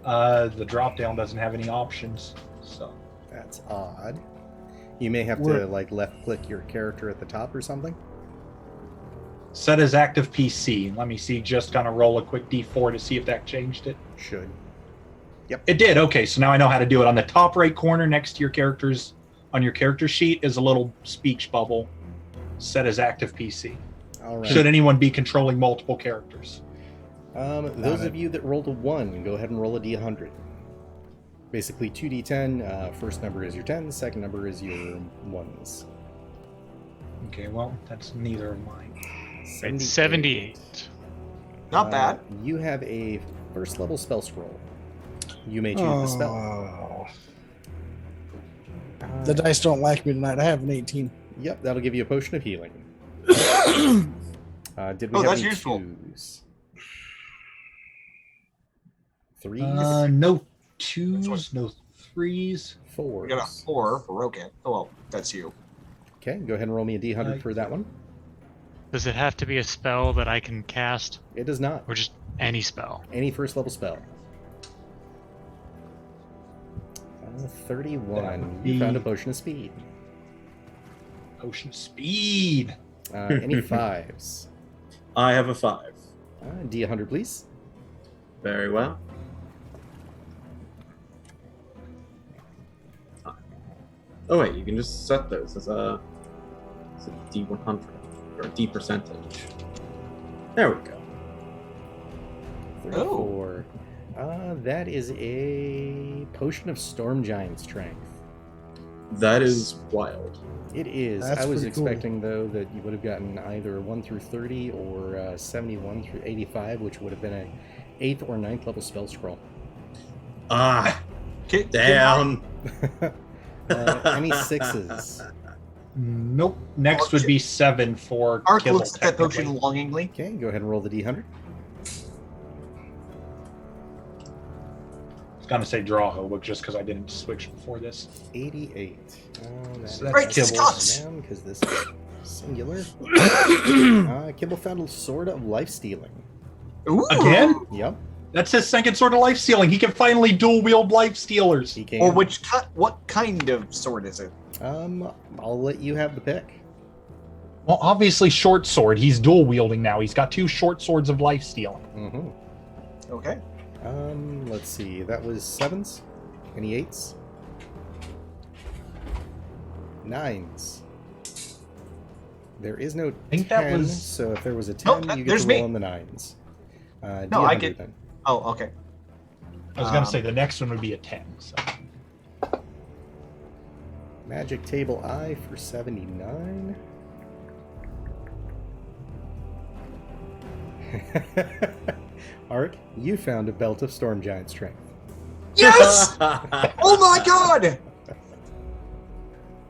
The drop down doesn't have any options, so. That's odd. You may have to like left click your character at the top or something. Set as active PC. Let me see, just gonna roll a quick D4 to see if that changed it. Should. It did. Okay, so now I know how to do it. On the top right corner next to your characters, on your character sheet, is a little speech bubble. Set as active PC. All right. Should anyone be controlling multiple characters? Those of you that rolled a 1, go ahead and roll a D100. Basically 2D10. First number is your 10, second number is your 1s. Okay, well, that's neither of mine. It's 78. Not bad. You have a first level spell scroll. You may choose the spell. The dice don't like me tonight. I have an 18. Yep, that'll give you a potion of healing. Did we have that's any useful. 2s? 3s? No 2s, no 3s. 4s. We got a 4 for Rokan. Oh, well, that's you. Okay, go ahead and roll me a D100 for that one. Does it have to be a spell that I can cast, It does not. or just any spell? Any first level spell. 31. You found a potion of speed. Potion speed. Any 5s? I have a 5. D100, please. Very well. Oh wait, you can just set those as a D100 or a D percentage. There we go. 34. That is a potion of storm giant strength. That is wild. It is. That's I was pretty cool. expecting though that you would have gotten either 1 through 30 or 71 through 85, which would have been a 8th or 9th level spell scroll. Ah, Can damn. Any 6s? Nope. Next would be 7 for Ark kibble, looks at that technically. potion longingly. Okay, go ahead and roll the D100. I was gonna say Drow, but just because I didn't switch before this. 88. So That that's is Kibble. down because this is singular. Kibble found a sword of life stealing. Ooh. Again? Yep, That's his second sort of life stealing. He can finally dual wield life stealers. he can. Or what kind of sword is it? I'll let you have the pick. Well, obviously short sword. He's dual wielding now. He's got 2 short swords of life stealing. Mm-hmm. Okay. Let's see. That was 7s. Any 8s? 9s. There is no 10, think that was- so if there was a 10, Nope, you get there's to roll me. on the 9s. No, I D100 get- then. Oh, okay. I was gonna say the next one would be a 10. So. Magic Table I for 79. Ark, you found a belt of storm giant strength. Yes! Oh my god!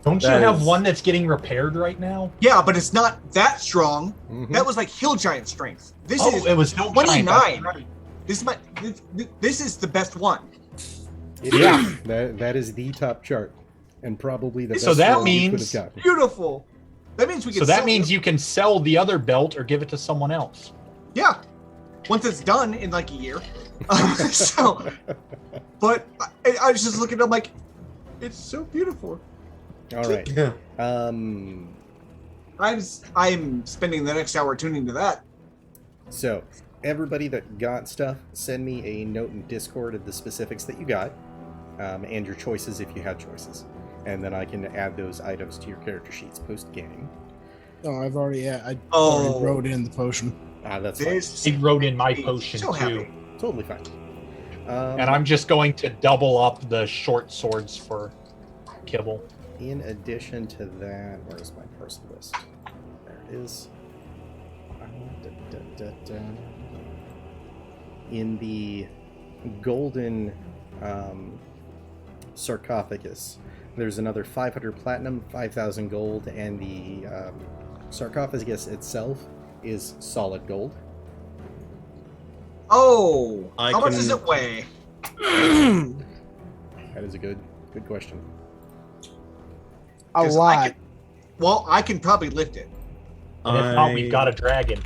Don't you That have is- one that's getting repaired right now? Yeah, but it's not that strong. Mhm. That was like hill giant strength. This Oh, is it was still 29. Right. This is this is the best one. It Yeah. is. That is the top chart, and probably the best So that roll you could means- have gotten. Beautiful. That means we can. So that sell means them. you can sell the other belt or give it to someone else. Yeah. Once it's done in like a year. But I was just looking at it, I'm like, it's so beautiful. All right. Yeah. I'm spending the next hour tuning to that. So, everybody that got stuff, send me a note in Discord of the specifics that you got, and your choices if you had choices. And then I can add those items to your character sheets post-game. Oh, I've already Oh. already wrote in the potion. That's This He wrote in my makes me potion so too. happy. fine. Totally fine. And I'm just going to double up the short swords for kibble. In addition to that, where's my parcel list? There it is. In the golden sarcophagus, there's another 500 platinum, 5,000 gold, and the sarcophagus itself is solid gold. Oh, I how much can- does it weigh? That is a good question. A 'Cause lot. I can probably lift it. And if not, we've got a dragon.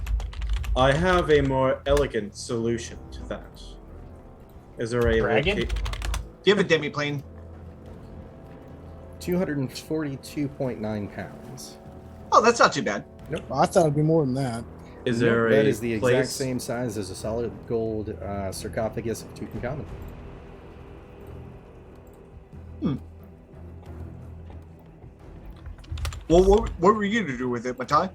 I have a more elegant solution to that. Is there a Dragon? Give it, Demiplane. 242.9 pounds. Oh, that's not too bad. I thought it'd be more than that. Is there That a is the exact place? same size as a solid gold sarcophagus of Tutankhamun. Well, what were you going to do with it, Matai?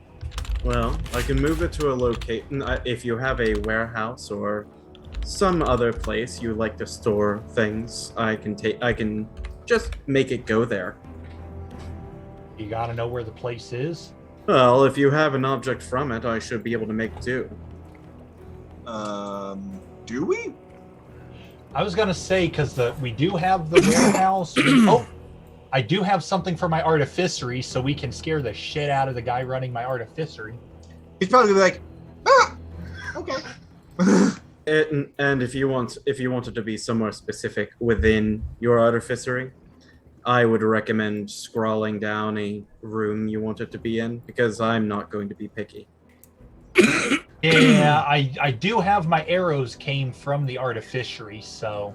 Well, I can move it to a location. If you have a warehouse or some other place you like to store things, I can just make it go there. You gotta know where the place is. Well, if you have an object from it, I should be able to make do. Do we? I was gonna say because we do have the warehouse. I do have something for my artificery, so we can scare the shit out of the guy running my artificery. He's probably gonna be like, ah, okay. And if you wanted to be somewhere specific within your artificery, I would recommend scrolling down a room you want it to be in, because I'm not going to be picky. Yeah, I do have my arrows came from the artificery, so.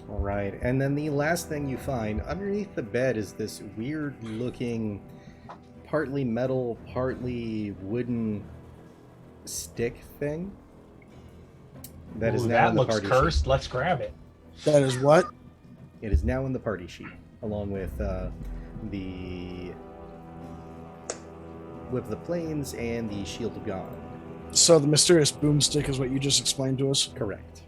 All right, and then the last thing you find underneath the bed is this weird-looking, partly metal, partly wooden stick thing. That is Ooh, now that in the looks party cursed. sheet. Let's grab it. That is what? It is now in the party sheet, along with the Whip of the Plains and the Shield of God. So the mysterious boomstick is what you just explained to us? Correct.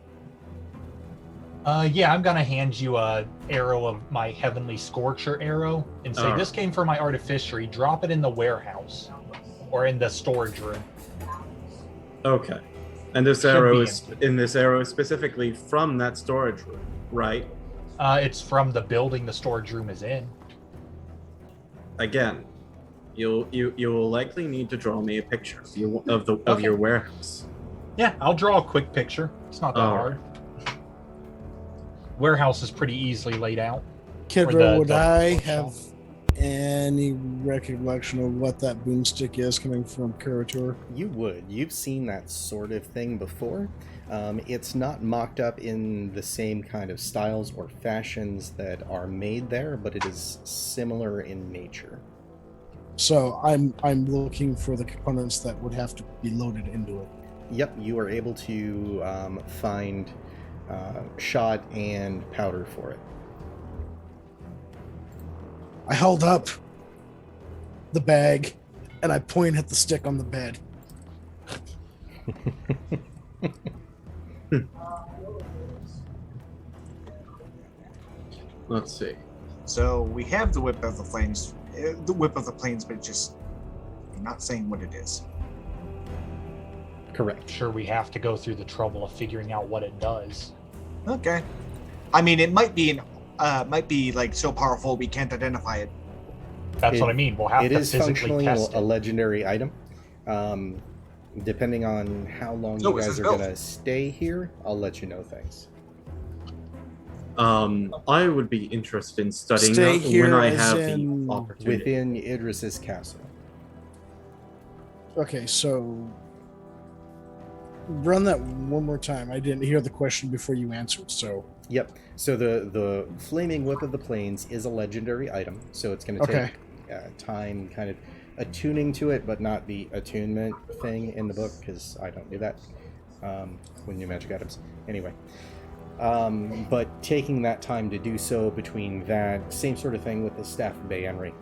Yeah, I'm gonna hand you a arrow of my Heavenly Scorcher arrow and say, Alright. this came from my artificery. Drop it in the warehouse or in the storage room. Okay. And this Should arrow be is in this arrow is specifically from that storage room, right? It's from the building the storage room is in. Again, you will likely need to draw me a picture of Okay. your warehouse. Yeah, I'll draw a quick picture. It's not that hard. Warehouse is pretty easily laid out. Kidro, would I workshop. have any recollection of what that boomstick is coming from Kurator? You would. You've seen that sort of thing before. It's not mocked up in the same kind of styles or fashions that are made there, but it is similar in nature. So I'm looking for the components that would have to be loaded into it. Yep, you are able to find shot and powder for it. I held up the bag and I point at the stick on the bed. Let's see. So we have the Whip of the Plains, but just I'm not saying what it is. Correct. Sure, we have to go through the trouble of figuring out what it does. Okay. I mean, it might be like so powerful we can't identify it. That's what I mean. We'll have It to is physically functionally test a it. legendary item. Depending on how long So you is guys this are built? going to stay here, I'll let you know things. I would be interested in studying Stay that here when I as have in the opportunity. Within Idris's castle. Okay, so run that one more time. I didn't hear the question before you answered, so Yep. So the Flaming Whip of the Plains is a legendary item, so it's going to okay. take time kind of attuning to it, but not the attunement thing in the book, because I don't do that with new magic items. Anyway. But taking that time to do so between that, same sort of thing with the Staff of Bayanri.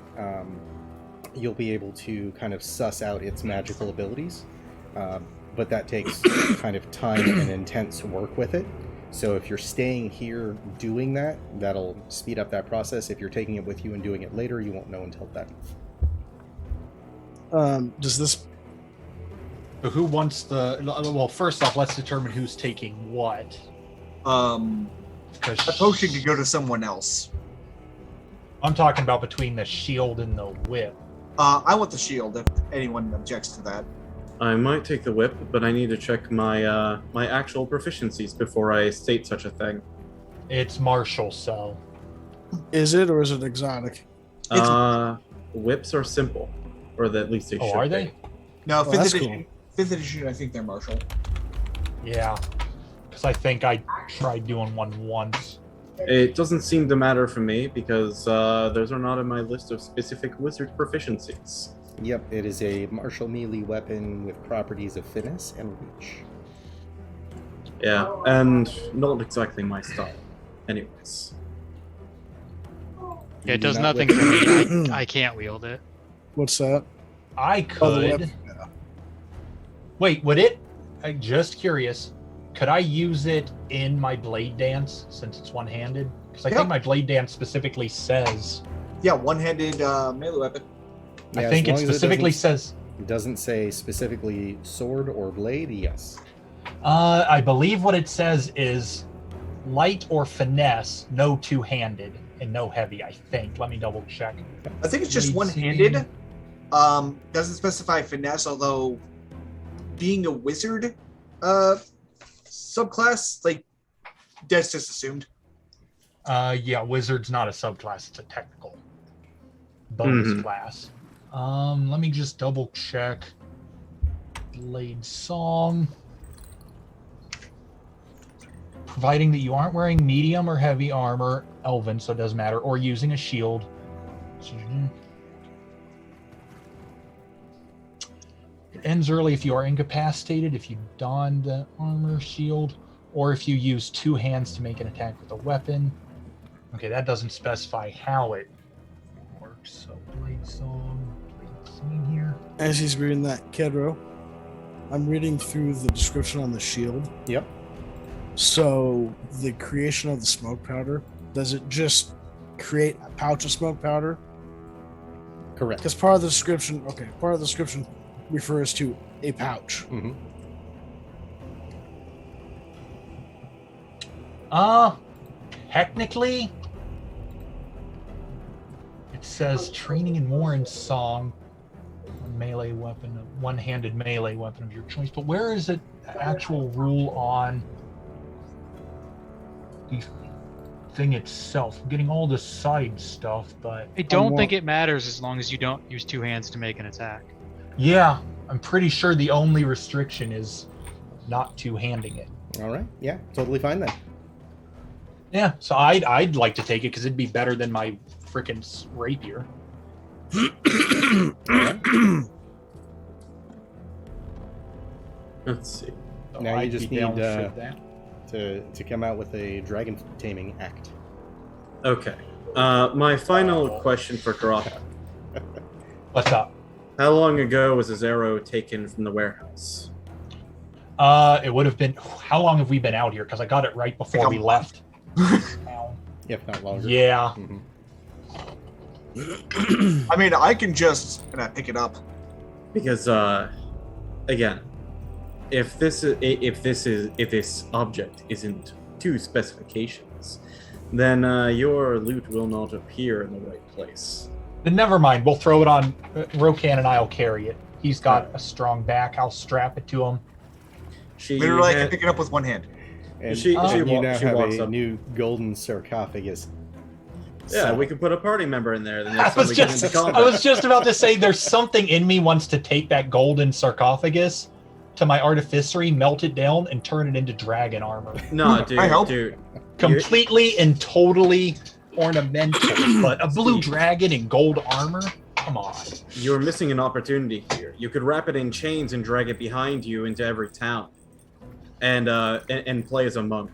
You'll be able to kind of suss out its magical abilities, but that takes kind of time and intense work with it. So if you're staying here doing that, that'll speed up that process. If you're taking it with you and doing it later, you won't know until then. Does this? So who wants the? Well, first off, let's determine who's taking what. A 'Cause potion could go to someone else. I'm talking about between the shield and the whip. I want the shield if anyone objects to that. I might take the whip, but I need to check my my actual proficiencies before I state such a thing. It's martial, so. Is it, or is it exotic? Whips are simple, or at least they should Are be. they? No, that's fifth edition. Fifth edition, I think they're martial. Yeah. Because I think I tried doing one once. It doesn't seem to matter for me because those are not in my list of specific wizard proficiencies. Yep, it is a martial melee weapon with properties of finesse and reach. Yeah, and not exactly my style. Anyways. Yeah, it Do does not nothing whip- for me. I can't wield it. What's that? I Oh, the could. weapon. Wait, would it? I'm just curious. Could I use it in my blade dance since it's one-handed? Because I Yeah. think my blade dance specifically says. Yeah, one-handed melee weapon. Yeah, I as think it long as specifically doesn't- says. It doesn't say specifically sword or blade, yes. I believe what it says is light or finesse, no two-handed, and no heavy. I think. Let me double check. I think it's just Blade one-handed. Doesn't specify finesse, although being a wizard subclass, like, that's just assumed. Yeah, wizard's not a subclass; it's a technical bonus Mhm. class. Let me just double check. Blade song. Providing that you aren't wearing medium or heavy armor, elven, so it doesn't matter, or using a shield. It ends early if you are incapacitated, if you don the armor, shield, or if you use two hands to make an attack with a weapon. Okay, that doesn't specify how it works. So blade song, blade scene here. As he's reading that, Kedro, I'm reading through the description on the shield. Yep. So the creation of the smoke powder, does it just create a pouch of smoke powder? Correct. Because part of the description, refers to a pouch. Mm-hmm. Technically, it says training in war and song, a melee weapon, a one-handed melee weapon of your choice. But where is it? Actual rule on the thing itself. I'm getting all the side stuff, but I don't think it matters as long as you don't use two hands to make an attack. yeah, I'm pretty sure the only restriction is not two-handing it. All right. Yeah, totally fine then. Yeah, so I'd like to take it because it'd be better than my freaking rapier. Let's see. So Now you I'd just be down need, for that. to come out with a dragon taming act. Okay. My final question for Dourgothoth. What's up? How long ago was his arrow taken from the warehouse? It would have been. How long have we been out here? Because I got it right before Like a we month. left. If not longer. Yeah. Mhm. I mean, I can just pick it up. Because again, if this object isn't to specifications, then your loot will not appear in the right place. Then never mind. We'll throw it on. Rokan and I'll carry it. He's got a strong back. I'll strap it to him. Literally, I can pick it up with one hand. And She- and she you wa- now she have walks a up. new golden sarcophagus. Yeah, So- we could put a party member in there. The I next time was we get just. into combat. I was just about to say. There's something in me wants to take that golden sarcophagus to my artificery, melt it down, and turn it into dragon armor. No, dude, I help. dude. Completely and totally ornamental, but a blue dragon in gold armor. Come on. You're missing an opportunity here. You could wrap it in chains and drag it behind you into every town, and play as a monk.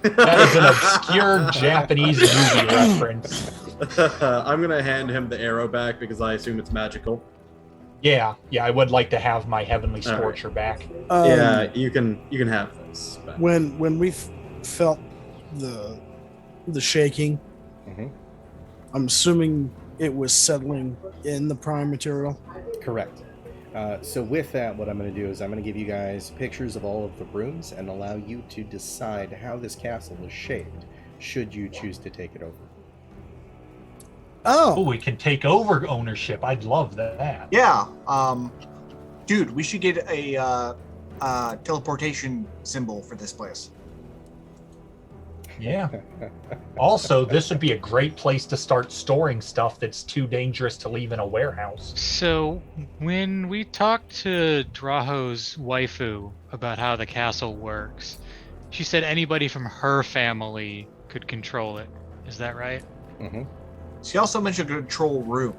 That is an obscure Japanese movie reference. I'm gonna hand him the arrow back because I assume it's magical. Yeah, I would like to have my heavenly All right. scorcher back. Yeah, you can have this back. When we felt the shaking, Mhm. I'm assuming it was settling in the prime material. Correct. So with that, what I'm going to do is I'm going to give you guys pictures of all of the rooms and allow you to decide how this castle is shaped, should you choose to take it over. Oh, Oh, we can take over ownership. I'd love that. Yeah. Dude, we should get a teleportation symbol for this place. Yeah. Also, this would be a great place to start storing stuff that's too dangerous to leave in a warehouse. So, when we talked to Draho's waifu about how the castle works, she said anybody from her family could control it. Is that right? Mm-hmm. She also mentioned a control room.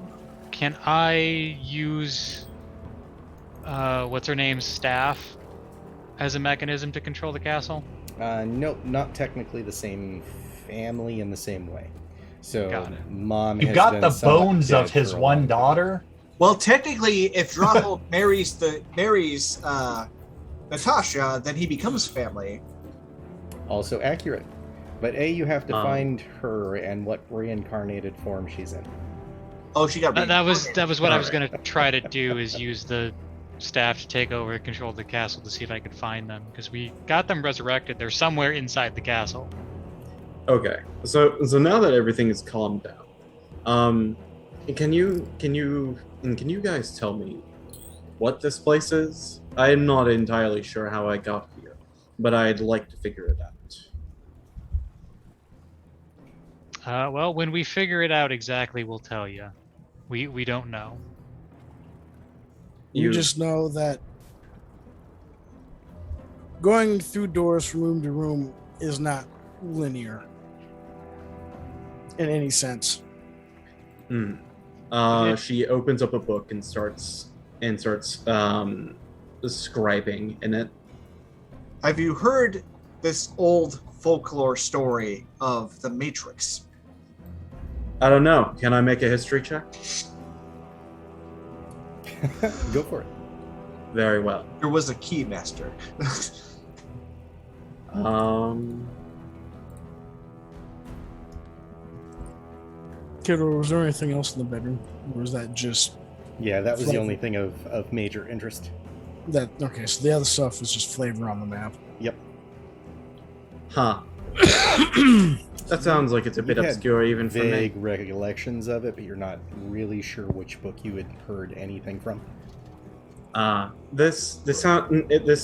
Can I use what's her name's staff as a mechanism to control the castle? Nope, not technically the same family in the same way. So, Got it. Mom You has got been the somewhat bones dead of his for a one long time. daughter. Well, technically, if Drow marries Natasha, then he becomes family. Also accurate. But you have to Um, find her and what reincarnated form she's in. Oh, she got That was what I was Alright. gonna try to do, is use the staff to take over and control the castle to see if I could find them, because we got them resurrected. They're somewhere inside the castle. Okay, so now that everything is calmed down, can you guys tell me what this place is? I'm not entirely sure how I got here, but I'd like to figure it out. Well, when we figure it out exactly, we'll tell you. We don't know. You just know that going through doors from room to room is not linear in any sense. Hmm. Okay. She opens up a book and starts scribing in it. Have you heard this old folklore story of the Matrix? I don't know. Can I make a history check? Go for it. Very well. There was a key master. Kiddo, was there anything else in the bedroom? Or was that just Yeah, that was the Flavor. only thing of major interest. that? Okay, so the other stuff was just flavor on the map. Yep. Huh. That sounds like it's a bit You had obscure even for me. Vague recollections of it, but you're not really sure which book you had heard anything from. This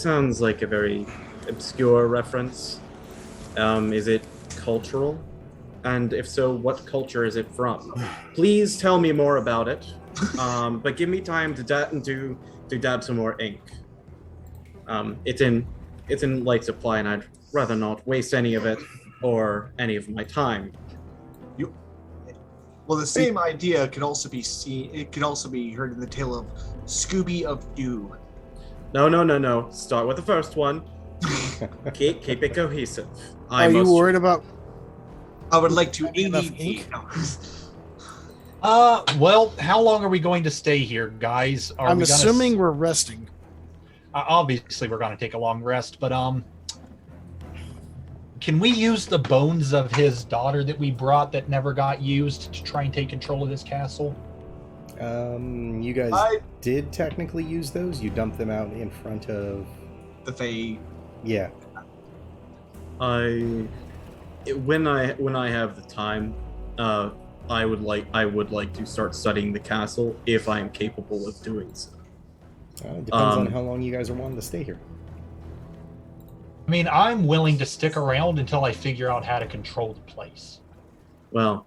sounds like a very obscure reference. Is it cultural? And if so, what culture is it from? Please tell me more about it. But give me time to dab some more ink. It's in light supply, and I'd rather not waste any of it or any of my time. Well, the same idea could also be seen. It could also be heard in the tale of Scooby of Dew. No. Start with the first one. Keep it cohesive. Are you worried about? I would like to Enough ADD. ink? Well, how long are we going to stay here, guys? I'm assuming we're resting. Obviously, we're going to take a long rest, but can we use the bones of his daughter that we brought that never got used to try and take control of this castle? You guys did technically use those. You dumped them out in front of. The Fae. Yeah. When I have the time, I would like to start studying the castle if I am capable of doing so. It depends on how long you guys are wanting to stay here. I mean, I'm willing to stick around until I figure out how to control the place. Well,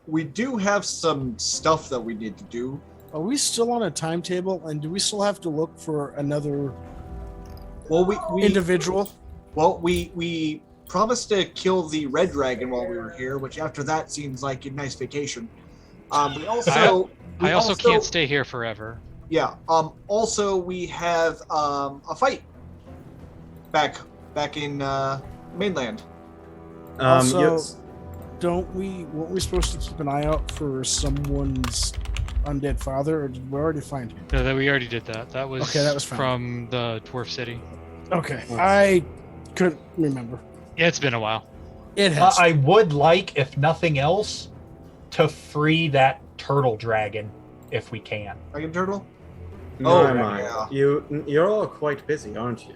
We do have some stuff that we need to do. Are we still on a timetable? And do we still have to look for another Well, we individual? Well, we promised to kill the red dragon while we were here, which after that seems like a nice vacation. We also I also can't stay here forever. Yeah. Also, we have a fight back in mainland. Also, yes. weren't we supposed to keep an eye out for someone's undead father, or did we already find him? No, that we already did that. That was fine. from the Dwarf City. Okay, I couldn't remember. Yeah, it's been a while. It has. I would like, if nothing else, to free that turtle dragon if we can. Dragon turtle. My. yeah. You're all quite busy, aren't you?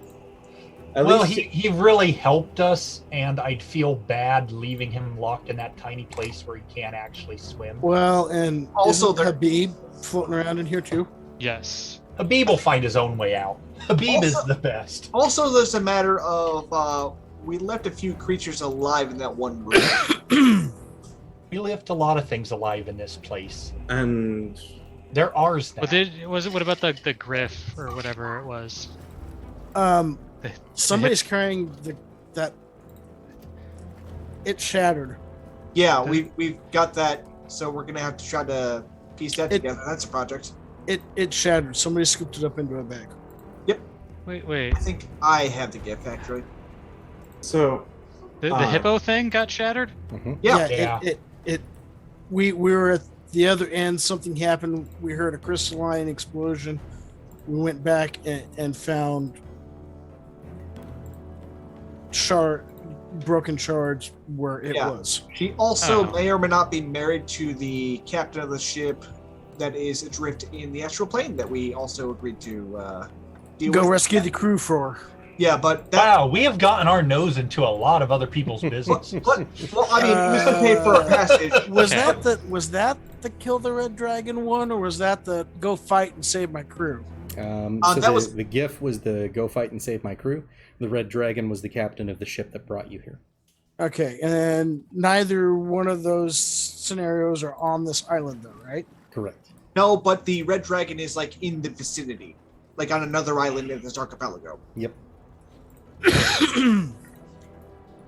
Well, he really helped us, and I'd feel bad leaving him locked in that tiny place where he can't actually swim. Well, and Also, also Habib floating around in here too. Yes. Habib will find his own way out. Habib is Also- the best. Also, there's a matter of we left a few creatures alive in that one room. We left a lot of things alive in this place. And They're ours now. What about the griff or whatever it was? Somebody's carrying that. It shattered. Yeah, we've got that, so we're gonna have to try to piece that together. That's a project. It shattered. Somebody scooped it up into a bag. Wait. I think I have the gift factory. so The hippo thing got shattered? Yeah. We were at the other end. Something happened. We heard a crystalline explosion. We went back and found broken shards where it was. She also Oh. may or may not be married to the captain of the ship that is adrift in the astral plane that we also agreed to deal Go with. rescue the crew for her. Yeah, but that. Wow, we have gotten our nose into a lot of other people's business. Well, I mean, he was going to pay for a passage. Was Okay. that the kill the red dragon one, or was that the go fight and save my crew? The GIF was the go fight and save my crew. The red dragon was the captain of the ship that brought you here. Okay, and neither one of those scenarios are on this island, though, right? Correct. No, but the red dragon is like in the vicinity, like on another island in this archipelago. Yep.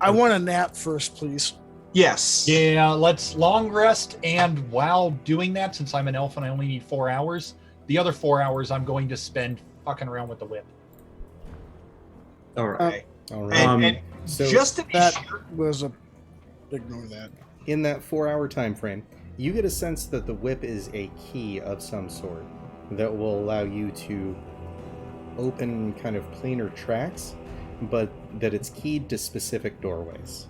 I want a nap first, please. Yes. Yeah, let's long rest, and while doing that, since I'm an elf and I only need 4 hours, the other 4 hours I'm going to spend fucking around with the whip. all right. Okay. All right. And So just to be That sure, was a ignore that. in that 4-hour time frame, you get a sense that the whip is a key of some sort that will allow you to open kind of planar tracks, but that it's keyed to specific doorways.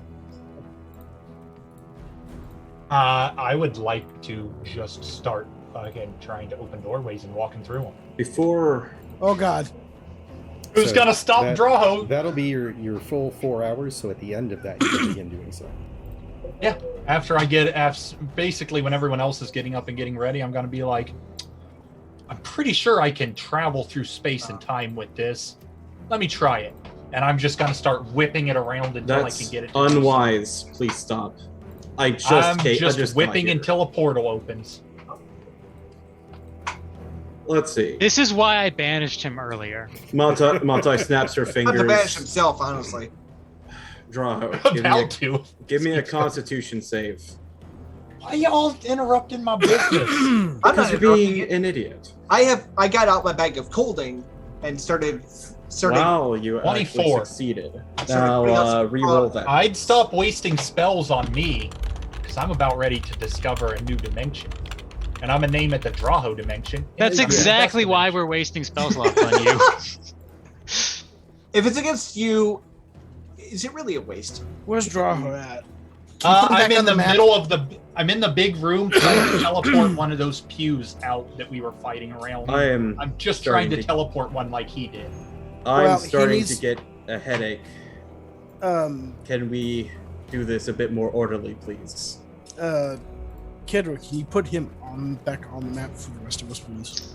I would like to just start again trying to open doorways and walking through them. Before Oh God. Who's So gonna stop that- Drow? That'll be your full 4 hours, so at the end of that, you can begin doing so. Yeah. After basically when everyone else is getting up and getting ready, I'm gonna be like, I'm pretty sure I can travel through space and time with this. Let me try it. And I'm just gonna start whipping it around until I that's can get it. unwise, please stop. I just I'm I just got whipping here. until a portal opens. Let's see. This is why I banished him earlier. Montai snaps her not to banish fingers. himself, honestly. Draw. About to. Give me a Constitution save. Why y'all interrupting my business? I'm Because not you're interrupting being it. an idiot. I got out my bag of colding and started. Wow, you actually 24. succeeded. So Now everybody else- re-roll that. I'd stop wasting spells on me, because I'm about ready to discover a new dimension. And I'm gonna name it the Drow dimension. That's It's the exactly best why dimension. we're wasting spell slots on you. If it's against you, is it really a waste? Where's Draho at? Can you put him I'm back in on the map? middle of I'm in the big room trying to teleport one of those pews out that we were fighting around. I'm I'm just trying to starting to- teleport one like he did. Well, he starting needs- to get a headache. Can we do this a bit more orderly, please? Kedra, can you put him back on the map for the rest of us, please?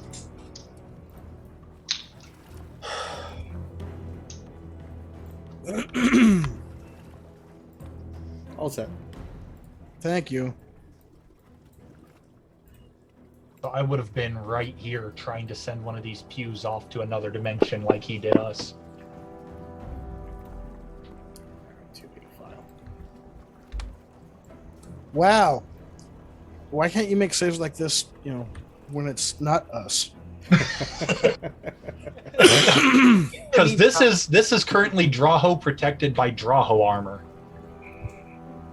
All set. Thank you. So I would have been right here trying to send one of these pews off to another dimension like he did us. Too big a file. Wow. Why can't you make saves like this, when it's not us? Because this is currently Drow protected by Drow armor.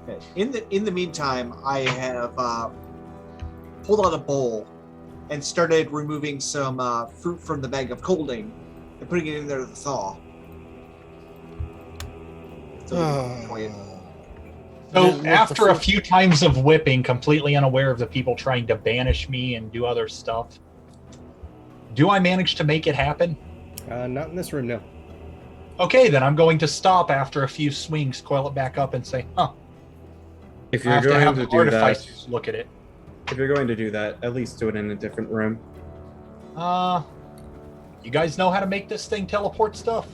Okay. In the meantime, I have pulled out a bowl and started removing some fruit from the bag of colding and putting it in there to thaw. So we can enjoy it. So Then what after the a few times of whipping, completely unaware of the people trying to banish me and do other stuff, do I manage to make it happen? Not in this room, no. Okay, then I'm going to stop after a few swings, coil it back up, and say, "Huh." If I you're have to going have to the do that, artificers look at it. if you're going to do that, at least do it in a different room. You guys know how to make this thing teleport stuff?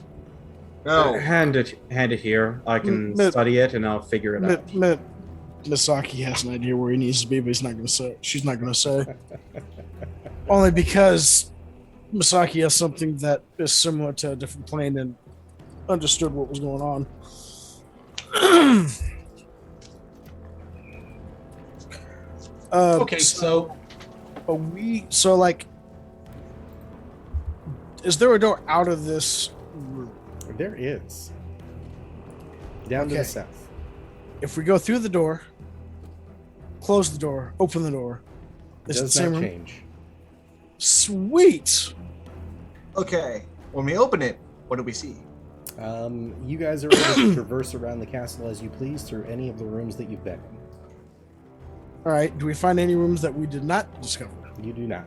No. Hand it here. I can study it and I'll figure it out. Misaki has an idea where he needs to be, but he's not going to say. She's not going to say. Only because Misaki has something that is similar to a different plane and understood what was going on. Okay, so is there a door out of this room? There is. Down to the south. If we go through the door, close the door, open the door, is it the Does same not room? change. Sweet. Okay. When we open it, what do we see? You guys are able to traverse around the castle as you please through any of the rooms that you've been in. All right. Do we find any rooms that we did not discover? You do not.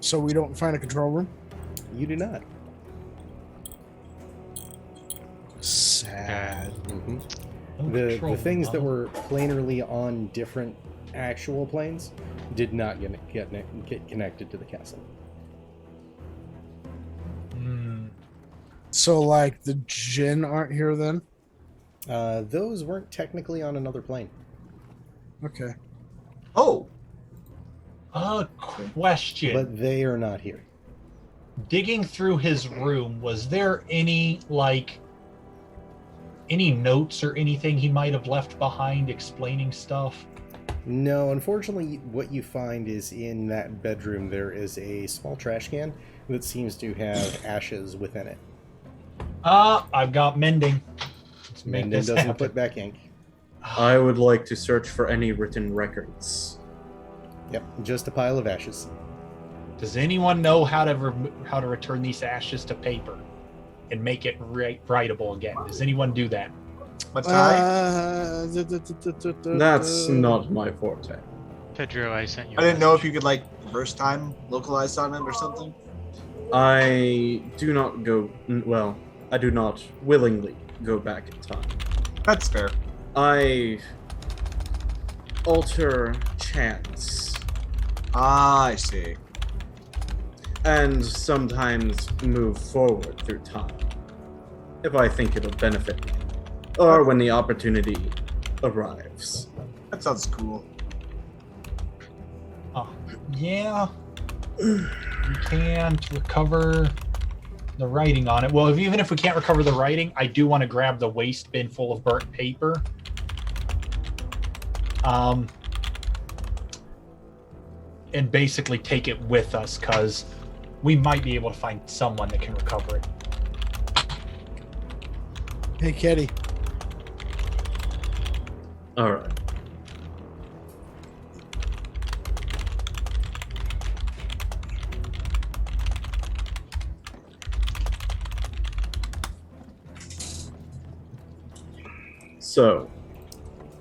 So we don't find a control room? You do not. Sad. Mm-hmm. no The control, things that huh? were plainly on different actual planes did not get connected to the castle. So, like, the Jinn aren't here then? Those weren't technically on another plane. Okay. Oh. Question. But they are not here. Digging through his room, was there any notes or anything he might have left behind explaining stuff? No, unfortunately, what you find is in that bedroom there is a small trash can that seems to have ashes within it. I've got mending. Let's make Mendon this doesn't happen. put back ink. I would like to search for any written records. Yep, just a pile of ashes. Does anyone know how to return these ashes to paper and make it writable again? Does anyone do that? That's not my forte. Pedro, I sent you. I didn't know if you could like reverse time localized on it or something. I do not go. Well, I do not willingly go back in time. That's fair. I alter chance I see. and sometimes move forward through time if I think it'll benefit me, or when the opportunity arrives. That sounds cool. Yeah. We can't recover the writing on it. Well, even if we can't recover the writing, I do want to grab the waste bin full of burnt paper. And basically take it with us, because we might be able to find someone that can recover it. Hey, Kitty. All right. So,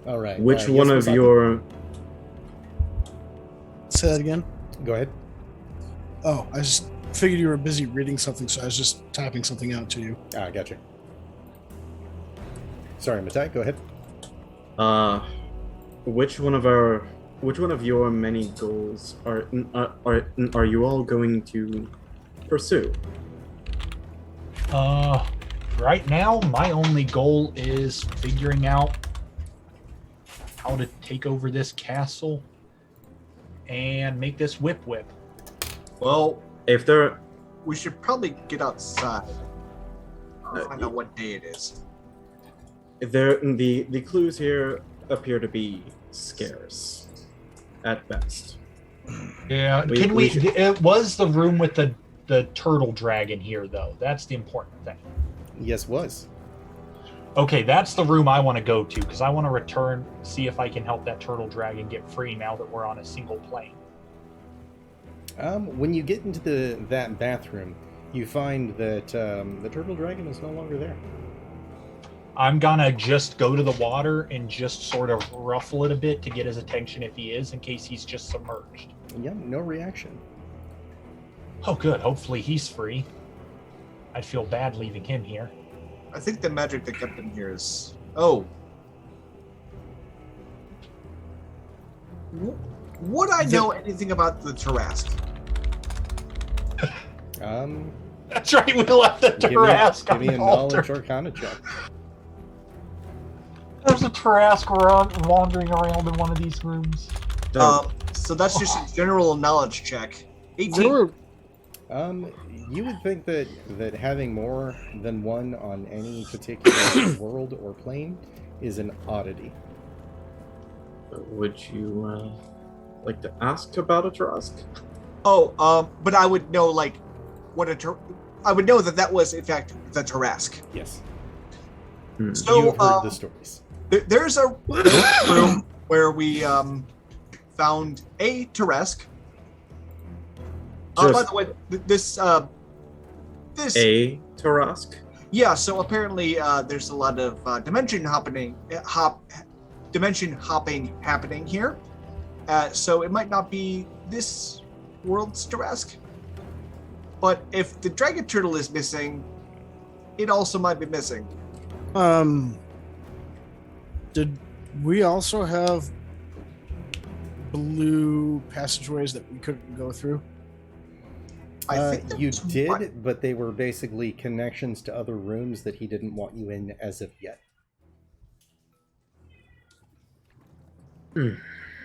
All right. which yes, one of Misaki? your... Say that again. Go ahead. Oh, I just figured you were busy reading something, so I was just typing something out to you. Ah, gotcha. Sorry, Matai, go ahead. Which one of your many goals are you all going to pursue? Right now, my only goal is figuring out how to take over this castle and make this whip. Well, If there, we should probably get outside. Find out what day it is. the clues here appear to be scarce, at best. Yeah, it was the room with the turtle dragon here, though. That's the important thing. Yes, was. Okay, that's the room I want to go to, because I want to return, see if I can help that turtle dragon get free now that we're on a single plane. When you get into that bathroom, you find that the turtle dragon is no longer there. I'm gonna just go to the water and just sort of ruffle it a bit to get his attention if he is, in case he's just submerged. Yeah, no reaction. Oh, good. Hopefully he's free. I'd feel bad leaving him here. I think the magic that kept him here is. Oh. Would I know anything about the Tarask? That's right, we left the Tarrasque give on me a the knowledge altar. arcana check. There's a Tarrasque wandering around in one of these rooms. So that's just a general knowledge check. 18. There were You would think that having more than one on any particular world or plane is an oddity. Would you like to ask about a Tarrasque? But I would know like what I would know that was in fact the Tarrasque. Yes. So You've heard the stories. There's a room where we found a Tarrasque. By the way, this A Tarrasque? Yeah, so apparently there's a lot of dimension hopping happening here. So it might not be this world's Tarrasque. But if the dragon turtle is missing, it also might be missing. Did we also have blue passageways that we couldn't go through? I think You there's did, one. but they were basically connections to other rooms that he didn't want you in as of yet.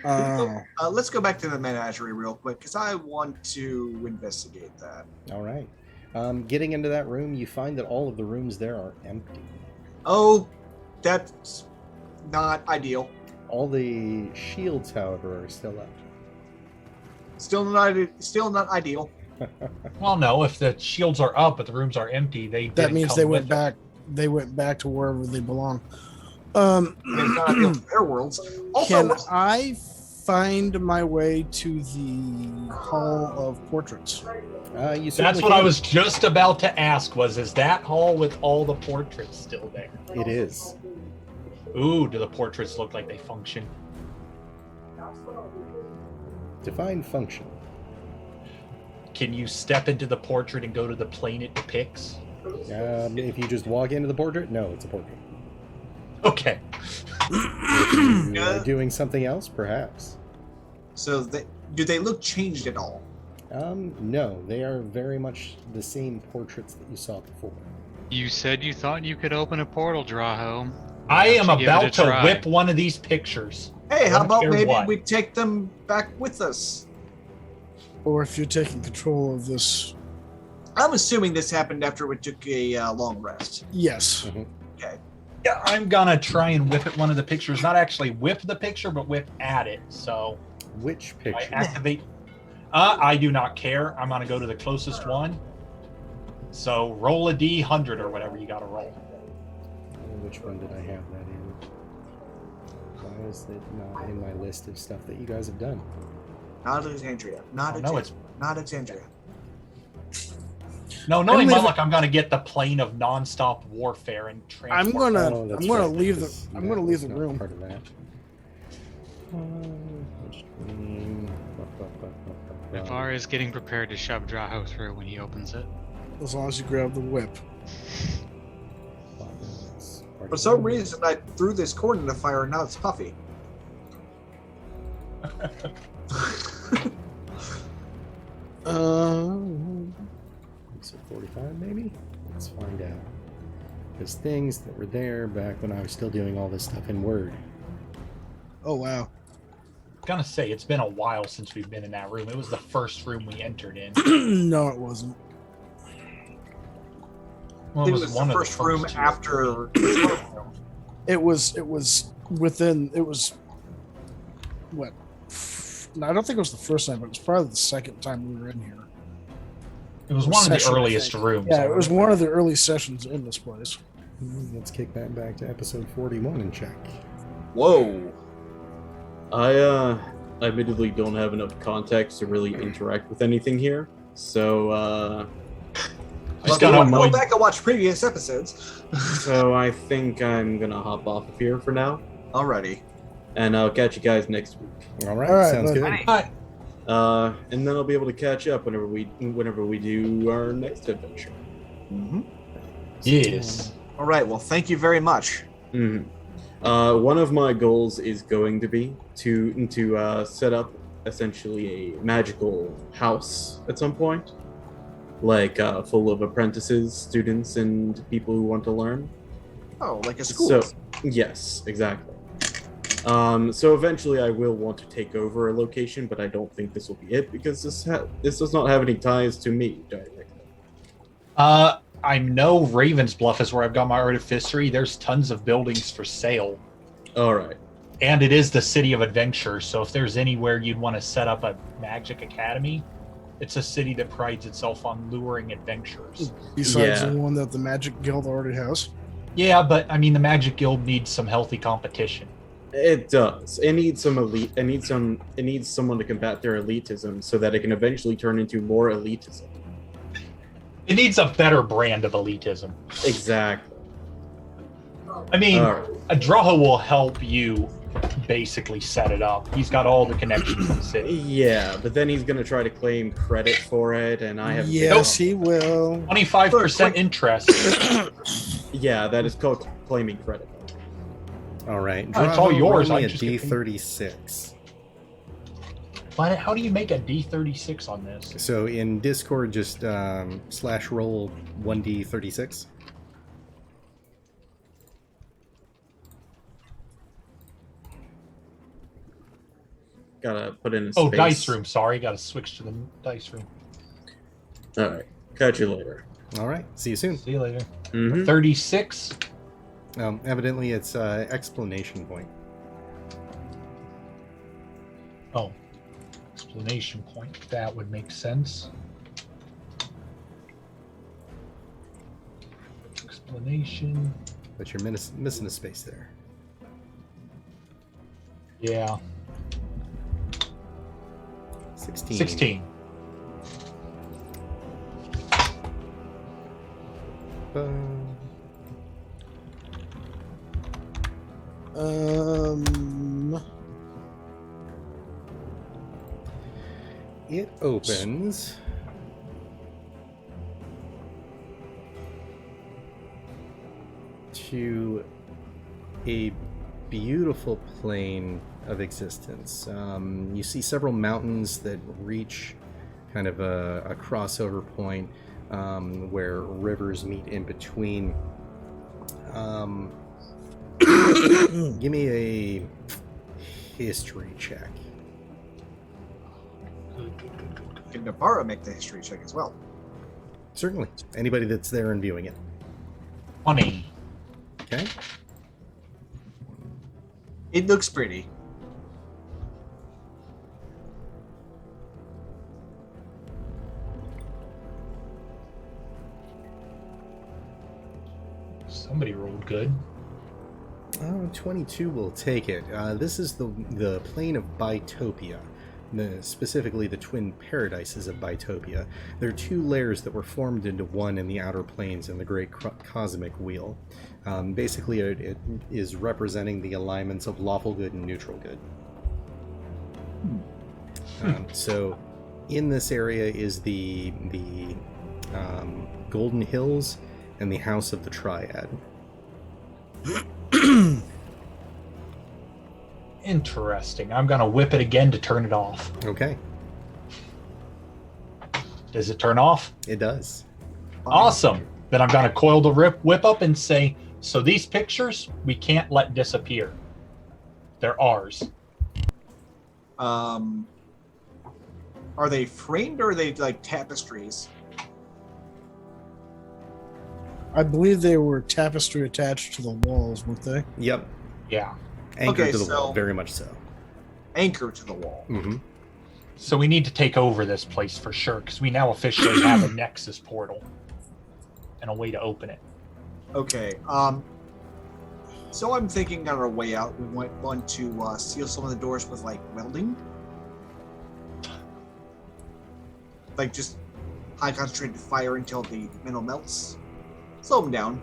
Let's go back to the menagerie real quick, because I want to investigate that. All right. Getting into that room, you find that all of the rooms there are empty. Oh, that's not ideal. All the shields, however, are still up. Still not ideal. Well, no, if the shields are up but the rooms are empty, That means they went back. They went back to wherever they belong. It's not ideal for their worlds. Also, Can I find my way to the Hall of Portraits? You That's certainly what I can. was just about to ask. Is that hall with all the portraits still there? It is. Ooh, do the portraits look like they function? Define function. Can you step into the portrait and go to the plane it depicts? If you just walk into the portrait, no, it's a portrait. Okay. If you are doing something else, perhaps. So do they look changed at all? No, they are very much the same portraits that you saw before. You said you thought you could open a portal, Draho. I am Why don't you give it about a to try? whip one of these pictures. Hey, how Don't about care maybe what. we take them back with us? Or if you're taking control of this, I'm assuming this happened after we took a long rest. yes. Okay. Yeah, I'm gonna try and whip at one of the pictures. Not actually whip the picture, but whip at it. So Which I picture? activate. I do not care. I'm gonna go to the closest one. So roll a D100 or whatever you gotta roll. Which one did I have that in? Why is it not in my list of stuff that you guys have done? Not Alexandria. Not Oh, no, Alexandria. it's Not Alexandria. no. Knowing my leaving- luck, I'm gonna get the plane of nonstop warfare and I'm transport. gonna Oh, that's I'm gonna right, leave the because I'm that gonna leave was the not room. Part of that. Which dream? Navarre is getting prepared to shove Draho through when he opens it. As long as you grab the whip. For some reason, I threw this corn in the fire and now it's puffy. So 45 maybe? Let's find out. Because things that were there back when I was still doing all this stuff in Word. Oh wow. Gonna say it's been a while since we've been in that room. It was the first room we entered in. No, it wasn't. Well, It was one the of first room two. after. It was within it was what? No, I don't think it was the first time, but it was probably the second time we were in here. It was one of the Session, I earliest think. rooms. Yeah, I it was remember. one of the early sessions in this place. Let's kick that back to episode 41 and check. Whoa. I admittedly don't have enough context to really interact with anything here, so I Well, just if you got want to go annoyed. back and watch previous episodes. so I think I'm gonna hop off of here for now, Alrighty. and I'll catch you guys next week. All right, All right, sounds bud. good. And then I'll be able to catch up whenever we do our next adventure. Mm-hmm. Yes. All right. Well, thank you very much. Mhm. One of my goals is going to be to set up essentially a magical house at some point. full of apprentices, students, and people who want to learn. Oh, like a school. So, yes, exactly. So eventually I will want to take over a location, but I don't think this will be it because this does not have any ties to me directly. I know Ravens Bluff is where I've got my artificery. There's tons of buildings for sale. All right. And it is the city of adventure, so if there's anywhere you'd want to set up a magic academy, it's a city that prides itself on luring adventurers. Besides the one that the Magic Guild already has. Yeah, but I mean the Magic Guild needs some healthy competition. It does. It needs some elite. It needs someone to combat their elitism so that it can eventually turn into more elitism. It needs a better brand of elitism. Exactly. I mean, a Drow will help you basically set it up. He's got all the connections in the city. Yeah, but then he's gonna try to claim credit for it, and I have. Yes, he will. 25% interest. Yeah, that is called claiming credit. All right. It's all yours. Roll me I a just D36. But how do you make a D36 on this? So in Discord, just /roll 1D36. Gotta put in a space. Dice room. Sorry, gotta switch to the dice room. All right. Catch you later. All right. See you soon. See you later. Mhm. 36. Evidently, it's explanation point. Oh, explanation point. That would make sense. Explanation. But you're missing a space there. Yeah. 16. 16. It opens to a beautiful plane of existence. You see several mountains that reach kind of a crossover point where rivers meet in between. Give me a history check. Can Nabara make the history check as well? Certainly. Anybody that's there and viewing it. 20. Okay. It looks pretty. Somebody rolled good. 22 will take it. This is the plane of Bitopia. Specifically the twin paradises of Bitopia. There are two layers that were formed into one in the outer planes in the great cosmic wheel. Basically, it is representing the alignments of lawful good and neutral good. So, in this area is the Golden Hills and the House of the Triad. Interesting. I'm gonna whip it again to turn it off. Okay, Does it turn off? it does. Awesome. Then I'm gonna coil the whip up and say, so these pictures we can't let disappear. They're ours. Are they framed or are they like tapestries? I believe they were tapestry attached to the walls, weren't they? Yep. Yeah. Anchored Okay, to the so- wall, very much so. Anchored to the wall. Mm-hmm. So we need to take over this place for sure, because we now officially have a Nexus portal and a way to open it. Okay. So I'm thinking on our way out, we might want to seal some of the doors with like welding, like just high concentrated fire until the metal melts. Slow them down,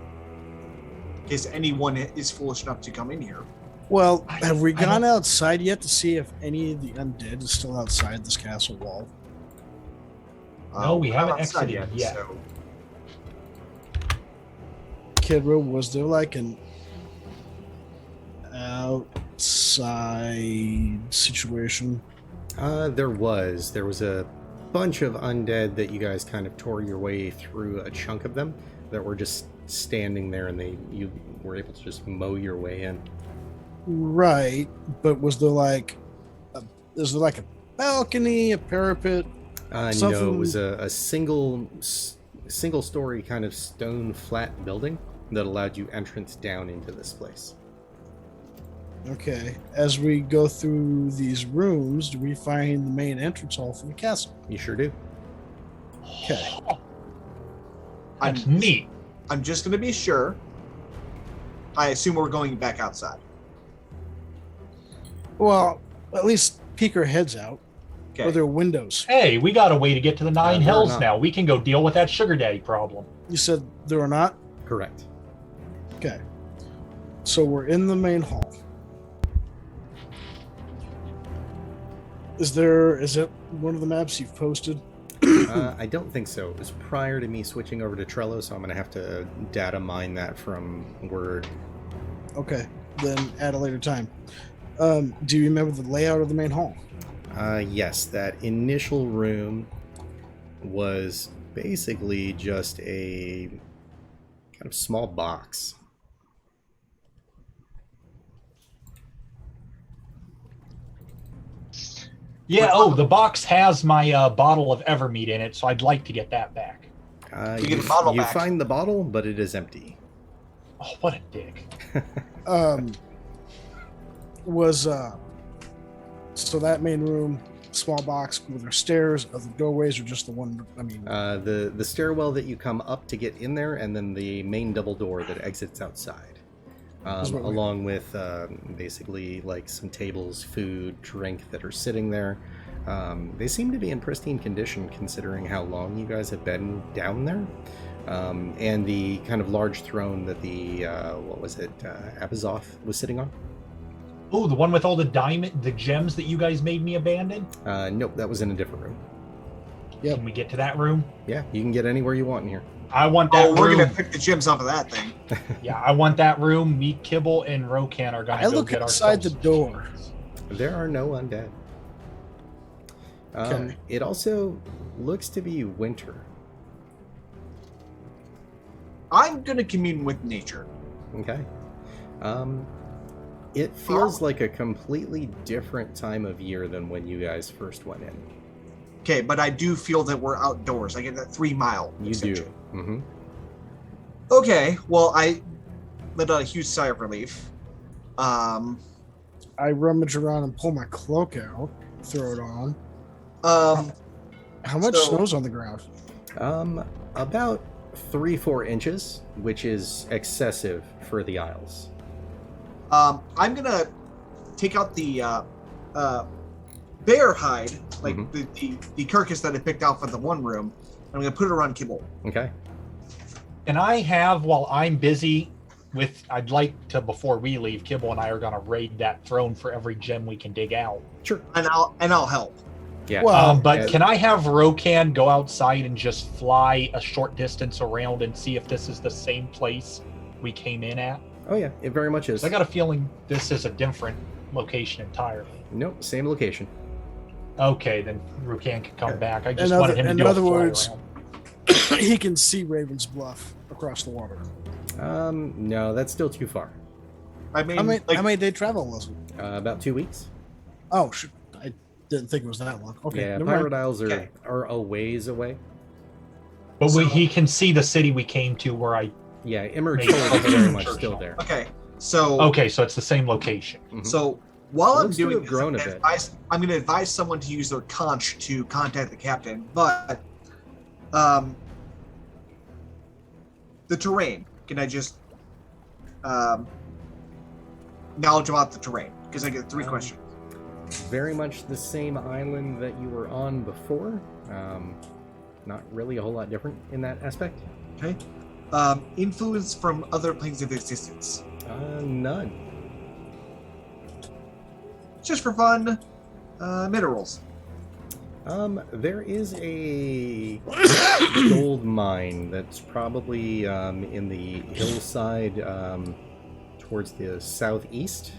in case anyone is foolish enough to come in here. Well, have we gone outside yet to see if any of the undead is still outside this castle wall? No, we we're not haven't outside exited yet. So Kidro, was there like an outside situation? There was a bunch of undead that you guys kind of tore your way through a chunk of them that were just standing there, and you were able to just mow your way in. Right, but was there like a balcony, a parapet? No, it was a single story kind of stone flat building that allowed you entrance down into this place. Okay. As we go through these rooms, do we find the main entrance hall for the castle? You sure do. Okay. That's neat. I'm just going to be sure. I assume we're going back outside. Well, at least peek our heads out. Okay. Are there windows? Hey, we got a way to get to the Nine there are Hills not. now. We can go deal with that sugar daddy problem. You said there are not? Correct. Okay. So we're in the main hall. Is it one of the maps you've posted? I don't think so. It was prior to me switching over to Trello, so I'm going to have to data mine that from Word. Okay. Then at a later time. Do you remember the layout of the main hall? Yes, that initial room was basically just a kind of small box. Yeah, the box has my bottle of Evermead in it, so I'd like to get that back. You get the bottle you back. find the bottle, but it is empty. Oh, what a dick. So that main room, small box, were there stairs, other doorways, or just the one? I mean, The stairwell that you come up to get in there, and then the main double door that exits outside, along with basically like some tables, food, drink that are sitting there. They seem to be in pristine condition considering how long you guys have been down there, and the kind of large throne that the Abazoth was sitting on. Oh, the one with all the gems that you guys made me abandon? Nope, that was in a different room. Yep. Can we get to that room? Yeah, you can get anywhere you want in here. I want that room. We're going to pick the gems off of that thing. Yeah, I want that room. Me, Kibble, and Rokan are going to I go look get inside the ourselves- door. There are no undead. Okay. It also looks to be winter. I'm going to commune with nature. Okay. It feels like a completely different time of year than when you guys first went in. Okay, but I do feel that we're outdoors. I get that 3 mile. You extension. do. Mm-hmm. Okay, well, I let out a huge sigh of relief. I rummage around and pull my cloak out, throw it on. How much snow's on the ground? About 3-4 inches, which is excessive for the Isles. I'm gonna take out the bear hide, like the carcass that I picked out for the one room. I'm gonna put it around Kibble. Okay. And I have, while I'm busy with, I'd like to, before we leave, Kibble and I are going to raid that throne for every gem we can dig out. Sure. And I'll help. Yeah. Well, But can I have Rokan go outside and just fly a short distance around and see if this is the same place we came in at? Oh yeah, it very much is. I got a feeling this is a different location entirely. Nope, same location. Okay, then Rokan can come back. I just In wanted him to do a other fly words, around. he can see Ravens Bluff across the water. No, that's still too far. I mean, How many day travel was it? About 2 weeks. Oh, shit. I didn't think it was that long. Okay, Yeah, never Pirate mind. Isles Okay. are a ways away. But So- he can see the city we came to where I... Yeah, Immer's Maybe is very much Church. still there. okay, so Okay, so it's the same location. Mhm. so while It I'm looks to doing have grown a this, bit. I'm going to advise someone to use their conch to contact the captain. But the terrain, can I just knowledge about the terrain? Because I get 3 questions. Very much the same island that you were on before. Not really a whole lot different in that aspect. Okay. Influence from other planes of existence. None. Just for fun, minerals. There is a gold mine that's probably in the hillside towards the southeast.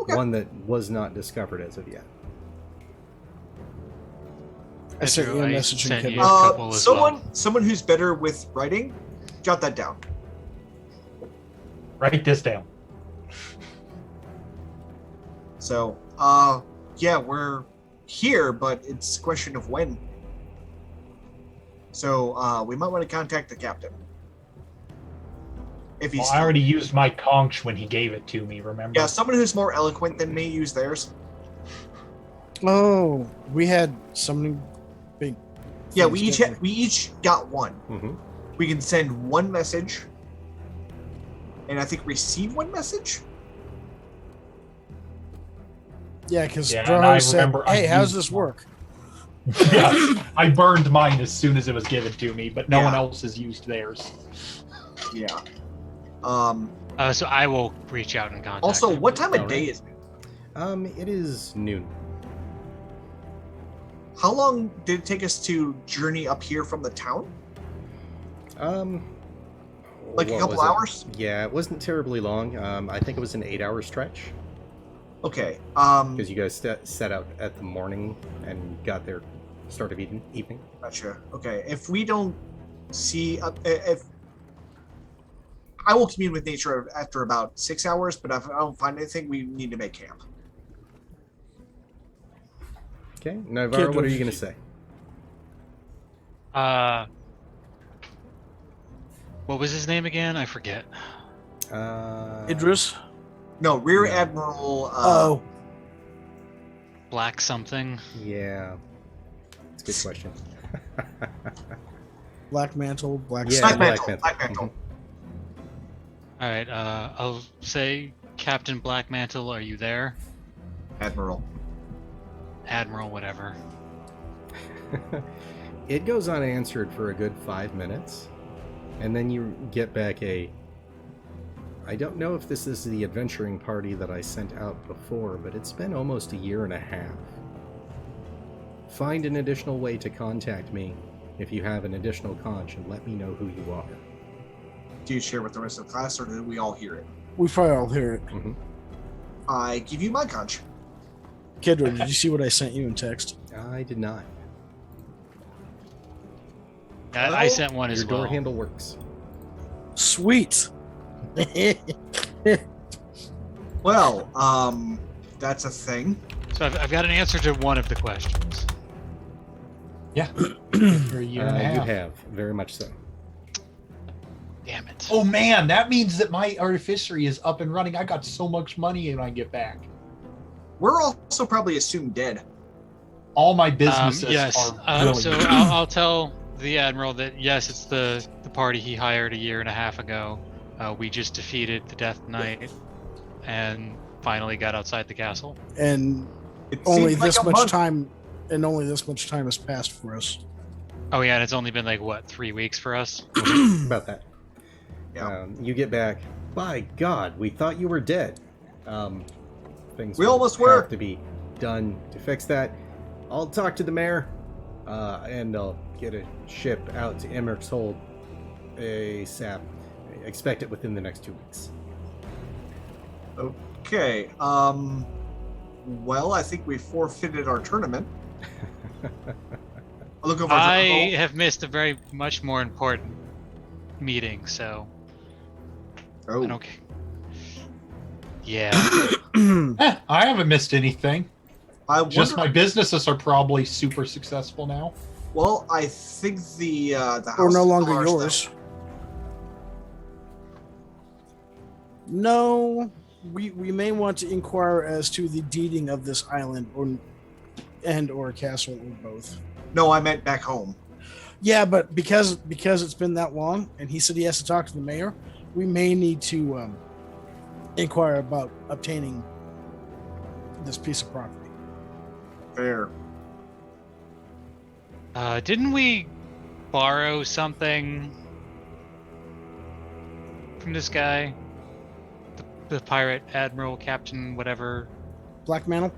Okay. One that was not discovered as of yet. I sent you a message in sent you a Kindle. couple as well. Someone who's better with writing, jot that down. Write this down. So, yeah, we're here, but it's a question of when. So, we might want to contact the captain. If he's I already used my conch when he gave it to me, remember? Yeah, someone who's more eloquent than me use theirs. Oh, we had something big. Yeah, we each got one. Mm-hmm. We can send one message, and I think receive one message. Yeah, because Yeah, and Drow I said, remember I "Hey, how's used this mine." work?" Yeah, I burned mine as soon as it was given to me, but no Yeah. one else has used theirs. Yeah. So I will reach out and contact Also, him. what time of Alright. day is it? It is noon. How long did it take us to journey up here from the town? Like a what couple was it? hours? Yeah, it wasn't terribly long. I think it was an 8-hour stretch Okay. because you guys set out at the morning and got there start of evening. Gotcha. Okay. If we don't see, if I will commune with nature after about 6 hours, but if I don't find anything, we need to make camp. Okay, Navarro, what are you going to say? What was his name again? I forget. Idriz. No, Rear No. Admiral. Oh, Black something. Yeah, it's a good question. Black Mantle, Black. Yeah, Black Black Mantle. Mantle. Black Mantle. All right. I'll say Captain Blackmantle. Are you there? Admiral. Admiral, whatever. It goes unanswered for a good 5 minutes, and then you get back I don't know if this is the adventuring party that I sent out before, but it's been almost a year and a half. Find an additional way to contact me if you have an additional conch, and let me know who you are. Do you share with the rest of the class, or do we all hear it? We probably all hear it. Mm-hmm. I give you my conch. Kidra, did you see what I sent you in text? I did not. I sent one Your as door well. handle works. Sweet. Well, that's a thing. So I've got an answer to one of the questions. Yeah. For a year and a You half. have, very much so. Damn it. Oh man, that means that my artificery is up and running. I got so much money when I get back. We're also probably assumed dead. All my businesses Yes. are really So I'll tell the Admiral that yes, it's the party he hired a year and a half ago. We just defeated the Death Knight and finally got outside the castle. And It only seems like this a much month. time, and only this much time has passed for us. Oh yeah, and it's only been like what, 3 weeks for us? About that. Yeah. You get back. By God, we thought you were dead. Things We will almost were. have to be done to fix that. I'll talk to the mayor, and I'll get a ship out to Emmerich's Hold ASAP. Expect it within the next 2 weeks. Okay. Well, I think we forfeited our tournament. I'll look over. I have missed a very much more important meeting, so I Oh, don't. Yeah. I haven't missed anything. I Just wonder. my businesses are probably super successful now. Well, I think the house Or no of longer Lars, yours. No, we may want to inquire as to the deeding of this island or castle or both. No, I meant back home. Yeah, but because it's been that long, and he said he has to talk to the mayor, we may need to inquire about obtaining this piece of property. Fair. Didn't we borrow something from this guy? The pirate admiral, captain, whatever. Black Mantle?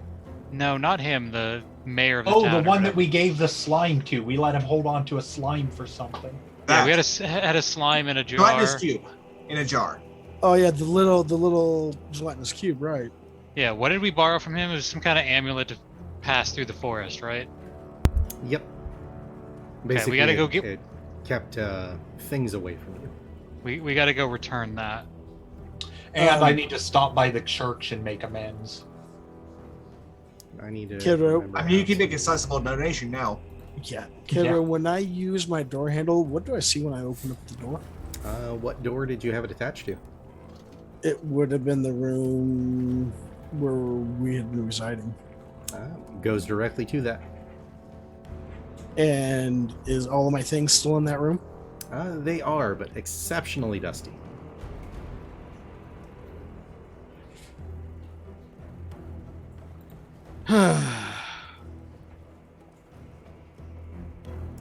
No, not him. The mayor of the Oh, town. the or one that whatever. we gave the slime to. We let him hold on to a slime for something. Yeah, we That. had a slime in a jar. Gelatinous cube in a jar. Oh yeah, the little gelatinous cube, right? Yeah, what did we borrow from him? It was some kind of amulet to pass through the forest, right? Yep. Basically, we gotta go get. it kept things away from you. We gotta go return that. And I need to stop by the church and make amends. I need to. Kiddo. remember I mean, you how can to- make a sizable donation now. Yeah. Kiddo, Yeah. when I use my door handle, what do I see when I open up the door? What door did you have it attached to? It would have been the room where we had been residing. Goes directly to that. And is all of my things still in that room? They are, but exceptionally dusty.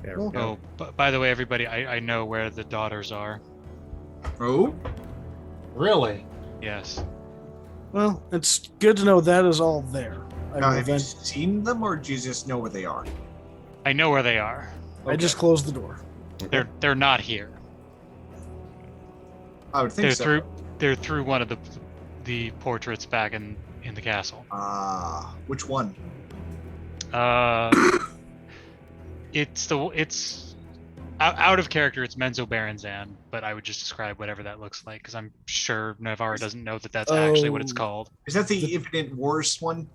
There we go. Oh, by the way, everybody, I know where the daughters are. Oh? Really? Yes. Well, it's good to know that is all there. I, Now, will have you then- seen them, or do you just know where they are? I know where they are. I just closed the door. They're not here. I would think so. They're through one of the portraits back in the castle. Which one? It's out of character. It's Menzo Baranzan, but I would just describe whatever that looks like because I'm sure Navarra doesn't know that that's actually what it's called. Is that the Infinite Wars one?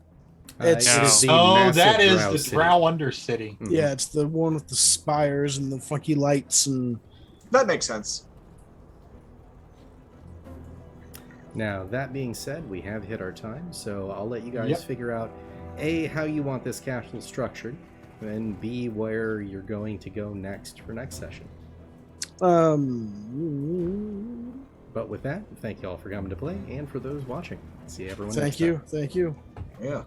It's- it is the Oh, massive that is Drow the city. Drow Undercity. Mhm. Yeah, it's the one with the spires and the funky lights and That makes sense. Now, that being said, we have hit our time, so I'll let you guys Yep. figure out A, how you want this castle structured, and B, where you're going to go next for next session. But with that, thank you all for coming to play, and for those watching. See everyone next thank time. you. Thank you. Yeah.